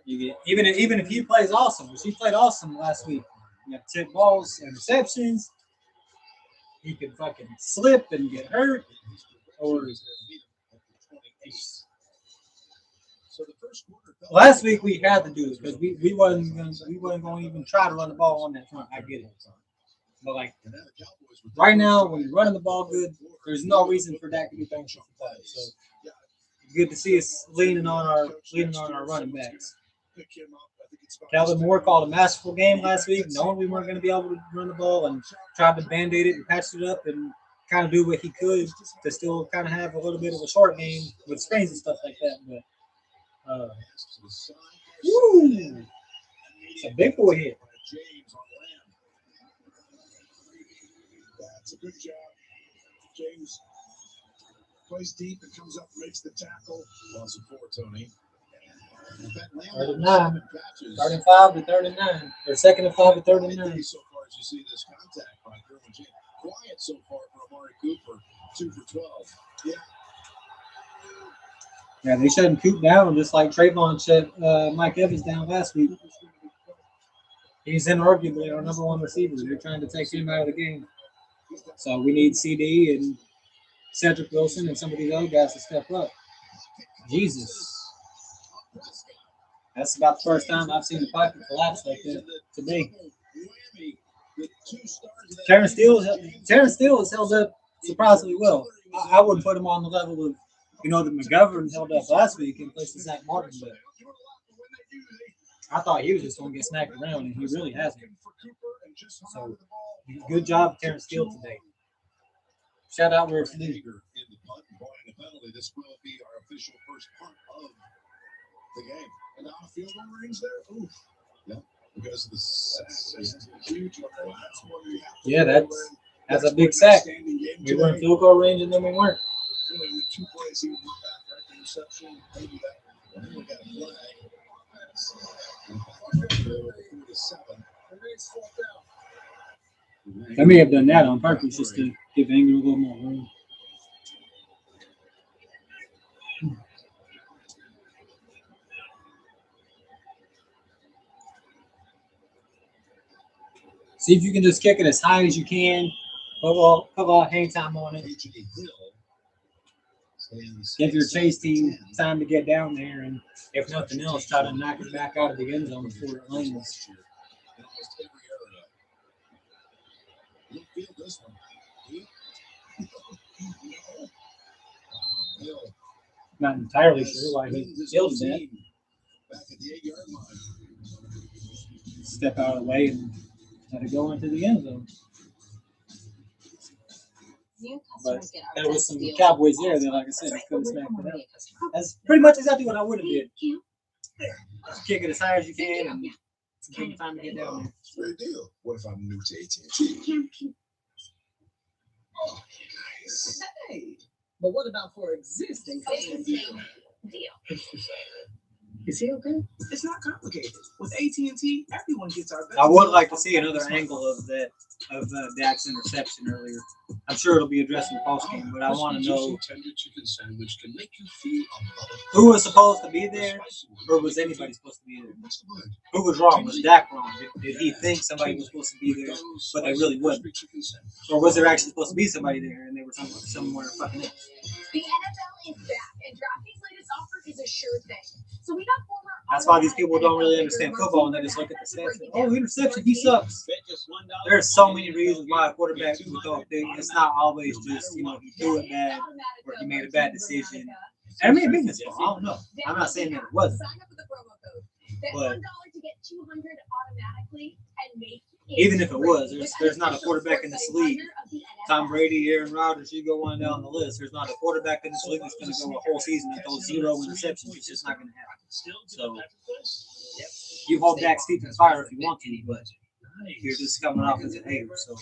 Even if he plays awesome, which he played awesome last week. You got tip balls, interceptions. He could fucking slip and get hurt. Last week we had to do it because we wasn't going to even try to run the ball on that front. I get it, but like right now when you're running the ball good, there's no reason for Dak to be throwing 65. So good to see us leaning on our running backs. Calvin Moore called a masterful game last week, knowing we weren't going to be able to run the ball, and tried to band-aid it and patch it up and kind of do what he could to still kind of have a little bit of a short game with screens and stuff like that. But it's a big boy hit. That's a good job. James plays deep and comes up and makes the tackle. Loss of 4, Tony. Third and 9. Third and 5 to 39. Or second and 5 to 39. So far as you see this contact by Derwin James. Quiet so far for Amari Cooper. 2 for 12. Yeah. Yeah, they shut Coop down just like Trayvon shut Mike Evans down last week. He's inarguably our number one receiver. They're trying to take him out of the game. So we need CD and Cedric Wilson and some of these other guys to step up. Jesus. That's about the first time I've seen the pocket collapse like that today. Terrence Steele has held up surprisingly well. I wouldn't put him on the level of, the McGovern held up last week in place of Zach Martin, but I thought he was just going to get smacked around, and he really hasn't. So, good job, Terrence Steele today. Shout out where it's due. This will be our official first part of the game. And on a field goal range there, oof. Yeah, because of the sack. Huge one. That's what we have to do. That's a big sack. We were in field goal range and then we weren't. Really, the 2 plays he went back, right? The reception, maybe that. And then we got a flag. They may have done that on purpose just to give Ingram a little more room. See if you can just kick it as high as you can. Put all hang time on it. Give your chase team time to get down there, and if nothing else, try to knock it back out of the end zone before it lands. Not entirely sure why he killed that. Step out of the way and let it go into the end zone. But there was some Cowboys there that, like I said, they couldn't smack it out. That's pretty much exactly what I would have did. Kick it as high as you can and take time to get down there. Great deal. What if I'm new to AT&T? Oh, nice. Hey, but what about for existing customers? Deal. Is he okay? It's not complicated. With AT&T, everyone gets our best. I would like to see another angle of that Dak's interception earlier. I'm sure it'll be addressed in the post game, but I want to know who was supposed to be there, or was anybody supposed to be there? Who was wrong? Was Dak wrong? Did he think somebody was supposed to be there, but they really wasn't? Or was there actually supposed to be somebody there and they were somewhere fucking else? The NFL is back, and DraftKings' latest offer is a sure thing. So we got former. That's why these people don't really understand football and they just look at the stats. Oh, interception, he sucks. There's so many reasons why a quarterback would throw a pick. It's not always just, he threw it bad or he made a bad decision. And it may have been his fault. I don't know. I'm not saying that it wasn't. But even if it was, there's not a quarterback in this league. Tom Brady, Aaron Rodgers, you go on down the list. There's not a quarterback in this league that's going to go a whole season and throw 0 interceptions. It's just not going to happen. So you hold Dak's feet to the fire if you want to, but you're just coming off as a hater. So.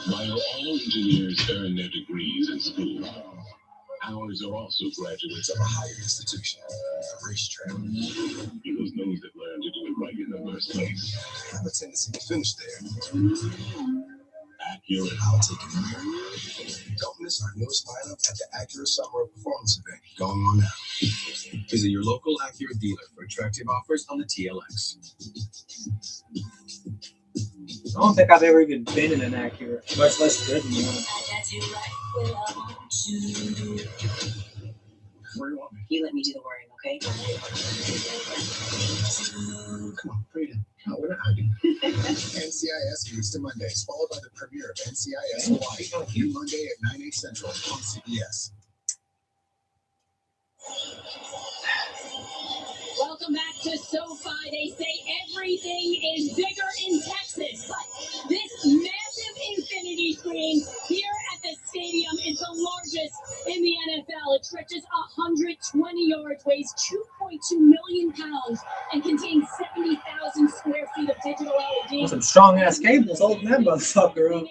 While all engineers earn their degrees in school, ours are also graduates of a higher institution, a racetrack. Because those that learn to do it right in the first place have a tendency to finish there. Accurate. I'll take it from here. Don't miss our newest lineup at the Acura Summer of Performance event going on now. Visit your local Acura dealer for attractive offers on the TLX. I don't think I've ever even been in an Acura, much less driven one. Where do you want me? You let me do the worrying, okay? Come on, put it in. No, we're not hiding. NCIS moves to Mondays, followed by the premiere of NCIS Hawaii, new Monday at 9, 8 Central on CBS. Welcome back to SoFi. They say everything is bigger in Texas, but this massive infinity screen here at the stadium is the largest in the NFL. It stretches 120 yards, weighs 2.2 million pounds, and contains 70,000 square feet of digital LED. With some strong ass cables holding that motherfucker up.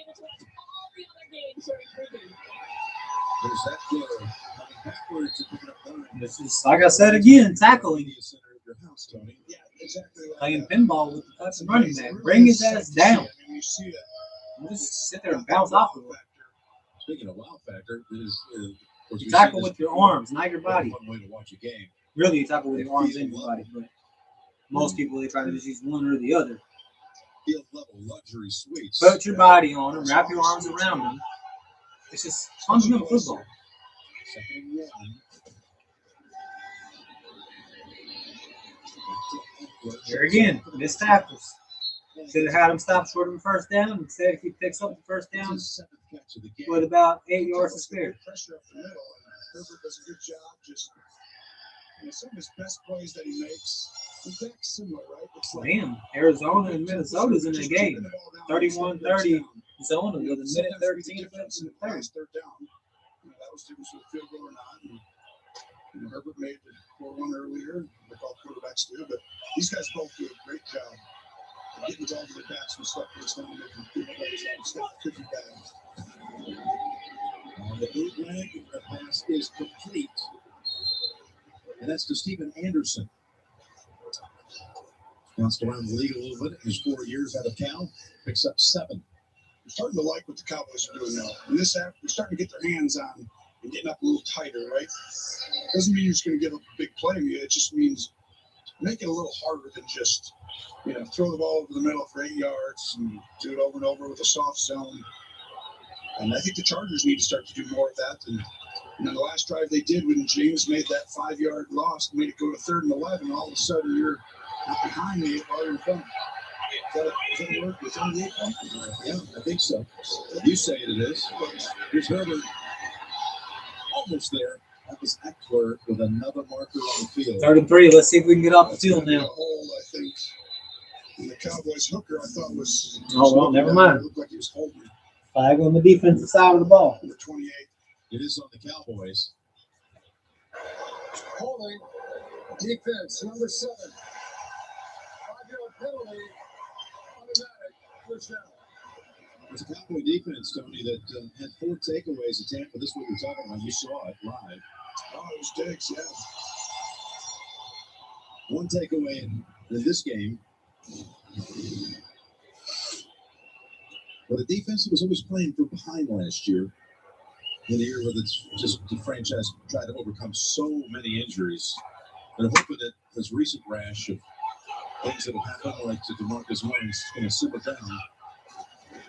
There's that killer coming This is, like I said again, tackling. Yeah, exactly. Playing pinball with the fucking running back. Bring his ass down. You see that. Don't just sit there and bounce off of him. Speaking of wow factor, You tackle with your arms, not your body. One way to watch a game. Really, you tackle with your arms and your body, but most people, they try to just use one or the other. Field level luxury suites. Put your body on them, wrap your arms around them. It's just fundamental football. Second and 1. Here again, missed tackles. Should have had him stop short of the first down. Instead, he picks up the first down with about 8 yards to spare. Pressure up the middle, and Herbert does a good job. Just some of his best plays that he makes. Exactly similar, right? It's like, Man, Arizona and Minnesota's in the game. 31-30 Zona with a minute 13 left in the third. Third down. That was different with field goal or not. And Herbert made the 4-1 earlier. They call quarterbacks do, but these guys both do a great job of getting the ball to their backs and stuff first down, making good plays on stuff 50 bad. On the bootleg, the pass is complete. And that's to Stephen Anderson. Bounced around the league a little bit in his 4 years out of Cal. Picks up 7. I'm starting to like what the Cowboys are doing now. And this app, they're starting to get their hands on and getting up a little tighter, right? Doesn't mean you're just going to give up a big play. It just means make it a little harder than just, throw the ball over the middle for 8 yards and do it over and over with a soft zone. And I think the Chargers need to start to do more of that. And then the last drive they did when James made that 5-yard loss, made it go to 3rd and 11, all of a sudden you're not behind me while you're in front. Does that work with 28 points? Yeah, I think so. You say it is. Here's Herbert. Almost there. That was Eckler with another marker on the field. 3rd and 3. Let's see if we can get off the field now. Hole, I think. And the Cowboys hooker, I thought was. Oh, well, never mind. It looked like he was holding it. Flag on the defensive side of the ball. The 28. It is on the Cowboys. Holding. Defense, number 7. 5-yard penalty. Automatic. First down. It's a Cowboy defense, Tony, that had 4 takeaways at Tampa. This is what we're talking about. You saw it live. Oh, it was Diggs, yeah. 1 takeaway in this game. Well, the defense was always playing from behind last year. In the year where the franchise tried to overcome so many injuries. And I'm hoping that this recent rash of things that have happened, like to DeMarcus Lawrence, is going to simmer down.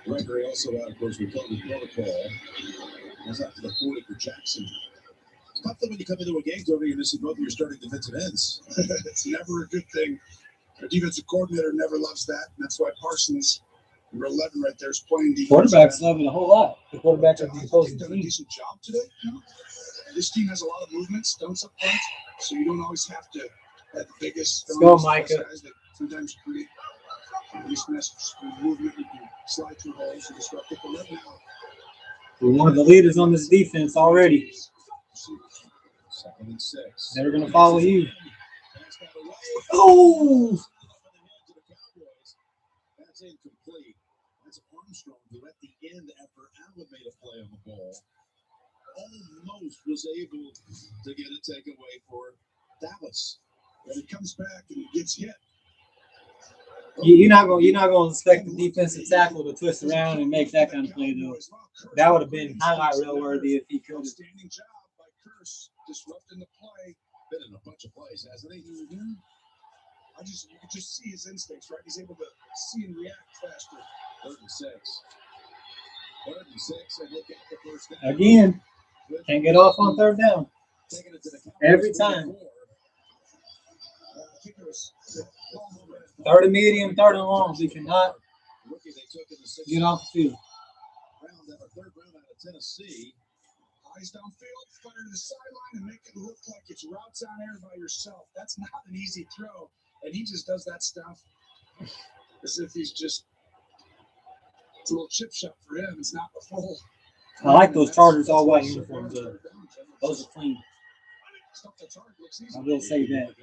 Gregory also out, of course, with COVID protocol. That's out to the 40 for Jackson. It's tough when you come into a game, Tony, you're missing both of your starting defensive ends. It's never a good thing. A defensive coordinator never loves that. And that's why Parsons, number 11 right there, is playing defense. Quarterbacks love it a whole lot. The quarterbacks of the opposing done a team. decent job today. This team has a lot of movement, stunts up front, so you don't always have to have the biggest. Let's go, Micah. Guys that sometimes create mismatches through movement. You can slide through holes and disrupt it. But right now, We're one of the leaders on this defense already. 2nd and 6. They're going to follow you. Oh! That's incomplete. That's Armstrong who at the end, after Allen made a play on the ball, almost was able to get a takeaway for Dallas. when he comes back and he gets hit, You're not going to expect the defensive tackle to twist around and make that kind of play, though. That would have been highlight reel worthy if he could. outstanding job by Curse disrupting the play. Been in a bunch of plays, hasn't he? Mm-hmm. You can just see his instincts, right? He's able to see and react faster. 3rd and 6. 3rd and 6, and they get the first down. Again, can't get off on 3rd down. Taking it to the Every time. 3rd and medium, 3rd and long. We cannot get off the field. 3rd round out of Tennessee. Eyes downfield, fire to the sideline, and make it look like it's routes on air by yourself. That's not an easy throw. And he just does that stuff as if he's just, it's a little chip shot for him. It's not the full. I like those Chargers all white uniforms, though. Those are clean. I will say that.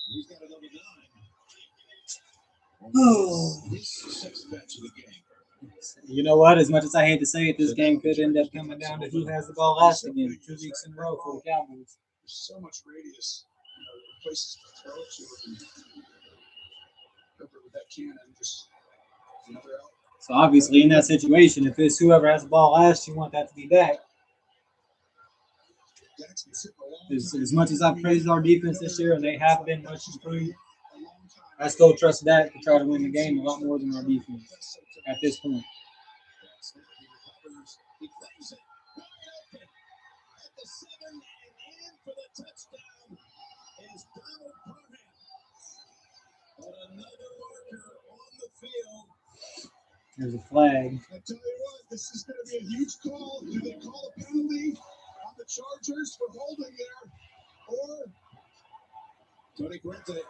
He's got another 9. Oh. His 6th catch of the game. You know what? As much as I hate to say it, this game could end up coming down to who has the ball last again. 2 weeks in a row for the Cowboys. There's so much radius, places to throw to, and with that cannon, just another out. So obviously, in that situation, if it's whoever has the ball last, you want that to be Dak. As much as I've praised our defense this year, and they have been much improved, I still trust Dak to try to win the game a lot more than our defense at this point. There's a flag. I tell you what, this is going to be a huge call. Do they call a penalty on the Chargers for holding there? Or Tony Quinte.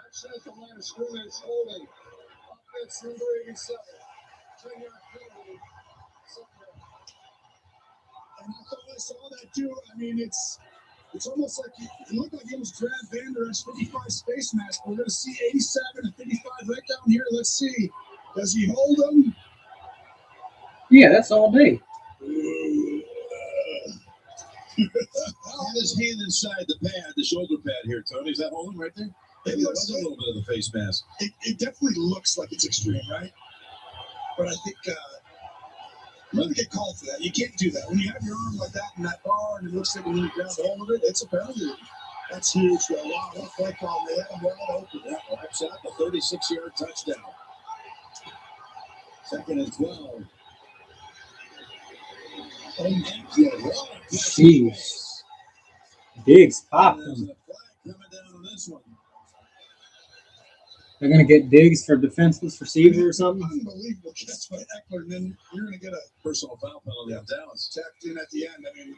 Actually, at the line of scrimmage, holding. Offense number 87. 10-yard penalty. And I thought I saw that too. I mean, it's almost like it looked like it was Brad Vander Esch 55 space mask. We're going to see 87 and 55 right down here. Let's see. Does he hold them? Yeah, that's all day. Had his hand inside the pad, the shoulder pad here, Tony. Is that holding right there? Maybe that was a little bit of the face mask. It definitely looks like it's extreme, right? But I think you're going to get called for that. You can't do that. When you have your arm like that in that bar and it looks like when you grab hold of it, it's a penalty. That's huge. Wow, what play call. They had him wide open. Yeah, well, that's a 36-yard touchdown. 2nd and 12. Jeez. Diggs popped him. They're going to get Diggs for defenseless receiver or something? Unbelievable catch by Eckler, and then you're going to get a personal foul penalty on Dallas. Tapped in at the end. I mean,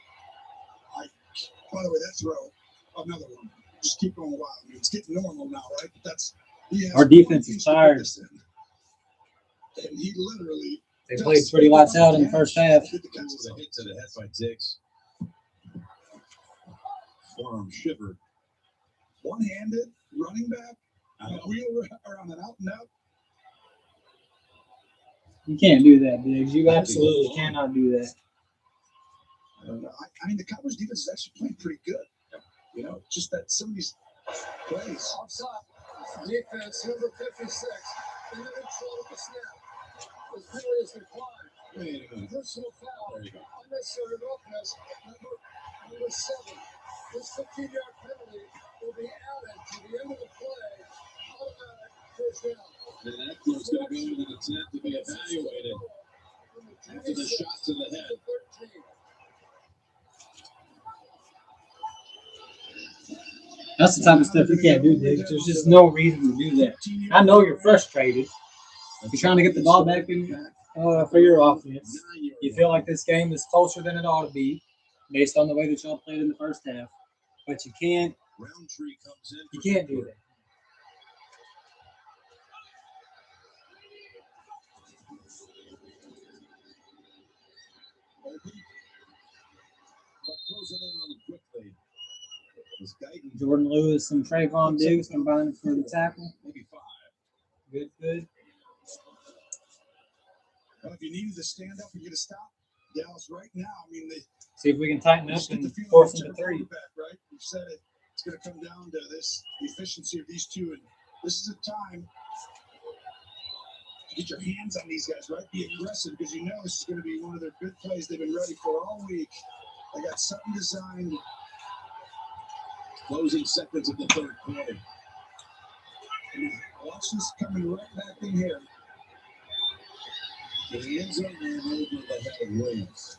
by the way, that throw, another one. Just keep going wild. I mean, it's getting normal now, right? But our defense is tired. And he literally. They played pretty lights out in the first half. Ooh, the hit to the head by Diggs. Forearm shivered. One-handed running back. On a wheel or on an out and out. You can't do that, Diggs. You absolutely cannot do that. I don't know. I mean, the Cowboys defense is actually playing pretty good. You know, just that some of these plays. Offside. Defense number 56. In the neutral with the snap. The penalty is declined. Personal foul. Unnecessary roughness. Number 7. This 15-yard penalty will be added to the end of the play. Automatic first down. And Eckler's going to go with an attempt to be evaluated after the shot to the head. That's the type of stuff you can't do, Diggs. There's just no reason to do that. I know you're frustrated. You're trying to get the ball back in for your offense. You feel like this game is closer than it ought to be based on the way that y'all played in the first half. But you can't do that. Jordan Lewis and Trayvon Diggs combined for the tackle. Maybe 5. Good. Well, if you needed to stand up and get a stop, Dallas right now, I mean, see if we can tighten up and force them to 3. Right? We've said it. It's going to come down to this, the efficiency of these two. And this is a time to get your hands on these guys, right? Be aggressive because you know this is going to be one of their big plays they've been ready for all week. They got something designed. Closing seconds of the 3rd quarter. Watch this coming right back in here. To the end zone and over the head of Williams.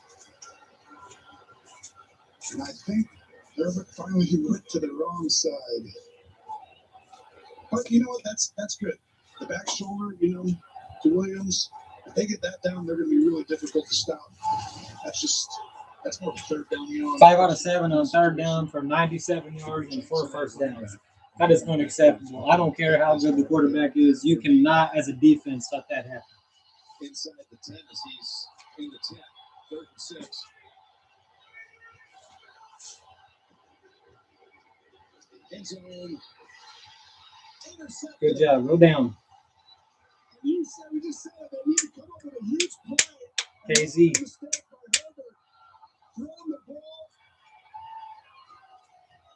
And I think Herbert finally went to the wrong side. But you know what? That's good. The back shoulder, to Williams. If they get that down, they're going to be really difficult to stop. That's more of a 3rd down. 5 out of 7 on 3rd down for 97 yards and 4 first downs. That is unacceptable. I don't care how good the quarterback is. You cannot, as a defense, let that happen. Inside the 10 as he's in the 10. 3rd and 6. End zone. Good job. Go down. We just said they need to come up with a huge play. KZ. Throwing the ball.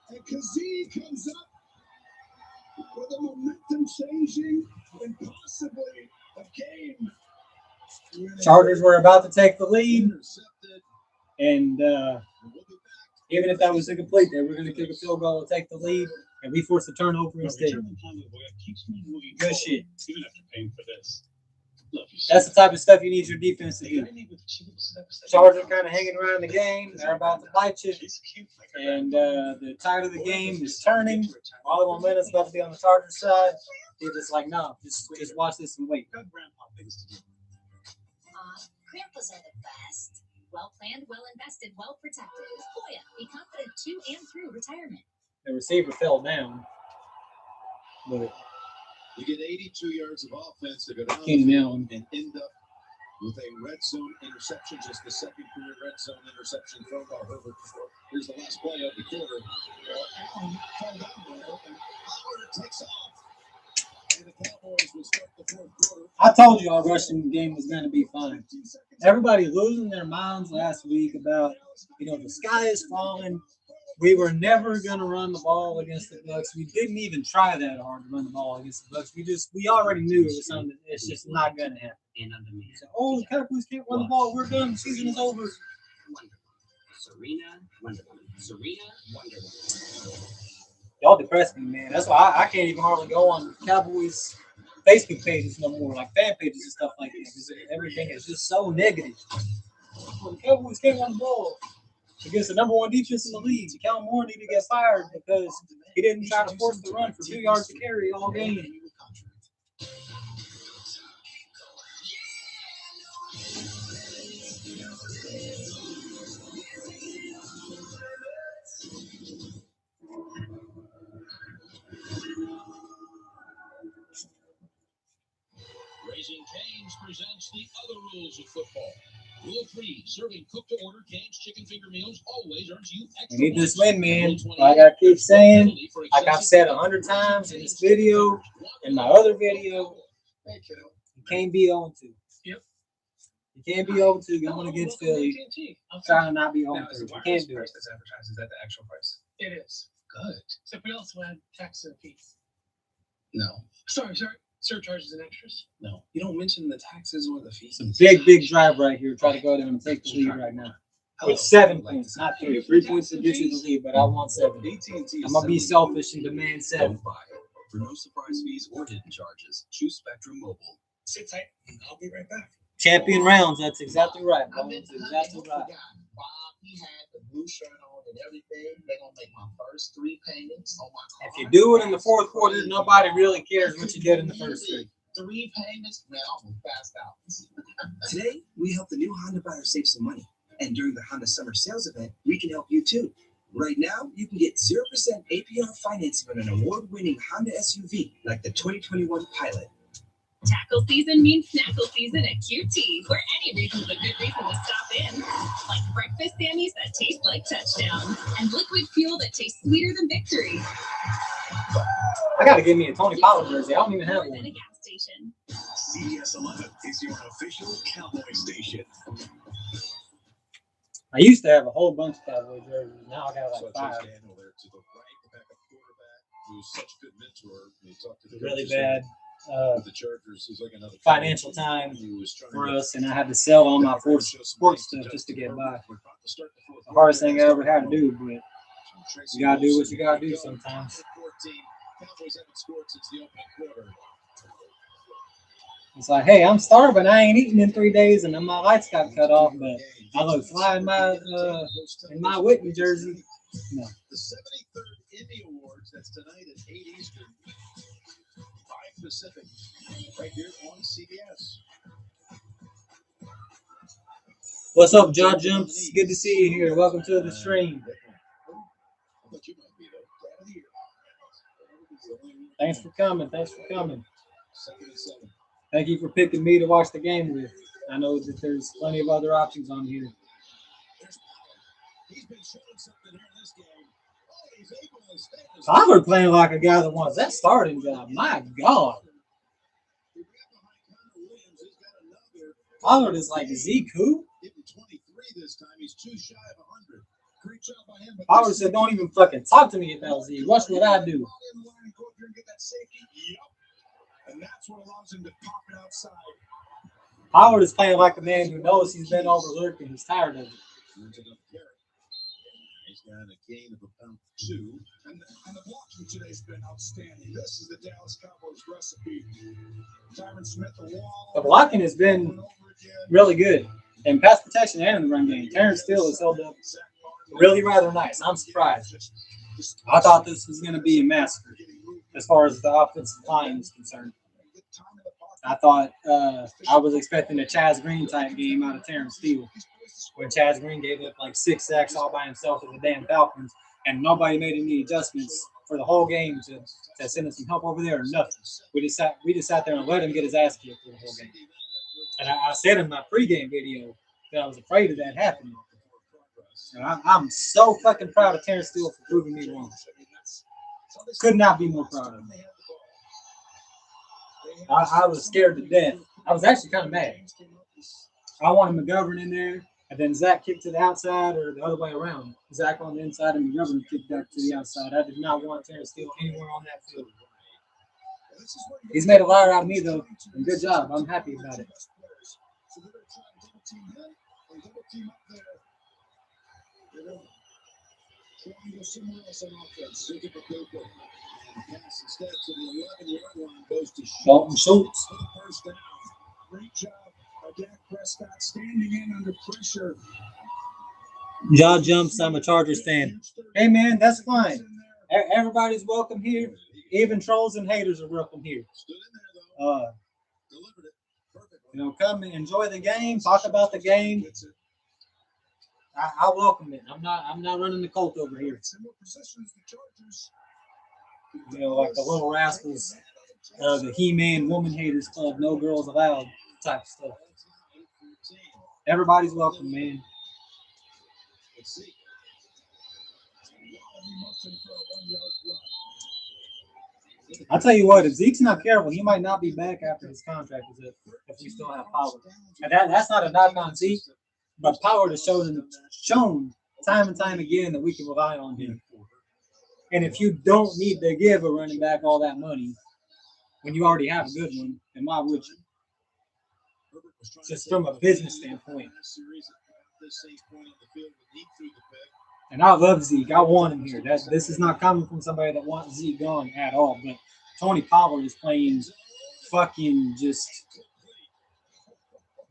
And KZ comes up with a momentum changing and possibly a game. Chargers were about to take the lead. And even if that was incomplete, they were going to kick a field goal and take the lead. And we forced a turnover instead. Good shit. Even after paying for this. That's the type of stuff you need your defense to do. Chargers kind of hanging around the game. They're about to bite you. And the tide of the game is turning. All the momentum's about to be on the Chargers side. They're just like, no, just watch this and wait. Grandpas are the best. Well planned, well invested, well protected. Hoya, be confident to and through retirement. The receiver fell down. But you get 82 yards of offense to go down and end up with a red zone interception, just the second career red zone interception thrown by Herbert. Here's the last play of the quarter. Allen fell down there, and Howard takes off. And the Cowboys will start the fourth quarter. I told you our rushing game was going to be fine. Everybody losing their minds last week about, the sky is falling. We were never going to run the ball against the Bucs. We didn't even try that hard to run the ball against the Bucs. We already knew it was something that's just not going to happen. So, the Cowboys can't run the ball. We're done. The season is over. Serena Wonderland. Y'all depress me, man. That's why I can't even hardly go on Cowboys Facebook pages no more, like fan pages and stuff like that, because everything is just so negative. Well, the Cowboys can't run the ball against the number one defense in the league. Kellen Moore needed to get fired because he didn't try to force the run for 2 yards to carry all game. Raising Cane's presents the other rules of football. Rule 3, serving cooked-to-order Cane's chicken finger meals always earns you extra. We need this win, man. Like I keep saying, like I've said 100 times in this video, in my other video, you can't be 0-2. Yep. You can't be 0-2 going against Philly. Trying to not be 0-2. You can't do it. That's advertised. Is that the actual price? It is. Good. Except we also had tax and fees. No. Sorry. Surcharges and extras. No. You don't mention the taxes or the fees. It's a big drive right here. Try to go there and take the lead right now. With 7 points, not 3. 3 points to get you the lead, but I want 7. I'm going to be selfish and demand 7. For no surprise fees or hidden charges, choose Spectrum Mobile. Sit tight, and I'll be right back. Champion rounds. That's exactly right. That's exactly right. Bob, he had the blue shirt on and everything. They're going to make my first 3 payments on my car. If you do it in the fourth quarter, nobody really cares what you did in the first 3. 3 payments? Man, I'm going to pass out. Today, we help the new Honda buyer save some money. And during the Honda Summer Sales Event, we can help you too. Right now, you can get 0% APR financing on an award-winning Honda SUV like the 2021 Pilot. Tackle season means snackle season at QT, where any reason's a good reason to stop in. Like breakfast Sammys that taste like touchdowns, and liquid fuel that tastes sweeter than victory. I got to give me a Tony Pollard jersey. I don't even have More than a one. gas station. CBS 11 is your official Cowboy station. I used to have a whole bunch of Cowboy jerseys. Now I got like 5. Daniel there to the right, the backup quarterback, who's such a good mentor. He talked to the Really coaches bad the Chargers. He's like another financial time for us, and I had to sell all my sports stuff just to get by. The hardest thing I ever had to do, but you gotta do what you gotta do sometimes. Cowboys haven't scored since the opening quarter. It's like, hey, I'm starving. I ain't eaten in 3 days, and then my lights got cut off. But I look fly in my Whitney jersey. No. The 73rd Emmy Awards. That's tonight at 8 Eastern, 5 Pacific, right here on CBS. What's up, Jaw Jumps? Good to see you here. Welcome to the stream. Thanks for coming. Thank you for picking me to watch the game with. I know that there's plenty of other options on here. Pollard playing like a guy that wants that starting job. My God. Pollard is like Zeke who? Hitting 23 this time. He's too shy of 100. Great job by him. Pollard said, "Don't even fucking talk to me about Zeke. Watch what I do." And that's what allows him to pop it outside. Howard is playing like a man who knows he's been overlooked and he's tired of it. He's got a gain of about 2. And the blocking today's been outstanding. This is the Dallas Cowboys recipe. Tyron Smith, the wall. The blocking has been really good in pass protection and in the run game. Terrence Steele has held up really rather nice. I'm surprised. I thought this was going to be a massacre as far as the offensive line is concerned. I thought I was expecting a Chaz Green type game out of Terrence Steele, when Chaz Green gave up like 6 sacks all by himself with the damn Falcons, and nobody made any adjustments for the whole game to send us some help over there or nothing. We just sat there and let him get his ass kicked for the whole game. And I said in my pregame video that I was afraid of that happening. And I'm so fucking proud of Terrence Steele for proving me wrong. Could not be more proud of him. I was scared to death. I was actually kind of mad. I wanted McGovern in there, and then Zach kicked to the outside, or the other way around. Zach on the inside and McGovern kicked back to the outside. I did not want Terrence Steele anywhere on that field. He's made a liar out of me, though, and good job. I'm happy about it. Dalton Schultz. Great job by Dak Prescott standing in under pressure. Jaw jumps. I'm a Chargers fan. Hey, man, that's fine. Everybody's welcome here. Even trolls and haters are welcome here. Come and enjoy the game. Talk about the game. I welcome it. I'm not running the cult over here. Like the Little Rascals, the He-Man Woman Haters Club, No Girls Allowed type stuff. Everybody's welcome, man. I'll tell you what, if Zeke's not careful, he might not be back after his contract is up if we still have Pollard. And that's not a knock on Zeke, but Pollard has shown time and time again that we can rely on him. And if you don't need to give a running back all that money when you already have a good one, then why would you? Just from a business standpoint. And I love Zeke. I want him here. This is not coming from somebody that wants Zeke gone at all. But Tony Pollard is playing fucking just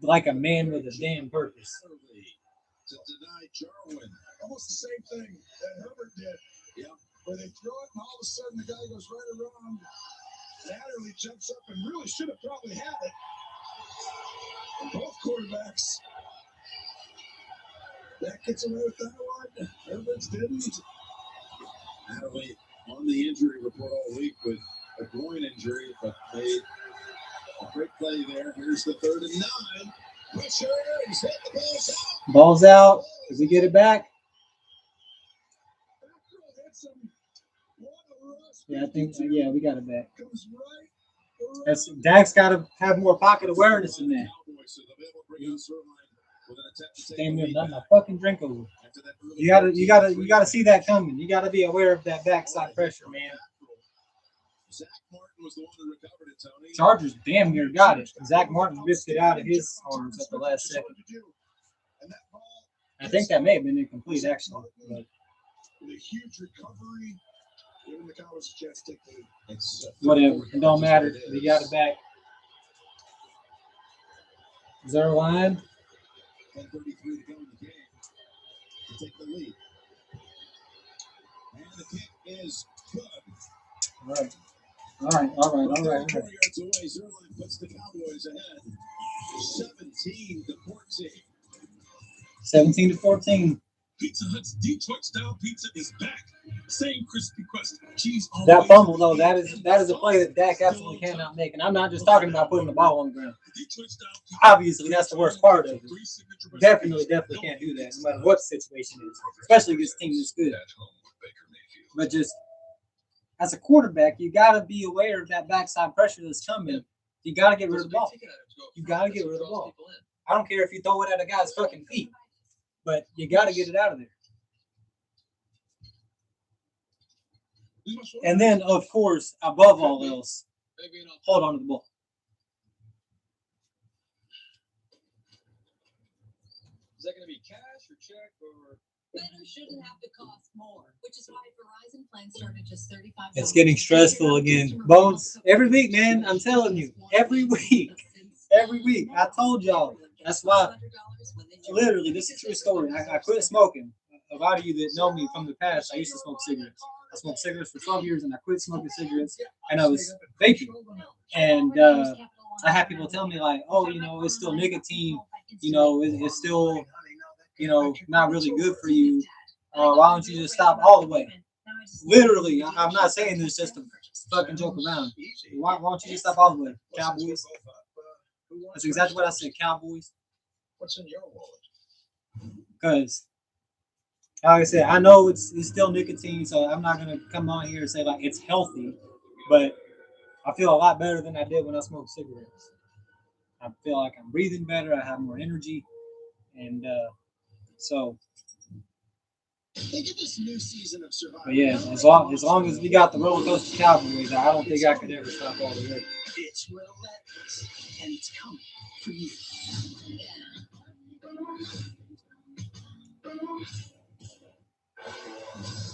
like a man with a damn purpose. To deny Jarwin. Almost the same thing that Herbert did. Yeah. Where they throw it and all of a sudden the guy goes right around. Adderley jumps up and really should have probably had it. And both quarterbacks. That gets away with that one. Herbert's didn't. Adderley on the injury report all week with a groin injury, but made a great play there. Here's the 3rd and 9. Pressure. He's hit the ball's out. Ball's out. Did we get it back? Yeah, I think so. Yeah, we got it back. Dak's got to have more pocket awareness than that. Damn near not my fucking drink over. You gotta see that coming. You gotta be aware of that backside pressure, man. Chargers damn near got it. Zach Martin ripped it out of his arms at the last second. I think that may have been incomplete, actually. But with a huge recovery, giving the Cowboys a chance to take the lead. Whatever. It don't matter. We got it back. Is there a line? 10:33 to go in the game to take the lead. And the kick is good. All right. 20 yards away, Zerline puts the Cowboys ahead. 17-14. 17-14. Pizza Hut's Detroit-style pizza is back. Same crispy crust, cheese on that fumble, though, that is a play that Dak absolutely cannot make. And I'm not just talking about putting the ball on the ground. Obviously, that's the worst part of it. Definitely can't do that, no matter what the situation is, especially against a team that's good. But just as a quarterback, you got to be aware of that backside pressure that's coming. You got to get rid of the ball. You got to get rid of the ball. I don't care if you throw it at a guy's fucking feet, but you got to get it out of there. And then, of course, above all else, hold on to the ball. Is that going to be cash or check or? Better shouldn't have to cost more, which is why Verizon plans start at just $35. It's getting stressful again. Bones, every week, man. I'm telling you, every week. Every week. I told y'all. That's why, literally, this is a true story. I quit smoking. A lot of you that know me from the past, I used to smoke cigarettes. I smoked cigarettes for 12 years, and I quit smoking cigarettes, and I was vaping. And I had people tell me, like, oh, you know, it's still nicotine. You know, it's still, you know, not really good for you. Why don't you just stop all the way? Literally, I'm not saying this just to fucking joke around. Why don't you just stop all the way? Cowboys. That's exactly what I said, Cowboys. What's in your wallet? Because, like I said, I know it's still nicotine, so I'm not going to come on here and say, like, it's healthy. But I feel a lot better than I did when I smoked cigarettes. I feel like I'm breathing better. I have more energy. And so... Think of this new season of Survivor. But yeah, as long as we got the roller coaster Cowboys, I don't think I could ever stop all the way. It's relentless, and it's coming for you.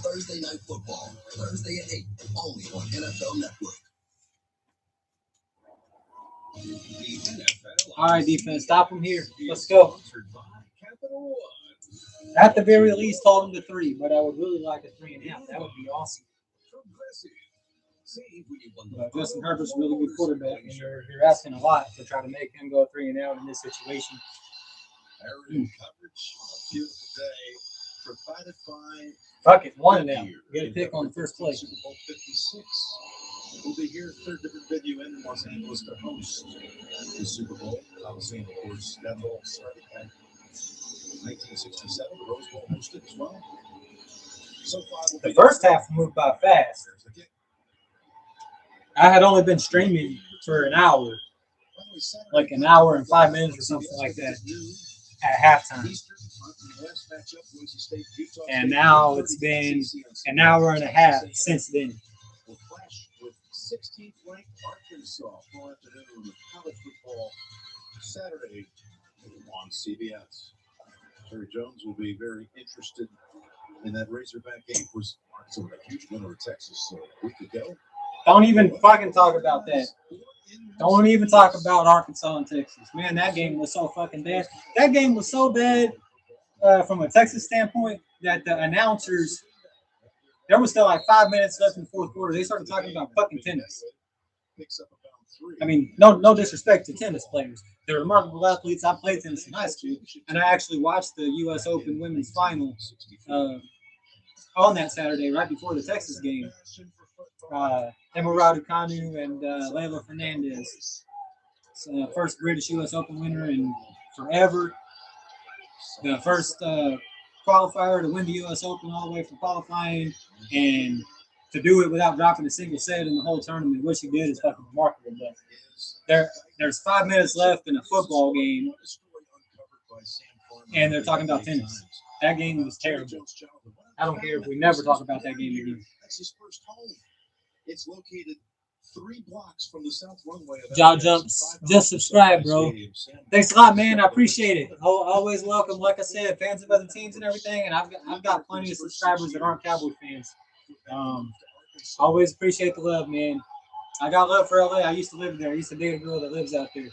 Thursday Night Football, Thursday at 8, only on NFL Network. All right, defense, stop them here. Let's go. At the very least, hold them to 3, but I would really like a 3.5. That would be awesome. But Justin Herbert's a really good quarterback, and you're asking a lot to try to make him go 3-and-out in this situation. Aerial coverage, beautiful day, provided by. Fuck it, 1-and-out. Get a pick on the first play. Super Bowl 56. We'll be here, third different venue in Los Angeles to host the Super Bowl. I was saying, of course, that all started back 1967, the Rose Bowl hosted as well. So far, the first half moved by fast. I had only been streaming for an hour, like an hour and 5 minutes or something like that at halftime. And now it's been an hour and a half since then. We'll clash with 16th ranked Arkansas full afternoon of college football Saturday on CBS. Terry Jones will be very interested in that Razorback game. Was Arkansas a huge win over Texas a week ago? Don't even fucking talk about that. Don't even talk about Arkansas and Texas. Man, that game was so fucking bad. That game was so bad from a Texas standpoint that the announcers, there was still like 5 minutes left in the fourth quarter. They started talking about fucking tennis. I mean, no disrespect to tennis players. They're remarkable athletes. I played tennis in high school, and I actually watched the U.S. Open women's final on that Saturday, right before the Texas game. Emma Raducanu and Leila Fernandez. First British U.S. Open winner in forever. The first qualifier to win the U.S. Open all the way from qualifying, and to do it without dropping a single set in the whole tournament. What she did is fucking remarkable. But there's 5 minutes left in a football game, and they're talking about tennis. That game was terrible. I don't care if we never talk about that game again. That's his first home. It's located 3 blocks from the south runway. Jaw Jumps. Just subscribe, bro. Thanks a lot, man. I appreciate it. Always welcome. Like I said, fans of other teams and everything, and I've got plenty of subscribers that aren't Cowboy fans. Always appreciate the love, man. I got love for LA. I used to live there. I used to date a girl that lives out there,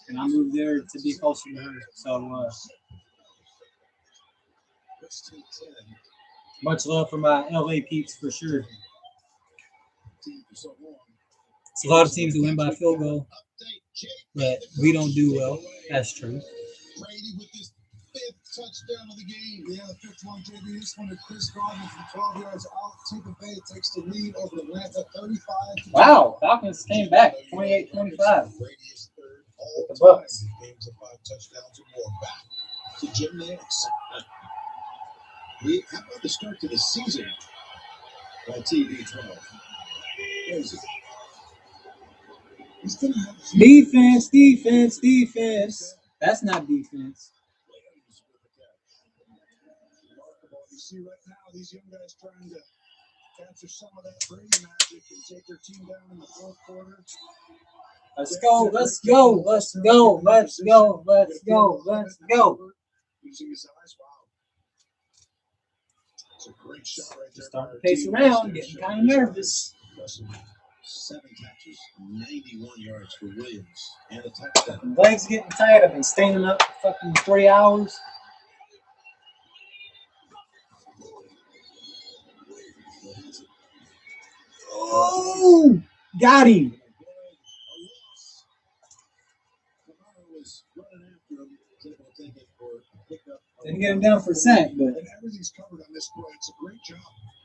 and I moved there to be closer to her. So much love for my LA peeps for sure. It's a lot of teams that win by field goal, but we don't do well. That's true. Brady with his 5th touchdown of the game. Yeah, the 5th one, JB. This one to Chris Gardner from 12 yards out. Tampa Bay takes the lead over Atlanta 35. Wow, Falcons came back 28-25. Brady is third all the Bucks. Games of 5 touchdowns or more. Back to Jim Nance. How about the start to the season by TV 12? Defense. That's not defense. Remarkable. You see right now these young guys trying to capture some of that Brady magic and take their team down in the fourth quarter. Let's go, let's go, let's go, let's go, let's go, let's go. Using his eyes, wow. It's a great shot right there. Starting to pace around, getting kind of nervous. 7 catches, 91 yards for Williams, and a touchdown. Legs getting tired. I've been standing up for fucking 3 hours. Oh, got him. Didn't get him down for a sack, but everything's covered on this play. It's a great job.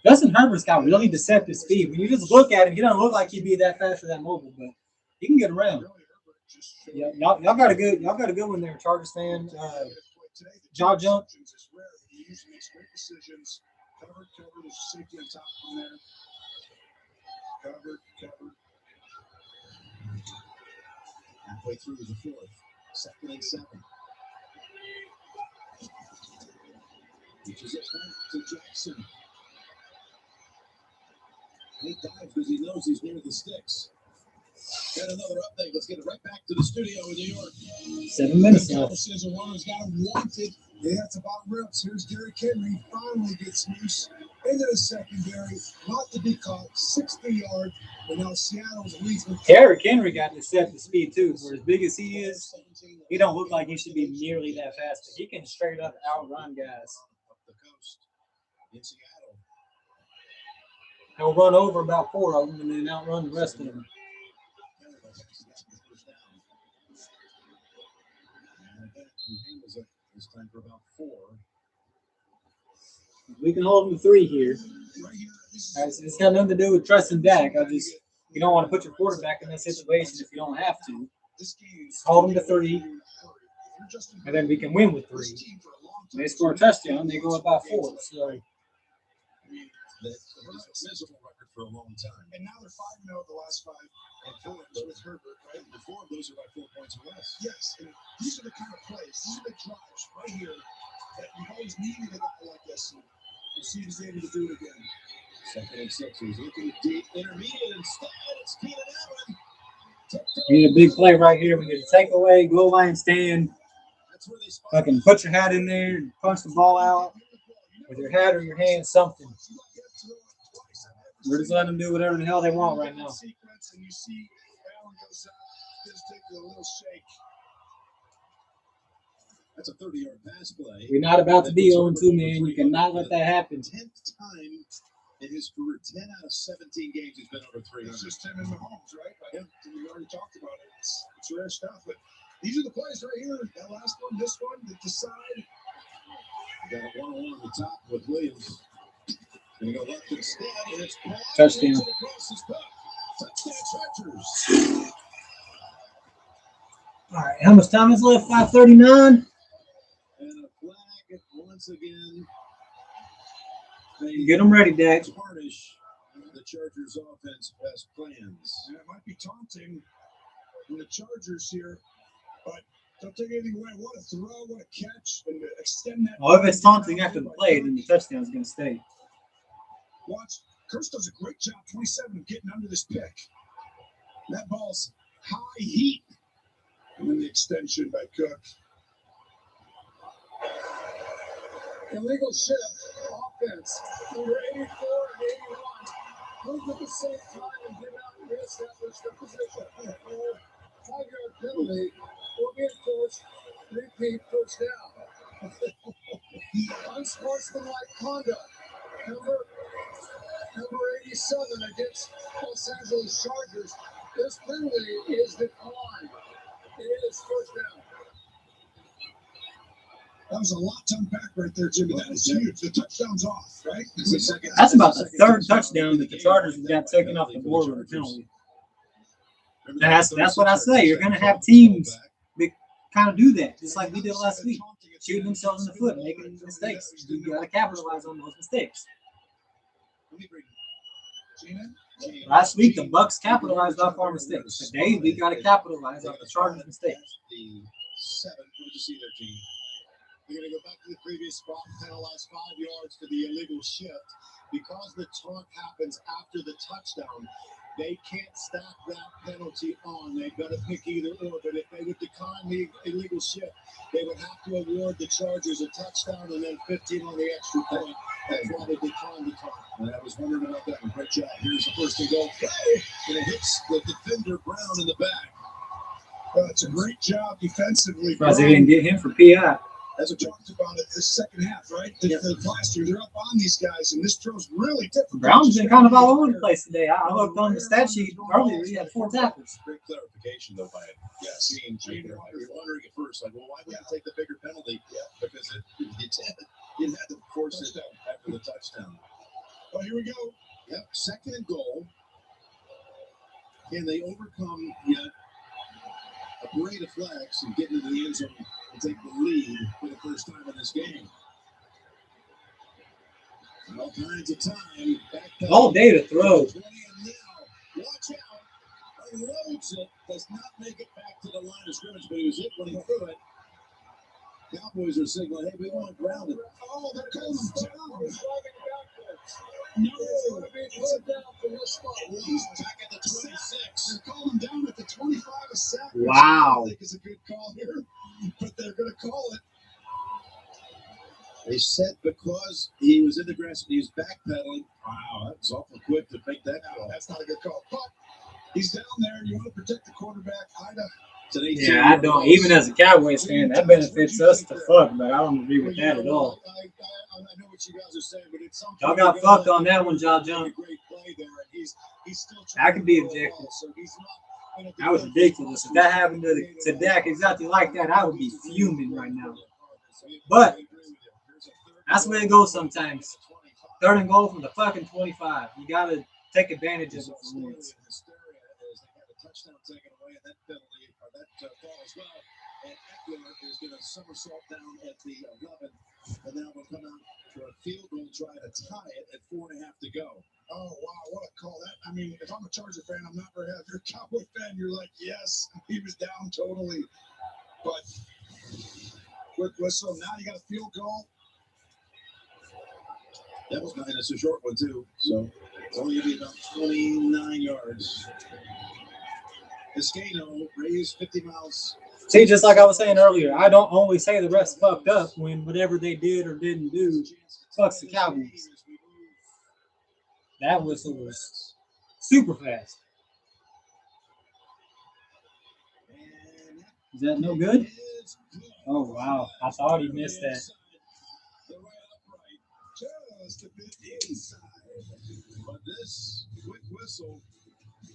Justin Herbert's got really deceptive speed. When you just look at him, he doesn't look like he'd be that fast or that mobile, but he can get around. Yeah, y'all got a good one there, Chargers fan. Jaw jump. He usually makes great decisions. Covered, there's safety on top from there. Covered. Halfway through the fourth, 2nd and 7. Reaches it back to Jackson. He dives because he knows he's near the sticks. Got another update. Let's get it right back to the studio in New York. 7 minutes left. Conversation runners got him wanted. Yeah, it's about rips. Here's Derrick Henry. Finally gets loose into the secondary. Not to be caught. 60 yards. And now Seattle's leads. Derrick Henry got deceptive speed too. For as big as he is, he don't look like he should be nearly that fast. But he can straight up outrun guys. The coast in Seattle. He'll run over about 4 of them and then outrun the rest of them. This time for about 4. We can hold him 3 here. It's got nothing to do with trusting Dak. You don't want to put your quarterback in that situation if you don't have to. Hold him to 3, and then we can win with 3. They score a touchdown, they go up by 4. So. That's a miserable record for a long time. And now they're 5-0 the last 5 with Herbert, right? The 4 of those are by 4 points or less. Yes, and these are the kind of plays, these are the drives right here that you've always needed a guy like this. And we'll see if he's able to do it again. 2nd and 6. He's looking deep, intermediate. Instead, it's Keenan Allen. We need a big play right here. We need a takeaway, goal line stand. Fucking put your hat in there and punch the ball out with your hat or your hand, something. We're just letting them do whatever the hell they want right now. And you see Allen goes out, just takes a little shake. That's a 30-yard pass play. We're not about to be 0-2, man. You cannot let that happen. 10th time in his career, 10 out of 17 games he's been over 300. It's just him and Mahomes, right? We already talked about it. It's rare stuff, but these are the plays right here. That last one, this one, that decide. Got a 1-on-1 on the top with Williams. Gonna go left instead, and it's touchdown. Touchdown, Chargers. All right, how much time is left? 5:39. And a flag once again. Get them ready, Dak. Tarnish the Chargers' offense best plans. And it might be taunting from the Chargers here, but don't take anything away. What a throw, what a catch, and extend that. Well, if it's taunting after the play, then the touchdown is going to stay. Watch. Kurtz does a great job, 27, of getting under this pick. That ball's high heat. And then the extension by Cook. Illegal shift, offense, number 84 and 81. Move at the same time and did not reestablish the position. 5-yard penalty will be enforced. Repeat first down. Unsportsmanlike conduct. Number 87 against Los Angeles Chargers. This penalty is declined. It is first down. That was a lot to unpack right there, Jimmy. That is huge. The touchdown's off, right? That's about the 3rd touchdown that the Chargers have got taken off the board with a penalty. That's what I say. You're going to have teams that kind of do that, just like we did last week. Shooting themselves in the foot, making mistakes. You got to capitalize on those mistakes. Last week, the Bucs capitalized off our mistakes. Today, we got to capitalize off the Chargers' mistakes. 7. What did you see there, Gene? They're going to go back to the previous spot and penalize 5 yards for the illegal shift. Because the taunt happens after the touchdown, they can't stack that penalty on. They've got to pick either or. But if they would decline the illegal shift, they would have to award the Chargers a touchdown and then 15 on the extra point. That's why they declined the taunt. And I was wondering about that. Great job. Here's the first and goal. And it hits the defender Brown in the back. It's a great job defensively. Surprised they didn't get him for PI. As we talked about it, this second half, right? The last year, they're up on these guys, and this throw's really different. Brown's been kind of all over the place today. I looked on the stat sheet earlier. He had 4 tackles. Great clarification, though, by Gene. You're wondering at first, like, well, why would you take the bigger penalty? Because you had to force it after the touchdown. Oh, here we go. Yep, second and goal. Can they overcome yet a parade of flags and get into the end zone and take the lead for the first time in this game? All kinds of time. All day to throw. Watch out. Unloads it. Does not make it back to the line of scrimmage, but he was hit when he threw it. Cowboys are signaling, hey, we want to ground it. Oh, that comes down. No, it's down from this spot. He's back at the 26. They're calling down at the 25 a sack. Wow. I think it's a good call here, but they're going to call it. They said because he was in the grass, he was backpedaling. Wow, that was awful quick to make that call. That's not a good call. But he's down there. You want to protect the quarterback. Yeah, I don't. Even as a Cowboys fan, that benefits us to fuck, but I don't agree with that at all. I know what you guys are saying, but it's something. Y'all got fucked on that one, John John. I can be objective. That was ridiculous. If that happened to Dak exactly like that, I would be fuming right now. But that's where it goes sometimes. 3rd and goal from the fucking 25. You got to take advantage of it for once. Touchdown taken away, and that penalty, or that fall as well. And Eckler is going to somersault down at the 11, and now we'll come out for a field goal, try to tie it at 4.5 to go. Oh, wow, what a call. That, I mean, if I'm a Charger fan, I'm not very happy. If you're a Cowboy fan, you're like, yes, he was down totally. But quick whistle. Now you got a field goal. That was nice. It's a short one, too. So it's only going to be about 29 yards. Escano raised 50 miles. See, just like I was saying earlier, I don't only say the refs fucked up when whatever they did or didn't do fucks the Cowboys. That whistle was super fast. Is that no good? Oh, wow. I thought he missed that. Just a bit inside. But this quick whistle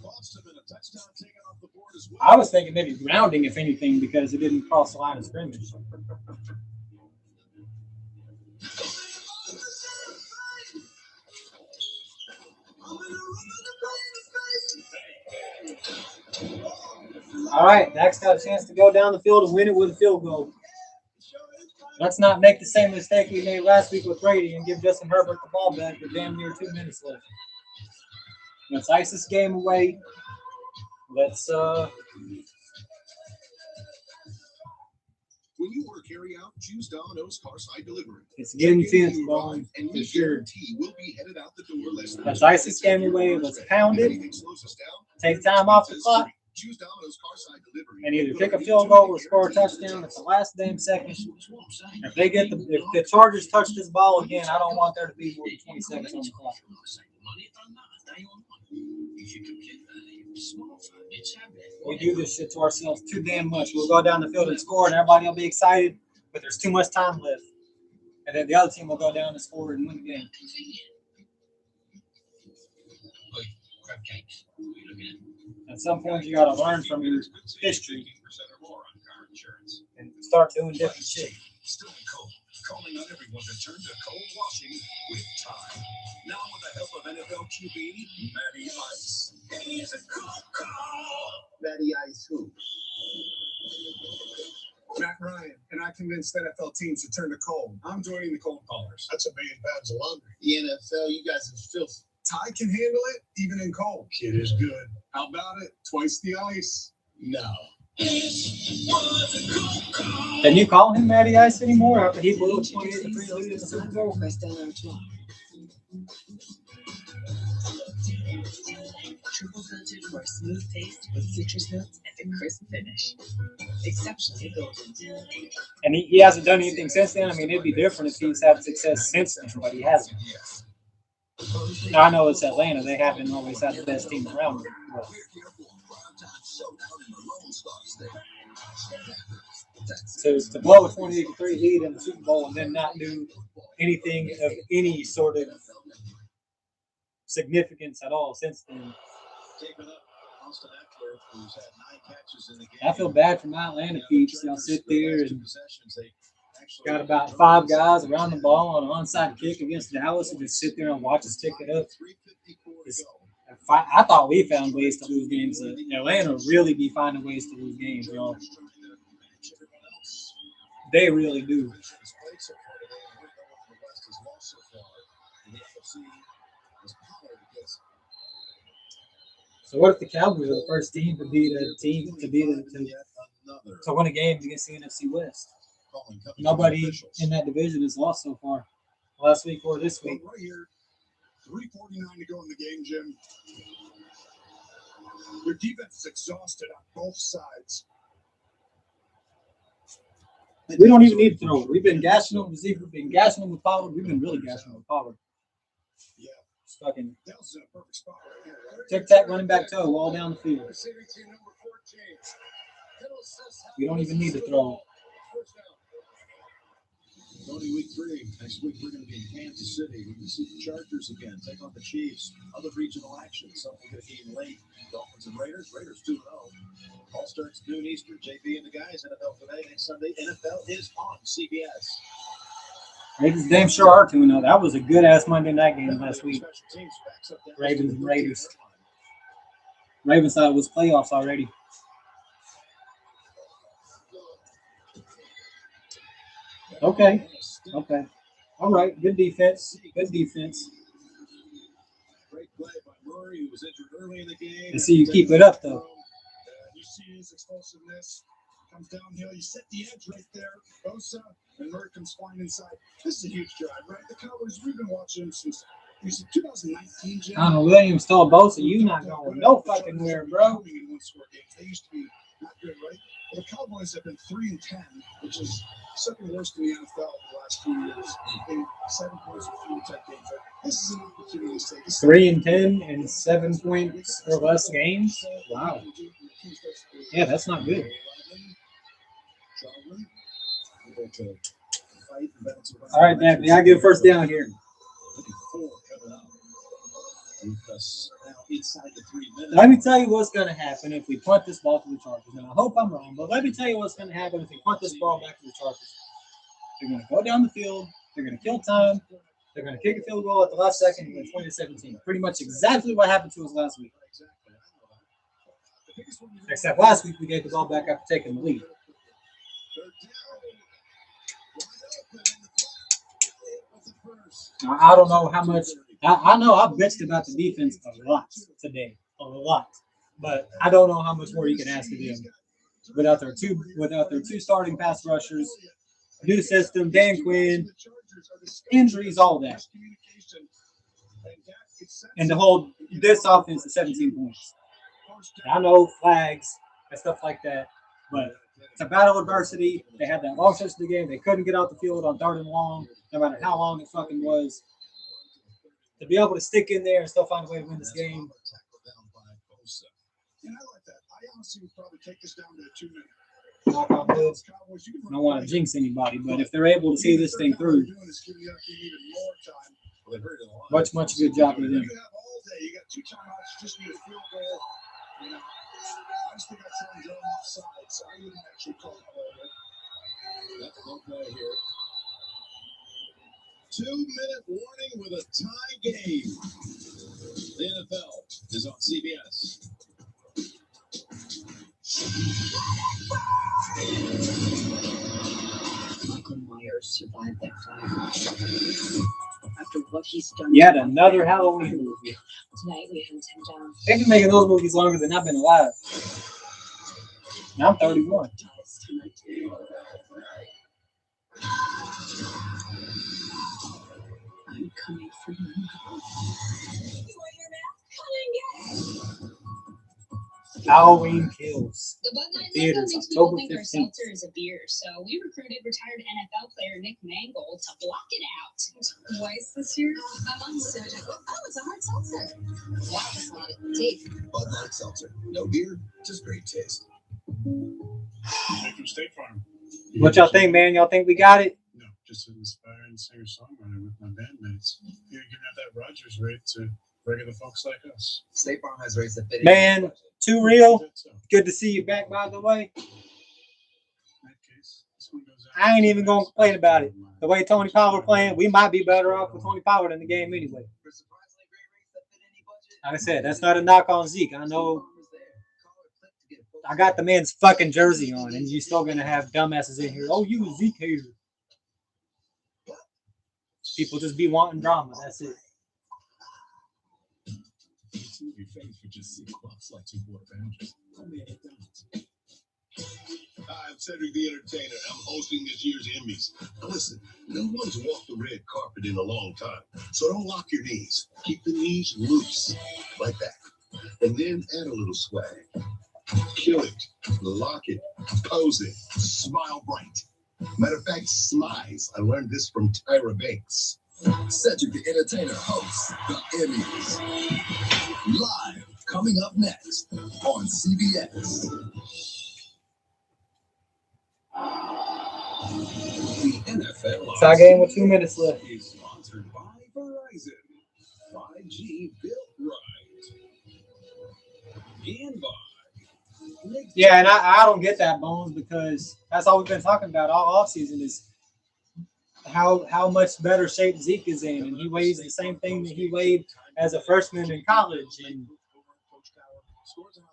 cost him a touchdown taken off the board as well. I was thinking maybe grounding, if anything, because it didn't cross the line of scrimmage. All right, Dak's got a chance to go down the field and win it with a field goal. Let's not make the same mistake we made last week with Brady and give Justin Herbert the ball back with damn near 2 minutes left. Let's ice this game away. Let's When you order carry out, choose Domino's Carside Delivery. It's getting tense, ball, and for we sure. guarantee we'll be headed out the door less than Let's ice this game away. Let's pound it. Take time off the clock. Choose Domino's Carside Delivery. And either kick a field goal or score a touchdown. It's the last damn second. If the Chargers touch this ball again, I don't want there to be more than 20 seconds on the clock. We do this shit to ourselves too damn much. We'll go down the field and score, and everybody will be excited, but there's too much time left. And then the other team will go down and score and win the game. At some point, you got to learn from your history and start doing different shit. Still cold. Calling on everyone to turn to cold washing with time. Now with the help of NFL QB, Matty Ice. He's a cold call. Matty Ice who? Matt Ryan, and I convinced NFL teams to turn to cold. I'm joining the cold callers. That's a million pounds of laundry. The NFL, you guys are filthy. Ty can handle it, even in cold. Kid is good. How about it? Twice the ice. No. Can you call him Matty Ice anymore after he blew a 28-3 lead in the Super Bowl? Triple filtered for a smooth taste with citrus notes and a crisp finish. Exceptionally golden. And he hasn't done anything since then. I mean, it'd be different if he's had success since then, but he hasn't. Now, I know it's Atlanta. They haven't always had the best team around them. To blow a 28-3 lead in the Super Bowl and then not do anything of any sort of significance at all since then. I feel bad for my Atlanta peeps. Y'all sit there and got about 5 guys around the ball on an onside kick against Dallas and just sit there and watch us tick it up. I thought we found ways to lose games. Atlanta really be finding ways to lose games, y'all. They really do. So what if the Cowboys are the first team to beat a team to win a game against the NFC West? Nobody in that division has lost so far. Last week or this week. Right here, 3:49 to go in the game, Jim. Your defense is exhausted on both sides. We don't even need to throw it. We've been gashing them with Zeke. We've been gashing them with Pollard. We've been really gashing them with Pollard. Yeah. It's fucking Dallas is in a perfect spot right here. tic-tac running back toe all down the field. We don't even need to throw it. Only week 3. Next week we're going to be in Kansas City. We're going to see the Chargers again, take on the Chiefs. Other regional action. Some will get a game late. Dolphins and Raiders. Raiders 2-0. All starts noon Eastern. JP and the guys. NFL today. Next Sunday. NFL is on CBS. Ravens damn sure are 2-0. That was a good ass Monday night game last week. Ravens and Raiders. Ravens thought it was playoffs already. Okay. All right. Good defense. Great play by Murray, who was injured early in the game. And see you keep it up, though. You see his explosiveness. Comes downhill. You set the edge right there. Bosa and Murray comes flying inside. This is a huge drive, right? The Cowboys, we've been watching them since 2019, Jim. Connor Williams told Bosa, you not going no fucking where, bro. They used to be not good, right? Well, the Cowboys have been 3-10, which is second worst in the NFL the last few years. In 7 points with 3 type games. This is an opportunity to say this. 3-10 and 7 points or less games. Wow. Yeah, that's not good. All right, Daphne, I get first down here. Let me tell you what's going to happen if we punt this ball to the Chargers. And I hope I'm wrong, but let me tell you what's going to happen if we punt this ball back to the Chargers. They're going to go down the field. They're going to kill time. They're going to kick a field goal at the last second and win 20-17. Pretty much exactly what happened to us last week. Except last week we gave the ball back after taking the lead. I don't know how much. I know I bitched about the defense a lot today, but I don't know how much more you can ask of them without their two starting pass rushers, new system, Dan Quinn, injuries, all that, and to hold this offense to 17 points. I know flags and stuff like that, but it's a battle adversity. They had that long stretch of the game. They couldn't get out the field on 3rd and long, no matter how long it fucking was. To be able to stick in there and still find a way to win this game. And I like that. I honestly would probably take this down to a 2-minute. Knock on wood. I don't want to jinx anybody, but if they're able to see this thing through, much good job with them. You have all day. You got 2 timeouts. Just need a field goal. You know, I just think I try and draw them offside, so I wouldn't actually call it all right. That's no play here. 2-minute warning with a tie game. The NFL is on CBS. Michael Myers survived that fire. After what he's done. Yet another Halloween movie. Tonight we hunt him down. They've been making those movies longer than I've been alive. Now I'm 31. I'm coming for you. Halloween Kills. The Bud Light logo Theaters, makes people October think our 15th. seltzer is a beer, so we recruited retired NFL player Nick Mangold to block it out. Twice this year? I'm on soda. Oh, it's a hard seltzer. Wow, that's a lot of tape. Bud Light Seltzer. No beer, just great taste. Hey, from State Farm. What y'all think, man? Y'all think we got it? No, just an inspiring singer-songwriter with my bandmates. You're giving out that Rogers rate to regular folks like us. State Farm has raised the bidding. Man, too real. Good to see you back, by the way. I ain't even going to complain about it. The way Tony Pollard playing, we might be better off with Tony Pollard in the game anyway. Like I said, that's not a knock on Zeke. I know I got the man's fucking jersey on, and you're still going to have dumbasses in here. Oh, you a Zeke hater. People just be wanting drama. That's it. Hi, I'm Cedric the Entertainer. I'm hosting this year's Emmys. Now listen, no one's walked the red carpet in a long time, so don't lock your knees. Keep the knees loose, like that. And then add a little swag. Kill it, lock it, pose it, smile bright. Matter of fact, smize. I learned this from Tyra Banks. Cedric the Entertainer hosts the Emmys. Live, coming up next on CBS. The NFL Tie game with 2 minutes left. is sponsored by Verizon. 5G built right. And by Yeah, and I don't get that, Bones, because that's all we've been talking about all offseason is how much better shape Zeke is in. And he weighs the same thing that he weighed as a freshman in college.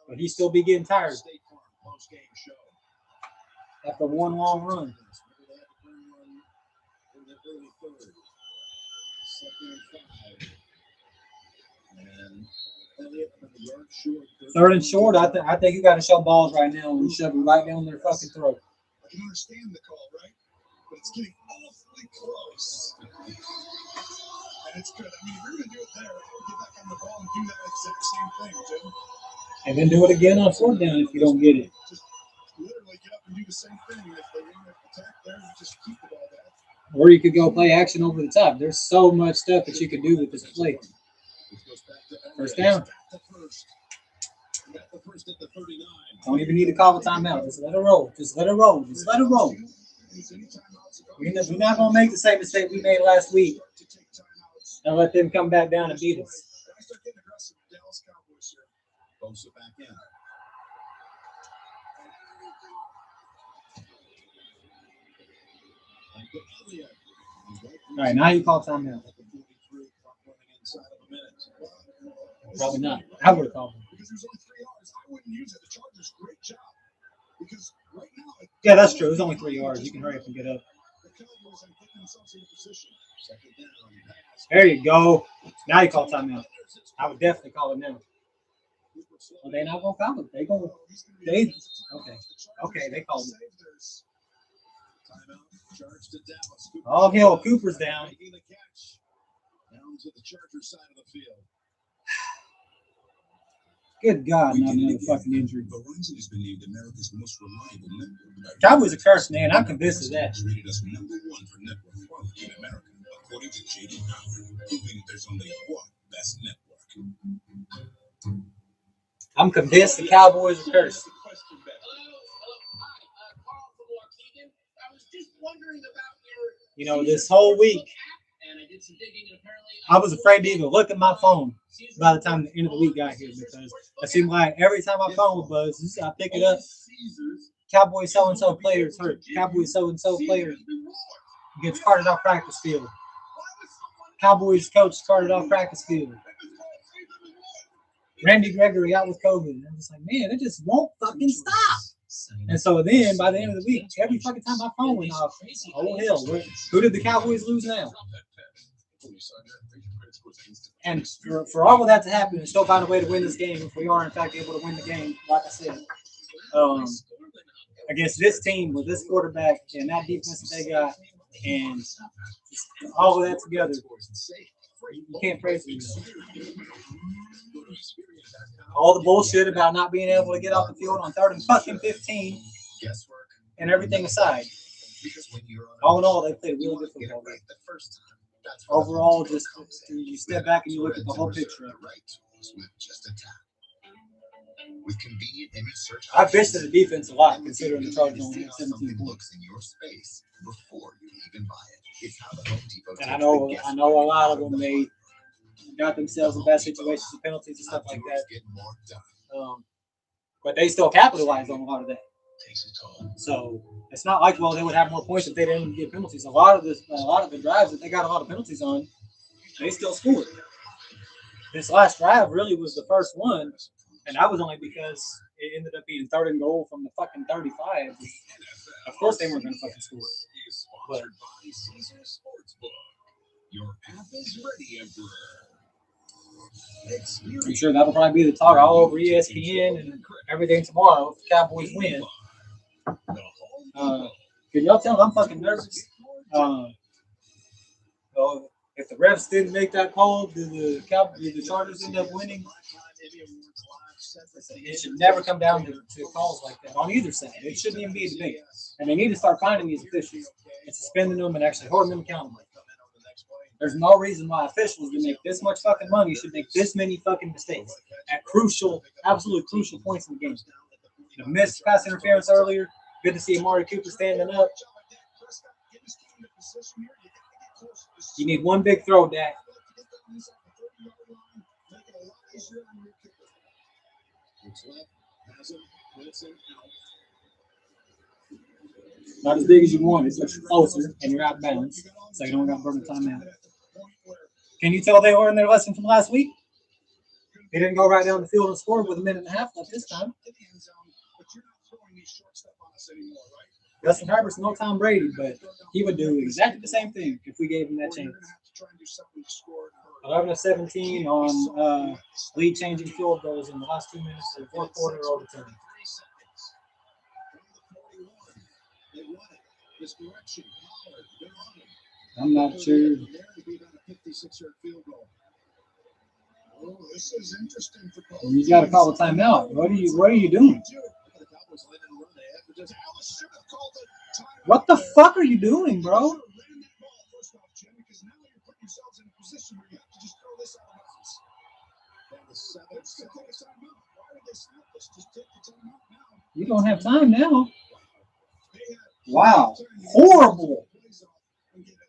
But he still be getting tired after one long run. Third and short, I think you got to show balls right now and shove it right down their fucking throat. I can understand the call, right? But it's getting awfully close. And it's good. I mean, if you're going to do it there, I would get back on the ball and do that exact same thing, Jim. And then do it again on fourth down if you don't get it. Just literally get up and do the same thing. If they want to attack there, you just keep the ball back. Or you could go play action over the top. There's so much stuff that you could do with this play. First down. Don't even need to call a timeout. Just let it roll. Just let it roll. Just let it roll. We're not going to make the same mistake we made last week and let them come back down and beat us. All right, now you call timeout. Probably not. I would have called him. Because there's only 3 yards. I wouldn't use it. The Chargers, great job. Because right now, yeah, that's true. It's only 3 yards. You can hurry up and get up. the Cowboys are getting themselves in a position. Second down, pass. There you go. Now you call timeout. I would definitely call it now. Well, they're not going to call it. They going to. Okay, they called it. Oh, hell, Cooper's down. Down to the Chargers side of the field. Good God, not another fucking injury. Verizon has been named America's most reliable network. Cowboys are cursed, man. I'm convinced of that. Rated us #1 for network quality in America, according to J.D. Power, proving there's only one best network. I'm convinced the Cowboys are cursed. You know, this whole week, I was afraid to even look at my phone by the time the end of the week got here because it seemed like every time my phone would buzz, I pick it up. Cowboys so-and-so players hurt. Cowboys so-and-so players gets carted off practice field. Cowboys coach carted off practice field. Randy Gregory out with COVID. And I was like, man, it just won't fucking stop. And so then, by the end of the week, every fucking time my phone went off, oh hell, who did the Cowboys lose now? And for all of that to happen and still find a way to win this game, if we are in fact able to win the game, like I said, against this team with this quarterback and that defense that they got, and all of that together, you can't praise them. All the bullshit about not being able to get off the field on 3rd and fucking 15, and everything aside, all in all, they played a really good football game. Overall, just you step back and you look at the whole picture. I bitched at the defense a lot, considering the Chargers only had 17 points. And I know a lot of them got themselves in bad situations with penalties and stuff like that. But they still capitalized on a lot of that. So it's not like, well, they would have more points if they didn't get penalties. A lot of the drives that they got a lot of penalties on, they still scored. This last drive really was the first one, and that was only because it ended up being 3rd and goal from the fucking 35. Of course they weren't going to fucking score. But your app is ready, Emperor. I'm sure that'll probably be the talk all over ESPN and everything tomorrow if the Cowboys win. Can y'all tell I'm fucking nervous? If the refs didn't make that call, did the Chargers end up winning? It should never come down to calls like that on either side. It shouldn't even be a debate. And they need to start finding these officials and suspending them and actually holding them accountable. There's no reason why officials that make this much fucking money should make this many fucking mistakes at absolute crucial points in the game. The missed pass interference earlier. Good to see Amari Cooper standing up. You need one big throw, Dak. Not as big as you want it, but you're closer and you're out of bounds, so you don't got to burn the timeout. Can you tell they learned their lesson from last week? They didn't go right down the field and score with 1.5 minutes left this time. Justin Herbert's no Tom Brady, but he would do exactly the same thing if we gave him that chance. 11-17 on lead-changing field goals in the last 2 minutes of the fourth quarter overtime. I'm not sure. You got to call a timeout. What are you doing? What the fuck are you doing, bro? You don't have time now. Wow. Horrible.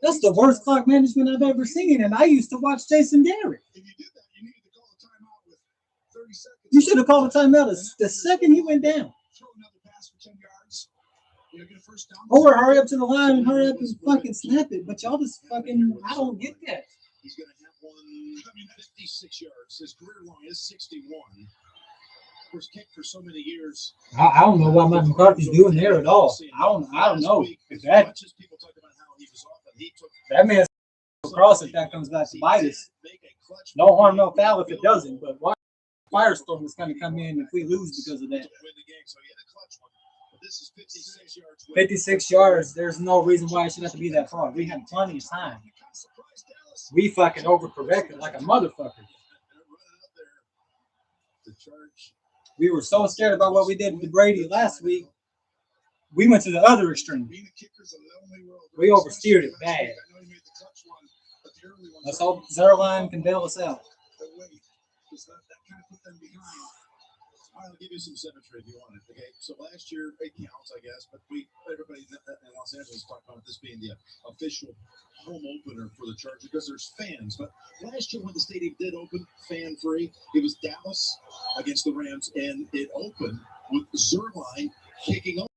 That's the worst clock management I've ever seen, and I used to watch Jason Garrett. You should have called a timeout the second he went down. Or hurry up to the line and hurry up and fucking snap it. But y'all just fucking, I don't get that. He's going to have one 56 yards. His career long is 61. First kick for so many years. I don't know what Mike McCarthy's doing there at all. I don't know. If that man's across if that comes back to bite us. No harm, no foul if it doesn't. But why firestorm is going to come in if we lose because of that? 56 yards. There's no reason why it should have to be that far. We had plenty of time. We fucking overcorrected like a motherfucker. We were so scared about what we did with Brady last week. We went to the other extreme. We oversteered it bad. Let's hope Zerline can bail us out. I'll give you some symmetry if you want it. Okay, so last year it counts, I guess, but everybody in Los Angeles talked about this being the official home opener for the Chargers because there's fans. But last year when the stadium did open fan free, it was Dallas against the Rams, and it opened with Zerline kicking off.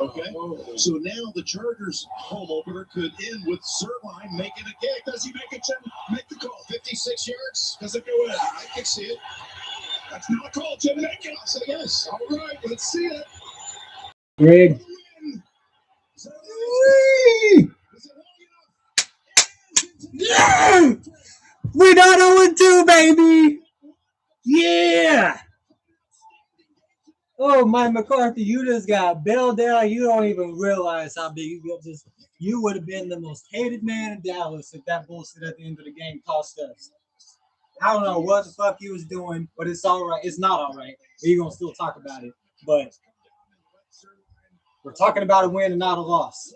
Okay, so now the Chargers home opener could end with Zerline making a kick. Does he make the call? 56 yards? Does it go in? I can see it. That's not a call, Jim. Make it. I'll say yes. All right, let's see it. Greg. Yeah! We got 0-2, baby. Yeah. Oh, Mike McCarthy, you just got bailed out. You don't even realize how big you got. Just you would have been the most hated man in Dallas if that bullshit at the end of the game cost us. I don't know what the fuck he was doing, but it's all right. It's not all right. We're gonna still talk about it, but we're talking about a win and not a loss.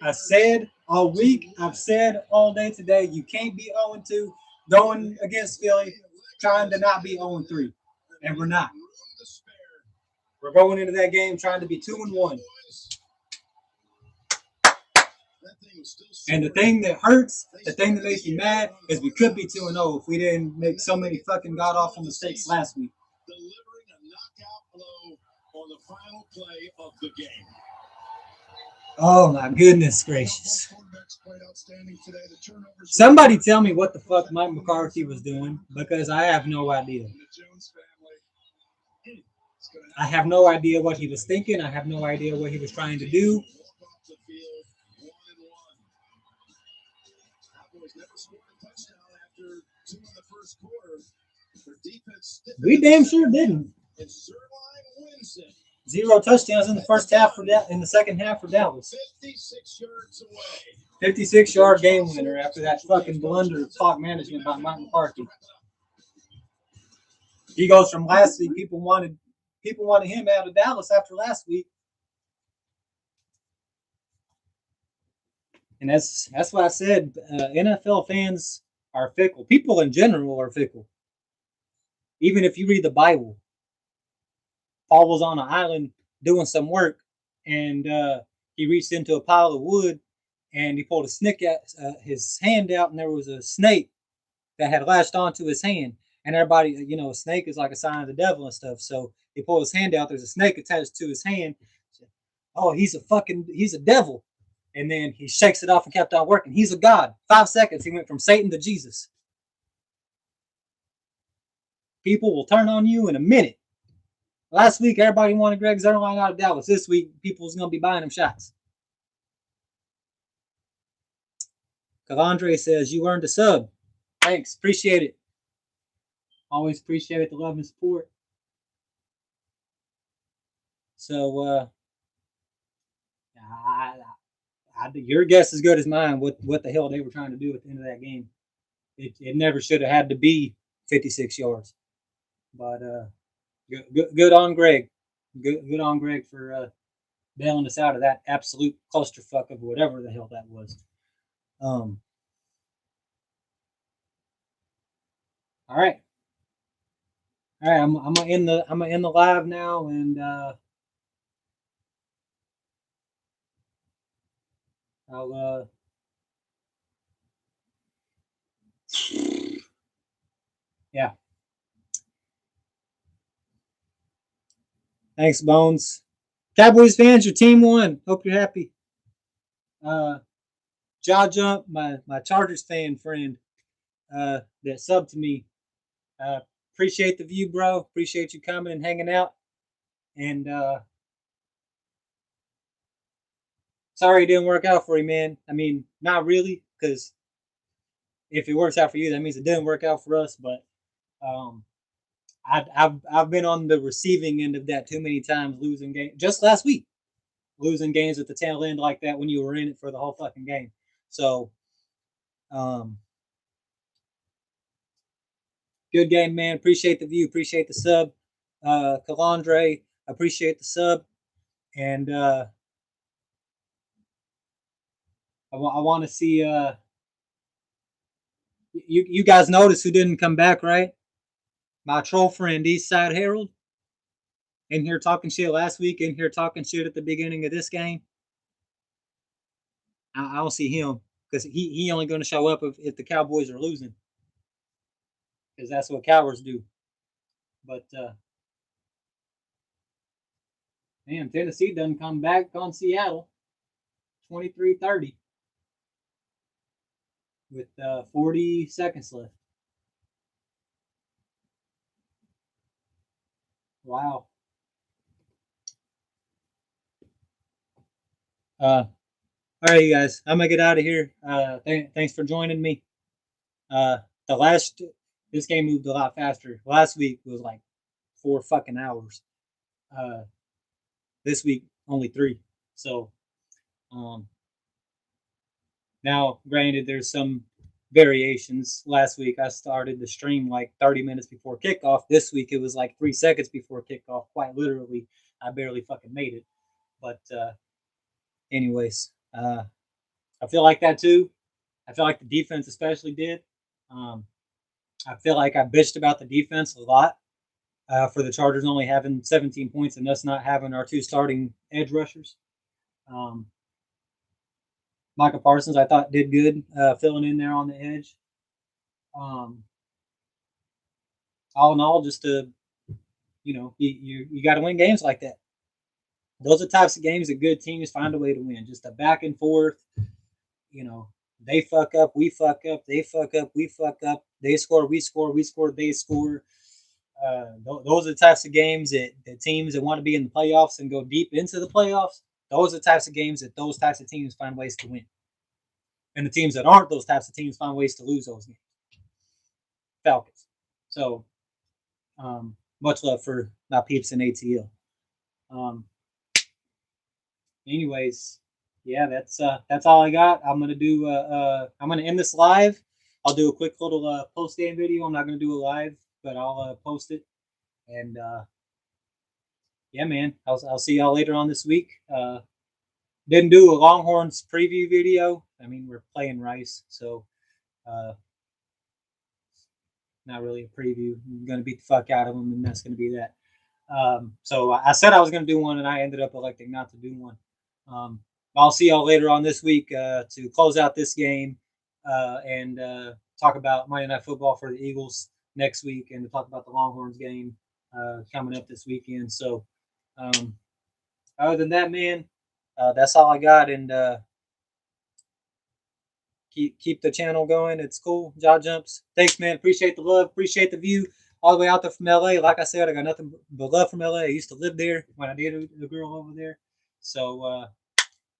I said all week. I've said all day today. You can't be 0-2 going against Philly, trying to not be 0-3, and we're not. We're going into that game trying to be 2-1. And the thing that hurts, the thing that makes me mad, is we could be 2-0 if we didn't make so many fucking god awful mistakes last week. Delivering a knockout blow on the final play of the game. Oh my goodness gracious! Somebody tell me what the fuck Mike McCarthy was doing, because I have no idea. I have no idea what he was thinking. I have no idea what he was trying to do. We damn sure didn't. 0 touchdowns in the first half for in the second half for Dallas. 56-yard game winner after that fucking blunder of clock management by Mike McCarthy. He goes from last week. People wanted him out of Dallas after last week. And that's why I said NFL fans are fickle. People in general are fickle. Even if you read the Bible, Paul was on an island doing some work, and he reached into a pile of wood, and he pulled his hand out, and there was a snake that had latched onto his hand. And everybody, a snake is like a sign of the devil and stuff. So he pulled his hand out. There's a snake attached to his hand. Oh, he's a devil. And then he shakes it off and kept on working. He's a god. 5 seconds, he went from Satan to Jesus. People will turn on you in a minute. Last week, everybody wanted Greg Zuerlein out of Dallas. This week, people's going to be buying him shots. Calandre says, you earned a sub. Thanks. Appreciate it. Always appreciate the love and support. So, your guess is as good as mine. What the hell they were trying to do at the end of that game? It never should have had to be 56 yards. But good on Greg. Good on Greg for bailing us out of that absolute clusterfuck of whatever the hell that was. All right. I'm gonna end the live now, and I'll yeah. Thanks, Bones. Cowboys fans, your team won. Hope you're happy. Jaw Jump, my Chargers fan friend that subbed to me. Appreciate the view, bro. Appreciate you coming and hanging out. And sorry it didn't work out for you, man. I mean, not really, because if it works out for you, that means it didn't work out for us. But I've been on the receiving end of that too many times, losing games. Just last week, losing games at the tail end like that when you were in it for the whole fucking game. So, good game, man. Appreciate the view. Appreciate the sub. Calandre, appreciate the sub. And I want to see you guys notice who didn't come back, right? My troll friend Eastside Herald, in here talking shit last week, in here talking shit at the beginning of this game. I don't see him because he only going to show up if the Cowboys are losing, because that's what cowards do. But man, Tennessee doesn't come back on Seattle. 23-30 with 40 seconds left. Wow. All right, you guys. I'm gonna get out of here. Thanks for joining me. This game moved a lot faster. Last week was like 4 fucking hours. This week only 3. So now, granted, there's some variations. Last week I started the stream like 30 minutes before kickoff. This week it was like 3 seconds before kickoff. Quite literally, I barely fucking made it. But anyways, I feel like that too. I feel like the defense especially did. I feel like I bitched about the defense a lot for the Chargers only having 17 points and us not having our 2 starting edge rushers. Micah Parsons, I thought, did good filling in there on the edge. All in all, just you got to win games like that. Those are types of games that good teams find a way to win. Just a back and forth. They fuck up, we fuck up, they fuck up, we fuck up. They score, we score, we score, they score. Those are the types of games that the teams that want to be in the playoffs and go deep into the playoffs. Those are the types of games that those types of teams find ways to win. And the teams that aren't those types of teams find ways to lose those games. Falcons. So, much love for my peeps in ATL. Anyways, yeah, that's all I got. I'm gonna do. I'm gonna end this live. I'll do a quick little post game video. I'm not gonna do a live, but I'll post it. And yeah, man, I'll see y'all later on this week. Didn't do a Longhorns preview video. I mean, we're playing Rice, so not really a preview. I'm gonna beat the fuck out of them, and that's gonna be that. So I said I was gonna do one, and I ended up electing not to do one. I'll see y'all later on this week to close out this game and talk about Monday Night Football for the Eagles next week, and to talk about the Longhorns game coming up this weekend. So other than that, man, that's all I got. And keep the channel going. It's cool. Jaw jumps. Thanks, man. Appreciate the love. Appreciate the view all the way out there from LA. Like I said, I got nothing but love from LA. I used to live there when I dated a girl over there. So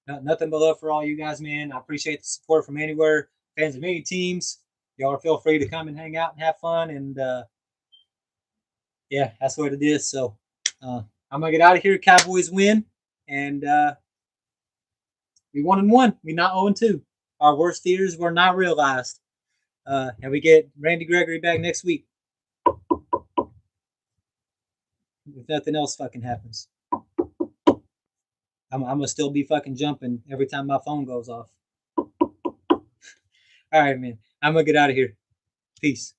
nothing but love for all you guys, man. I appreciate the support from anywhere. Fans of many teams. Y'all feel free to come and hang out and have fun. And yeah, that's what it is. So I'm gonna get out of here. Cowboys win, and we 1-1. We not 0-2. Our worst fears were not realized. And we get Randy Gregory back next week. If nothing else fucking happens. I'm gonna still be fucking jumping every time my phone goes off. All right, man. I'm gonna get out of here. Peace.